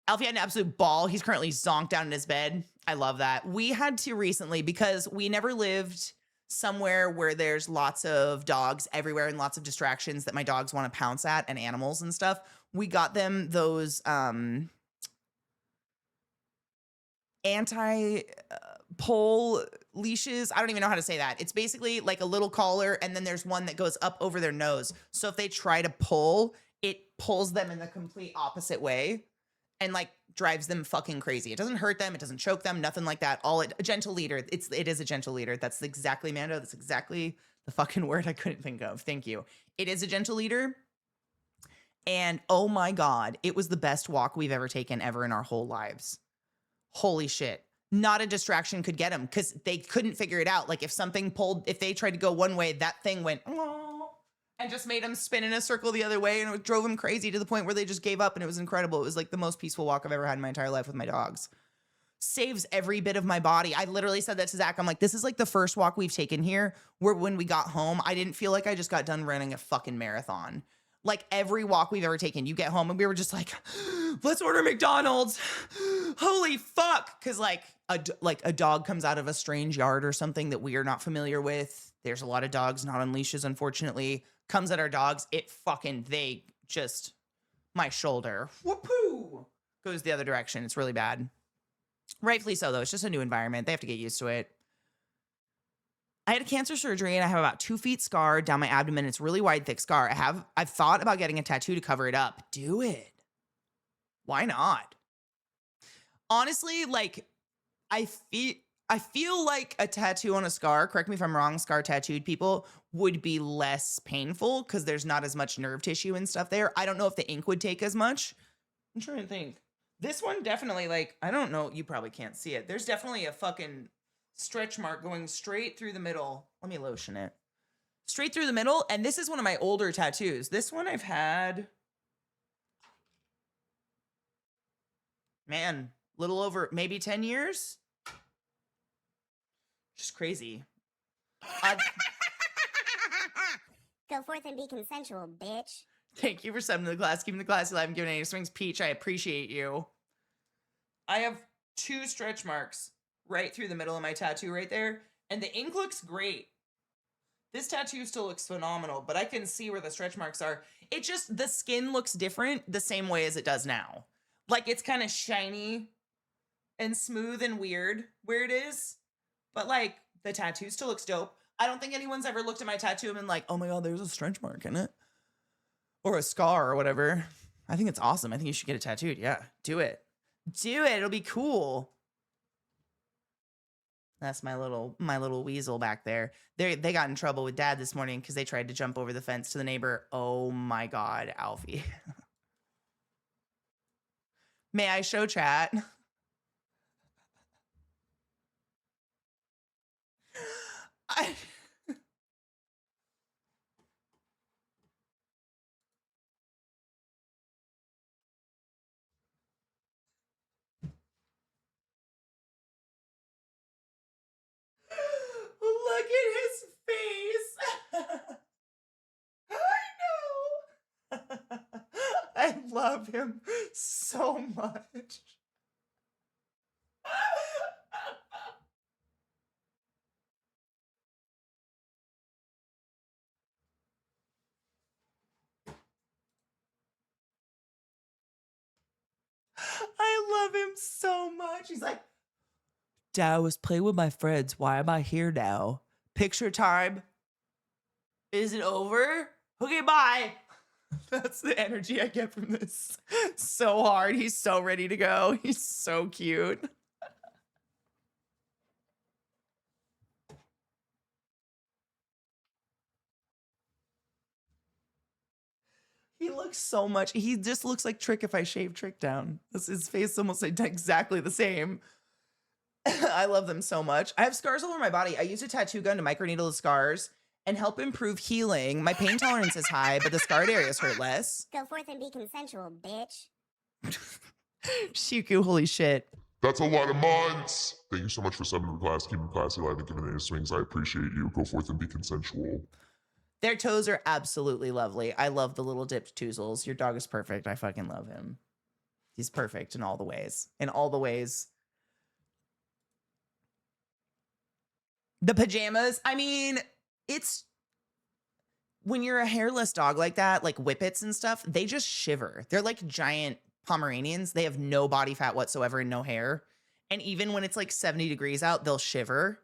Alfie had an absolute ball. He's currently zonked down in his bed. I love that. We had to recently, because we never lived somewhere where there's lots of dogs everywhere and lots of distractions that my dogs want to pounce at, and animals and stuff. We got them those anti-pole leashes. I don't even know how to say that. It's basically like a little collar, and then there's one that goes up over their nose. So if they try to pull, it pulls them in the complete opposite way and like drives them fucking crazy. It doesn't hurt them. It doesn't choke them. Nothing like that. A gentle leader. It is a gentle leader. That's exactly, Mando. That's exactly the fucking word I couldn't think of. Thank you. It is a gentle leader. And oh my God, it was the best walk we've ever taken ever in our whole lives. Holy shit. Not a distraction could get them, because they couldn't figure it out. Like if something pulled, if they tried to go one way, that thing went, oh, and just made them spin in a circle the other way, and it drove them crazy to the point where they just gave up, and it was incredible. It was like the most peaceful walk I've ever had in my entire life with my dogs. Saves every bit of my body. I literally said that to Zach. I'm like, this is like the first walk we've taken here where when we got home, I didn't feel like I just got done running a fucking marathon. Like every walk we've ever taken, you get home and we were just like, let's order McDonald's. Holy fuck. Cause like a dog comes out of a strange yard or something that we are not familiar with. There's a lot of dogs not on leashes, unfortunately. Comes at our dogs. They just, my shoulder, whoopoo, goes the other direction. It's really bad. Rightfully so though. It's just a new environment. They have to get used to it. I had a cancer surgery and I have about 2 feet scar down my abdomen. It's really wide, thick scar. I've thought about getting a tattoo to cover it up. Do it. Why not? Honestly, like I feel like a tattoo on a scar, correct me if I'm wrong, scar tattooed people would be less painful because there's not as much nerve tissue and stuff there. I don't know if the ink would take as much. I'm trying to think. This one definitely, like, I don't know. You probably can't see it. There's definitely a fucking stretch mark going straight through the middle. Let me lotion it. Straight through the middle. And this is one of my older tattoos. This one I've had, man, little over maybe 10 years. Just crazy. Go forth and be consensual, bitch. Thank you for subbing to the class, keeping the class alive and giving any swings. Peach, I appreciate you. I have 2 stretch marks right through the middle of my tattoo right there. And the ink looks great. This tattoo still looks phenomenal, but I can see where the stretch marks are. It just, the skin looks different the same way as it does now. Like it's kind of shiny and smooth and weird where it is. But like the tattoo still looks dope. I don't think anyone's ever looked at my tattoo and been like, oh my God, there's a stretch mark in it. Or a scar or whatever. I think it's awesome. I think you should get it tattooed. Yeah, do it. Do it. It'll be cool. That's my little weasel back there. They got in trouble with Dad this morning because they tried to jump over the fence to the neighbor. Oh my God, Alfie. May I show chat? Look at his face. I know. I love him so much. I love him so much. He's like, Dad, I was playing with my friends. Why am I here now? Picture time. Is it over? Okay, bye. That's the energy I get from this. So hard. He's so ready to go. He's so cute. He looks so much. He just looks like Trick if I shave Trick down. His face almost like exactly the same. I love them so much. I have scars all over my body. I use a tattoo gun to microneedle the scars and help improve healing. My pain tolerance is high, but the scarred areas hurt less. Go forth and be consensual, bitch. Shiku, holy shit. That's a lot of months. Thank you so much for subbing to the class, keeping the class alive and giving any swings. I appreciate you. Go forth and be consensual. Their toes are absolutely lovely. I love the little dipped toozles. Your dog is perfect. I fucking love him. He's perfect in all the ways. In all the ways. The pajamas, I mean, it's when you're a hairless dog like that, like whippets and stuff, they just shiver. They're like giant Pomeranians. They have no body fat whatsoever and no hair. And even when it's like 70 degrees out, they'll shiver,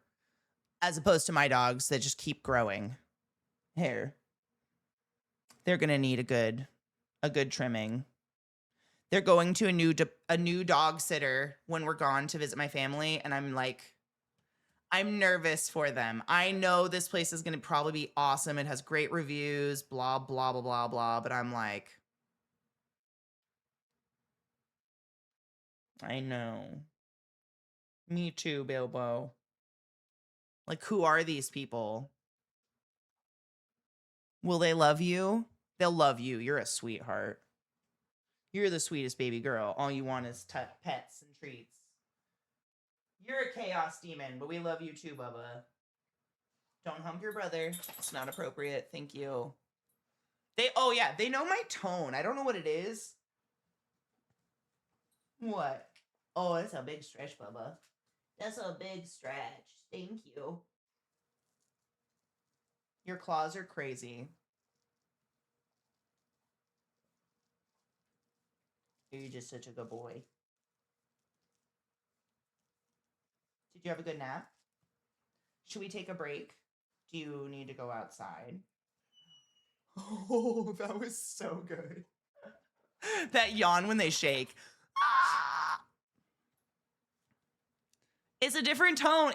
as opposed to my dogs that just keep growing hair. They're going to need a good trimming. They're going to a new dog sitter when we're gone to visit my family. And I'm nervous for them. I know this place is going to probably be awesome. It has great reviews, blah, blah, blah, blah, blah. But I'm like, I know. Me too, Bilbo. Like, who are these people? Will they love you? They'll love you. You're a sweetheart. You're the sweetest baby girl. All you want is pets and treats. You're a chaos demon, but we love you too, Bubba. Don't hump your brother. It's not appropriate. Thank you. Oh yeah, they know my tone. I don't know what it is. What? Oh, that's a big stretch, Bubba. That's a big stretch. Thank you. Your claws are crazy. You're just such a good boy. Did you have a good nap? Should we take a break? Do you need to go outside? Oh, that was so good. That yawn when they shake. Ah! It's a different tone.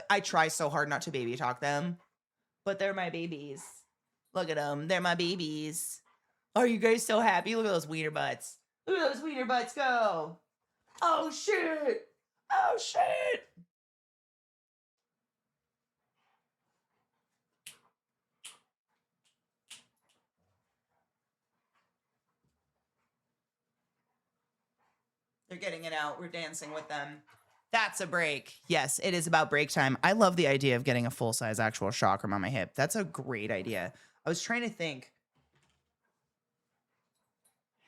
I try so hard not to baby talk them, but they're my babies. Look at them. They're my babies. Are you guys so happy? Look at those wiener butts. Look at those wiener butts go. Oh, shit. Oh, shit. They're getting it out. We're dancing with them. That's a break. Yes, it is about break time. I love the idea of getting a full-size actual chakram on my hip. That's a great idea. I was trying to think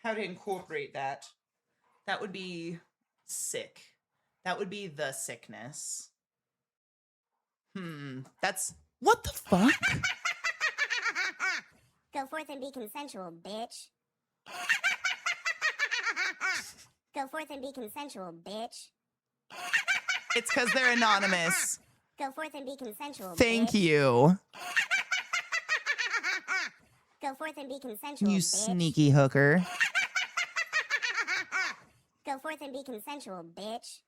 how to incorporate that. That would be sick. That would be the sickness. That's... What the fuck? Go forth and be consensual, bitch. Go forth and be consensual, bitch. It's because they're anonymous. Go forth and be consensual, Thank bitch. you. Go forth and be consensual, You bitch. sneaky hooker. Go forth and be consensual, bitch.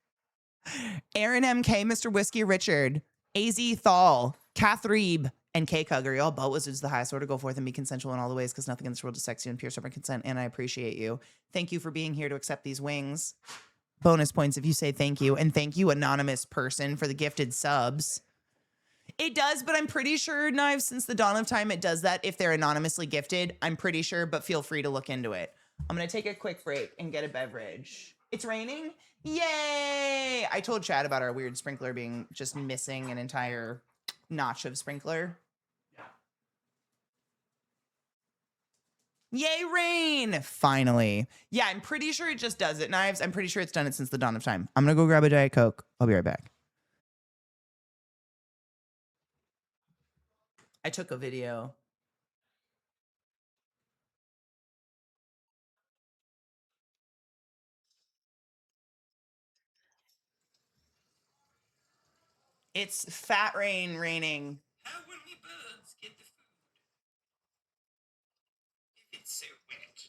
Aaron MK, Mr. Whiskey Richard, AZ Thal, Kathrebe, and K Cugger. Y'all butt wizards the highest order. Go forth and be consensual in all the ways because nothing in this world is sexy and pure sovereign consent. And I appreciate you. Thank you for being here to accept these wings. Bonus points if you say thank you. And thank you, anonymous person, for the gifted subs. It does, but I'm pretty sure, Knives, since the dawn of time, it does that if they're anonymously gifted. I'm pretty sure, but feel free to look into it. I'm going to take a quick break and get a beverage. It's raining? Yay! I told Chad about our weird sprinkler being just missing an entire notch of sprinkler. Yay, rain! Finally. Yeah, I'm pretty sure it just does it, Knives. I'm pretty sure it's done it since the dawn of time. I'm going to go grab a Diet Coke. I'll be right back. I took a video. It's fat rain raining. How will we birds get the food if it's so wet?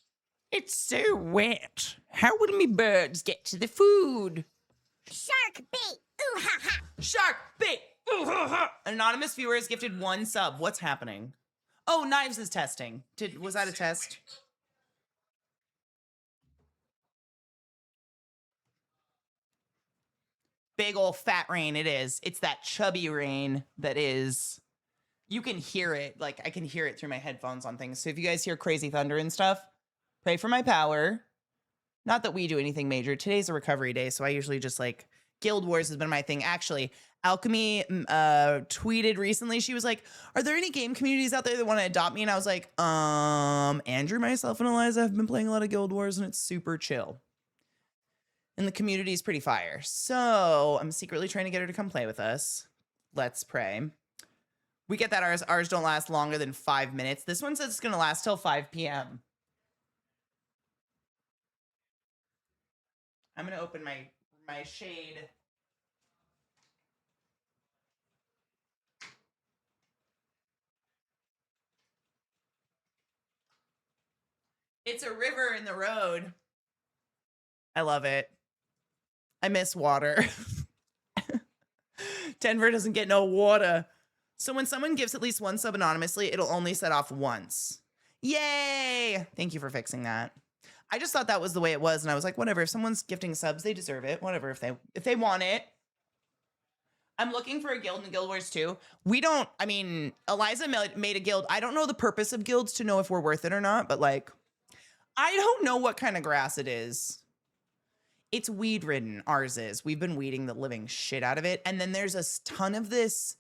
It's so wet. How will me birds get to the food? Shark bait. Ooh ha ha. Shark bait. Ooh, ha, ha. An anonymous viewer has gifted 1 sub. What's happening? Oh, Knives is testing. Was that a test? Big ol' fat rain it is. It's that chubby rain that is. You can hear it. Like, I can hear it through my headphones on things. So if you guys hear crazy thunder and stuff, pray for my power. Not that we do anything major. Today's a recovery day, so I usually just like Guild Wars has been my thing. Actually, Alchemy tweeted recently. She was like, "Are there any game communities out there that want to adopt me?" And I was like, Andrew, myself, and Eliza have been playing a lot of Guild Wars, and it's super chill. And the community is pretty fire. So I'm secretly trying to get her to come play with us. Let's pray. We get that ours don't last longer than 5 minutes. This one says it's gonna last till 5 p.m. I'm gonna open my shade. It's a river in the road. I love it. I miss water. Denver doesn't get no water. So when someone gives at least 1 sub anonymously, it'll only set off once. Yay! Thank you for fixing that. I just thought that was the way it was, and I was like, whatever. If someone's gifting subs, they deserve it. Whatever, if they want it. I'm looking for a guild in Guild Wars 2. We don't, I mean, Eliza made a guild. I don't know the purpose of guilds to know if we're worth it or not, but like, I don't know what kind of grass it is. It's weed ridden. Ours is. We've been weeding the living shit out of it. And then there's a ton of this.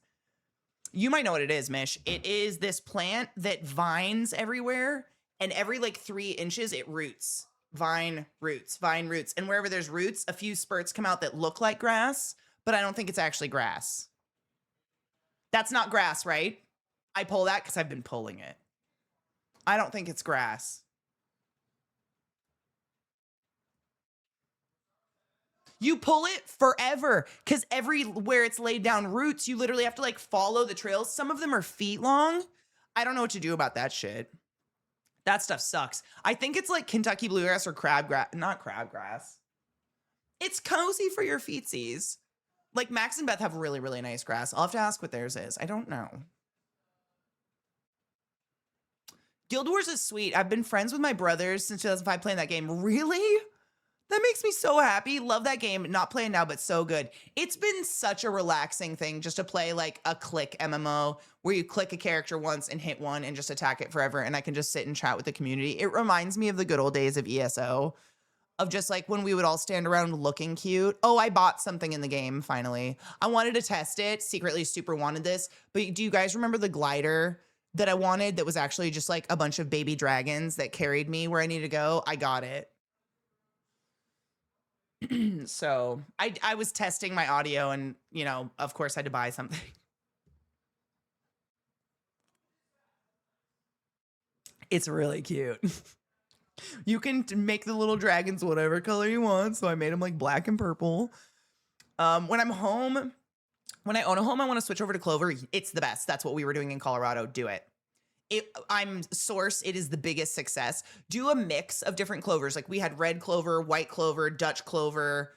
You might know what it is, Mish. It is this plant that vines everywhere. And every like 3 inches, it roots. Vine roots. And wherever there's roots, a few spurts come out that look like grass. But I don't think it's actually grass. That's not grass, right? I pull that because I've been pulling it. I don't think it's grass. You pull it forever because everywhere it's laid down roots, you literally have to like follow the trails. Some of them are feet long. I don't know what to do about that shit. That stuff sucks. I think it's like Kentucky bluegrass or crabgrass, not crabgrass. It's cozy for your feetsies. Like Max and Beth have really, really nice grass. I'll have to ask what theirs is. I don't know. Guild Wars is sweet. I've been friends with my brothers since 2005 playing that game. Really? That makes me so happy. Love that game. Not playing now, but so good. It's been such a relaxing thing just to play like a click MMO where you click a character once and hit one and just attack it forever. And I can just sit and chat with the community. It reminds me of the good old days of ESO, of just like when we would all stand around looking cute. Oh, I bought something in the game finally. I wanted to test it. Secretly super wanted this. But do you guys remember the glider that I wanted that was actually just like a bunch of baby dragons that carried me where I needed to go? I got it. So I was testing my audio and, you know, of course I had to buy something. It's really cute. You can make the little dragons whatever color you want. So I made them like black and purple. When I'm home, when I own a home, I want to switch over to Clover. It's the best. That's what we were doing in Colorado. Do it. I'm Source. It is the biggest success. Do a mix of different clovers. Like we had red clover, white clover, Dutch clover,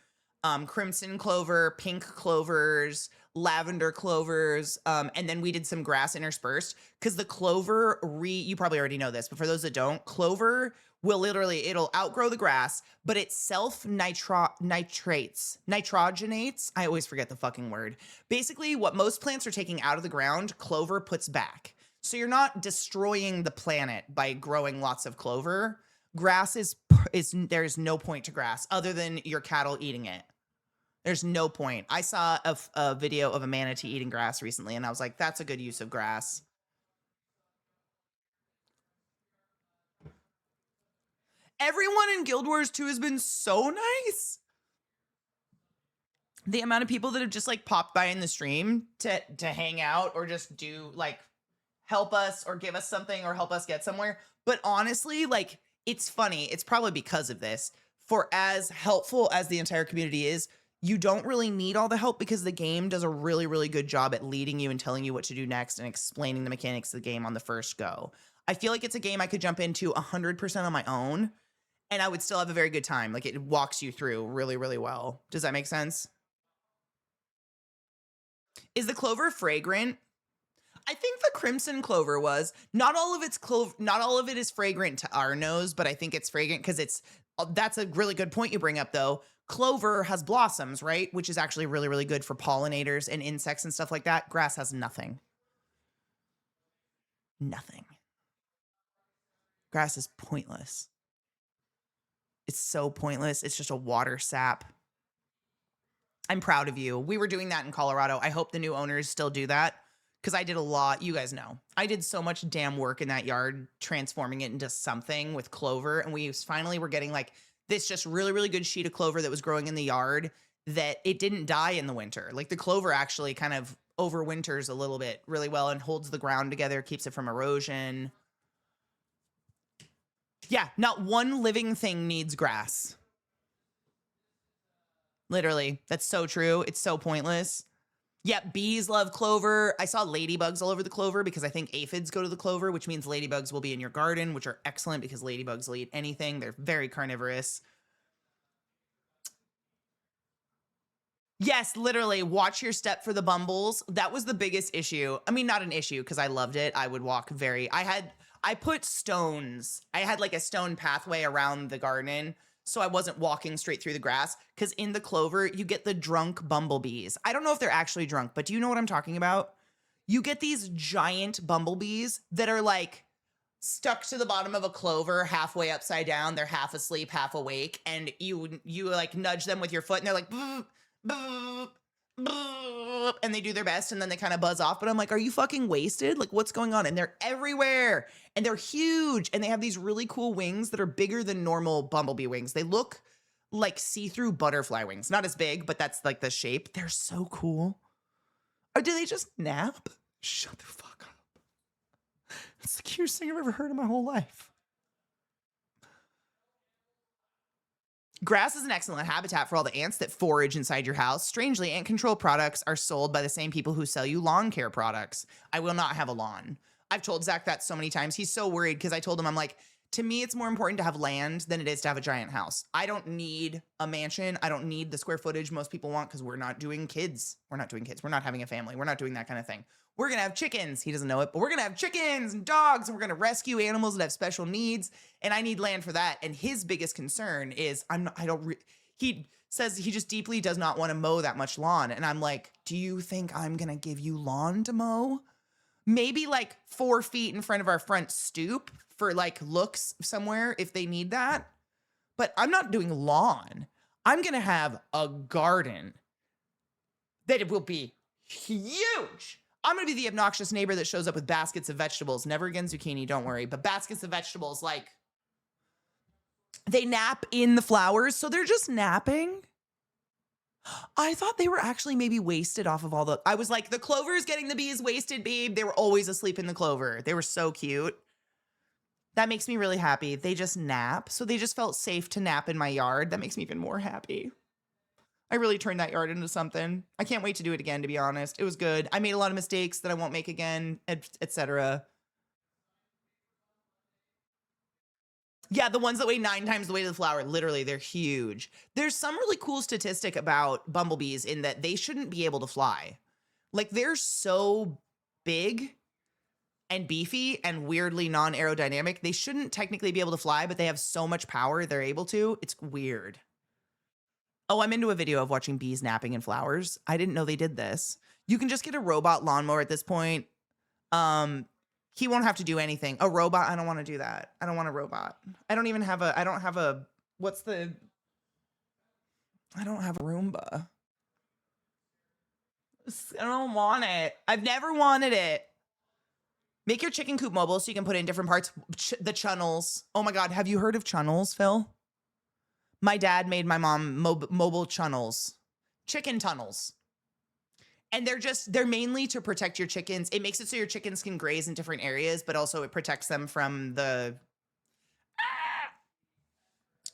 crimson clover, pink clovers, lavender clovers, and then we did some grass interspersed because the clover you probably already know this, but for those that don't, clover will literally, it'll outgrow the grass, but it nitrogenates. I always forget the fucking word. Basically, what most plants are taking out of the ground, clover puts back. So you're not destroying the planet by growing lots of clover. Grass is there's no point to grass other than your cattle eating it. There's no point. I saw a video of a manatee eating grass recently, and I was like, that's a good use of grass. Everyone in Guild Wars 2 has been so nice. The amount of people that have just like popped by in the stream to hang out or just do like help us or give us something or help us get somewhere. But honestly, like, it's funny. It's probably because of this. For as helpful as the entire community is, you don't really need all the help because the game does a really, really good job at leading you and telling you what to do next and explaining the mechanics of the game on the first go. I feel like it's a game I could jump into 100% on my own and I would still have a very good time. Like, it walks you through really, really well. Does that make sense? Is the clover fragrant? I think the crimson clover was. Not all of it is fragrant to our nose, but I think it's fragrant because that's a really good point you bring up though. Clover has blossoms, right? Which is actually really, really good for pollinators and insects and stuff like that. Grass has nothing. Nothing. Grass is pointless. It's so pointless. It's just a water sap. I'm proud of you. We were doing that in Colorado. I hope the new owners still do that. Because I did a lot, you guys know. I did so much damn work in that yard, transforming it into something with clover. And we finally were getting like this just really, really good sheet of clover that was growing in the yard that it didn't die in the winter. Like the clover actually kind of overwinters a little bit really well and holds the ground together, keeps it from erosion. Yeah, not one living thing needs grass. Literally, that's so true. It's so pointless. Yeah, bees love clover. I saw ladybugs all over the clover because I think aphids go to the clover, which means ladybugs will be in your garden, which are excellent because ladybugs will eat anything. They're very carnivorous. Yes, literally, watch your step for the bumbles. That was the biggest issue. I mean, not an issue because I loved it. I would walk I put stones. I had like a stone pathway around the garden. So I wasn't walking straight through the grass because in the clover, you get the drunk bumblebees. I don't know if they're actually drunk, but do you know what I'm talking about? You get these giant bumblebees that are like stuck to the bottom of a clover halfway upside down. They're half asleep, half awake. And you like nudge them with your foot and they're like, boop, boop, boop, and they do their best and then they kind of buzz off. But I'm like, are you fucking wasted? Like, what's going on? And they're everywhere and they're huge and they have these really cool wings that are bigger than normal bumblebee wings. They look like see-through butterfly wings. Not as big, but that's like the shape. They're so cool. Or do they just nap? Shut the fuck up. It's the cutest thing I've ever heard in my whole life. Grass is an excellent habitat for all the ants that forage inside your house. Strangely, ant control products are sold by the same people who sell you lawn care products. I will not have a lawn. I've told Zach that so many times. He's so worried because I told him, I'm like, to me, it's more important to have land than it is to have a giant house. I don't need a mansion. I don't need the square footage most people want because we're not doing kids. We're not doing kids. We're not having a family. We're not doing that kind of thing. We're going to have chickens. He doesn't know it, but we're going to have chickens and dogs, and we're going to rescue animals that have special needs. And I need land for that. And his biggest concern is he says he just deeply does not want to mow that much lawn. And I'm like, do you think I'm going to give you lawn to mow? Maybe like 4 feet in front of our front stoop for like looks somewhere if they need that. But I'm not doing lawn. I'm going to have a garden that it will be huge. I'm going to be the obnoxious neighbor that shows up with baskets of vegetables. Never again zucchini, don't worry. But baskets of vegetables, like, they nap in the flowers. So they're just napping. I thought they were actually maybe wasted off of all the... I was like, the clover is getting the bees wasted, babe. They were always asleep in the clover. They were so cute. That makes me really happy. They just nap. So they just felt safe to nap in my yard. That makes me even more happy. I really turned that yard into something. I can't wait to do it again, to be honest. It was good. I made a lot of mistakes that I won't make again, etc. Yeah, the ones that weigh 9 times the weight of the flower, literally, they're huge. There's some really cool statistic about bumblebees in that they shouldn't be able to fly. Like, they're so big and beefy and weirdly non-aerodynamic. They shouldn't technically be able to fly, but they have so much power they're able to. It's weird. Oh, I'm into a video of watching bees napping in flowers. I didn't know they did this. You can just get a robot lawnmower at this point. He won't have to do anything. A robot, I don't want to do that. I don't want a robot. I don't have a Roomba. I don't want it. I've never wanted it. Make your chicken coop mobile so you can put in different parts. The chunnels. Oh my God, have you heard of chunnels, Phil? My dad made my mom mobile chunnels, chicken tunnels. And they're mainly to protect your chickens. It makes it so your chickens can graze in different areas, but also it protects them from the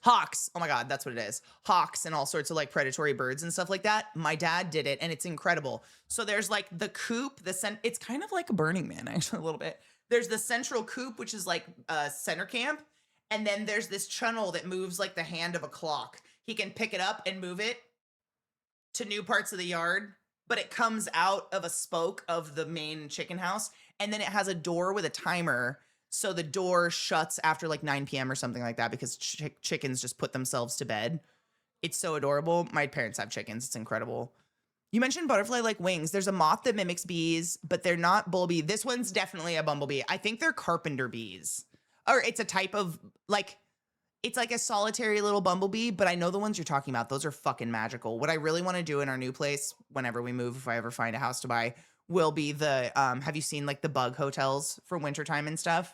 hawks. Oh my God, that's what it is. Hawks and all sorts of like predatory birds and stuff like that. My dad did it and it's incredible. So there's like the coop, it's kind of like a Burning Man actually a little bit. There's the central coop, which is like a center camp. And then there's this chunnel that moves like the hand of a clock. He can pick it up and move it to new parts of the yard, but it comes out of a spoke of the main chicken house. And then it has a door with a timer. So the door shuts after like 9 p.m. or something like that because chickens just put themselves to bed. It's so adorable. My parents have chickens. It's incredible. You mentioned butterfly-like wings. There's a moth that mimics bees, but they're not bumblebee. This one's definitely a bumblebee. I think they're carpenter bees. Or it's a type of, like, it's like a solitary little bumblebee, but I know the ones you're talking about. Those are fucking magical. What I really want to do in our new place, whenever we move, if I ever find a house to buy, will be the, have you seen, like, the bug hotels for wintertime and stuff?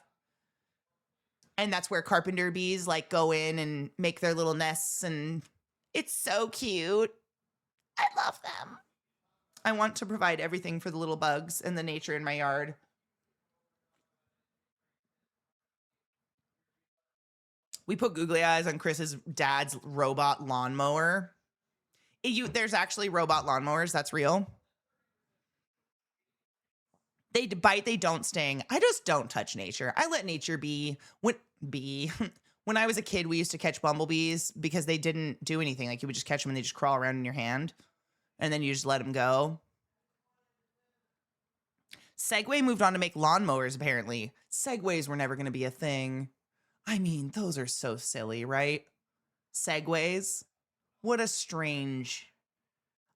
And that's where carpenter bees, like, go in and make their little nests, and it's so cute. I love them. I want to provide everything for the little bugs and the nature in my yard. We put googly eyes on Chris's dad's robot lawnmower. There's actually robot lawnmowers. That's real. They bite, they don't sting. I just don't touch nature. I let nature be. When I was a kid, we used to catch bumblebees because they didn't do anything. Like, you would just catch them and they just crawl around in your hand. And then you just let them go. Segway moved on to make lawnmowers, apparently. Segways were never going to be a thing. I mean, those are so silly, right? Segways. What a strange...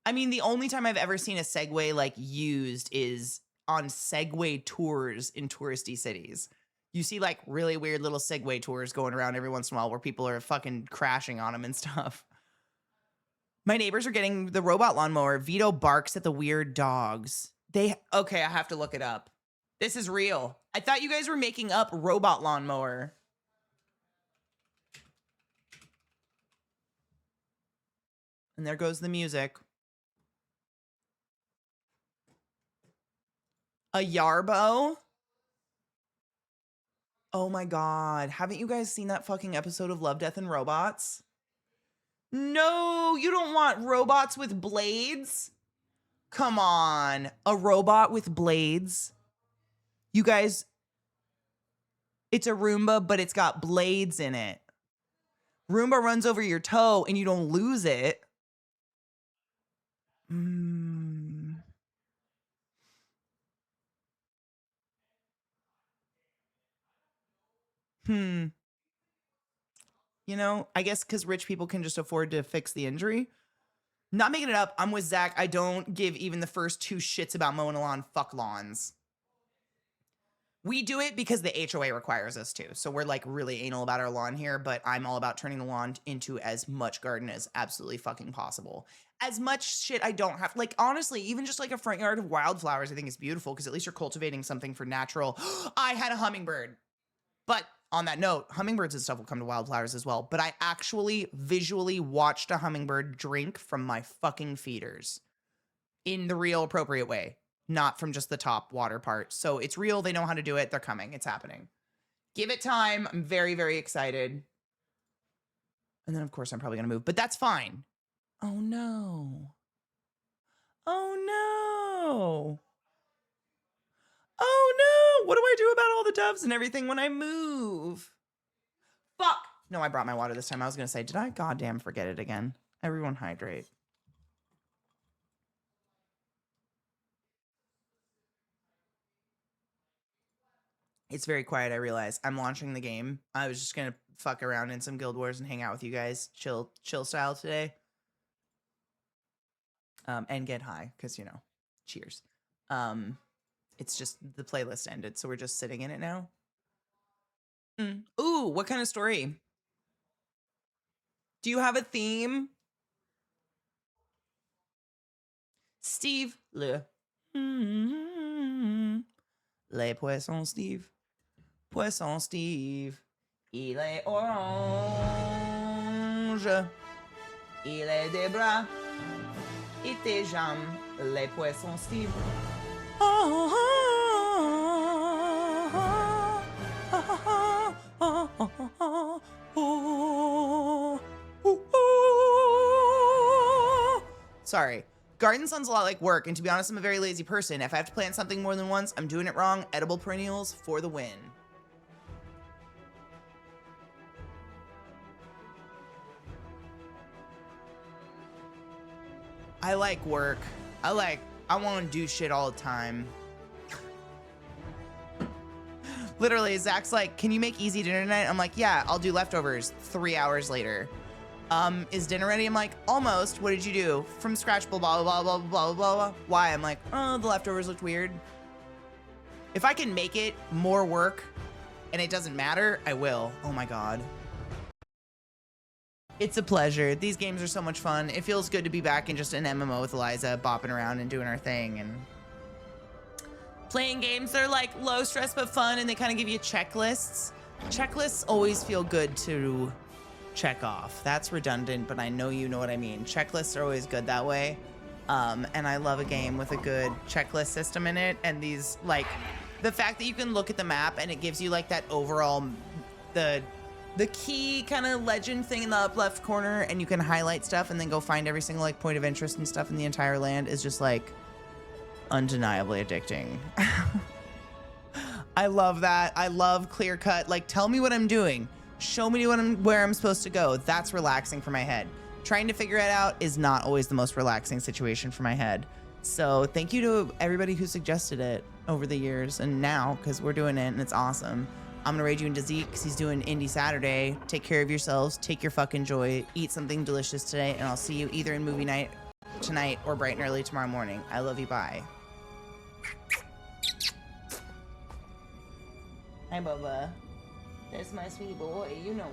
I mean, the only time I've ever seen a Segway, like, used is on Segway tours in touristy cities. You see, like, really weird little Segway tours going around every once in a while where people are fucking crashing on them and stuff. My neighbors are getting the robot lawnmower. Vito barks at the weird dogs. Okay, I have to look it up. This is real. I thought you guys were making up robot lawnmower. And there goes the music. A Yarbo? Oh my God. Haven't you guys seen that fucking episode of Love, Death, and Robots? No, you don't want robots with blades. Come on, a robot with blades. You guys, it's a Roomba, but it's got blades in it. Roomba runs over your toe and you don't lose it. You know, I guess because rich people can just afford to fix the injury. Not making it up. I'm with Zach. I don't give even the first two shits about mowing a lawn. Fuck lawns. We do it because the HOA requires us to. So we're like really anal about our lawn here, but I'm all about turning the lawn into as much garden as absolutely fucking possible. As much shit I don't have. Like, honestly, even just like a front yard of wildflowers, I think is beautiful because at least you're cultivating something for natural. I had a hummingbird. But on that note, hummingbirds and stuff will come to wildflowers as well. But I actually visually watched a hummingbird drink from my fucking feeders in the real appropriate way, not from just the top water part. So it's real. They know how to do it. They're coming. It's happening. Give it time. I'm very, very excited. And then, of course, I'm probably going to move, but that's fine. Oh, no. Oh, no. Oh no, what do I do about all the doves and everything when I move? Fuck. No, I brought my water this time. I was gonna say, did I goddamn forget it again? Everyone hydrate. It's very quiet, I realize. I'm launching the game. I was just gonna fuck around in some Guild Wars and hang out with you guys. Chill style today. And get high, because, you know, cheers. It's just the playlist ended, so we're just sitting in it now. Ooh, what kind of story? Do you have a theme? Steve. Le poisson Steve. Poisson Steve. Il est orange. Il est des bras. Et tes jambes. Les poissons Steve. Sorry. Garden sounds a lot like work, and to be honest, I'm a very lazy person. If I have to plant something more than once, I'm doing it wrong. Edible perennials for the win. I like work. I want to do shit all the time. Literally, Zach's like, can you make easy dinner tonight? I'm like, yeah, I'll do leftovers 3 hours later. Is dinner ready? I'm like, almost. What did you do? From scratch, blah, blah, blah, blah, blah, blah, blah. Why? I'm like, oh, the leftovers looked weird. If I can make it more work and it doesn't matter, I will. Oh my God. It's a pleasure. These games are so much fun. It feels good to be back in just an MMO with Eliza, bopping around and doing our thing and playing games that are like low stress but fun, and they kind of give you checklists. Checklists always feel good to check off. That's redundant, but I know you know what I mean. Checklists are always good that way. And I love a game with a good checklist system in it. And these, like, the fact that you can look at the map and it gives you like that overall, the key kind of legend thing in the up left corner, and you can highlight stuff and then go find every single like point of interest and stuff in the entire land is just like undeniably addicting. I love that. I love clear cut. Like, tell me what I'm doing. Show me where I'm supposed to go. That's relaxing for my head. Trying to figure it out is not always the most relaxing situation for my head. So thank you to everybody who suggested it over the years and now, because we're doing it and it's awesome. I'm gonna raid you into Zeke because he's doing Indie Saturday. Take care of yourselves. Take your fucking joy. Eat something delicious today, and I'll see you either in movie night tonight or bright and early tomorrow morning. I love you. Bye. Hi, Bubba. That's my sweet boy. You know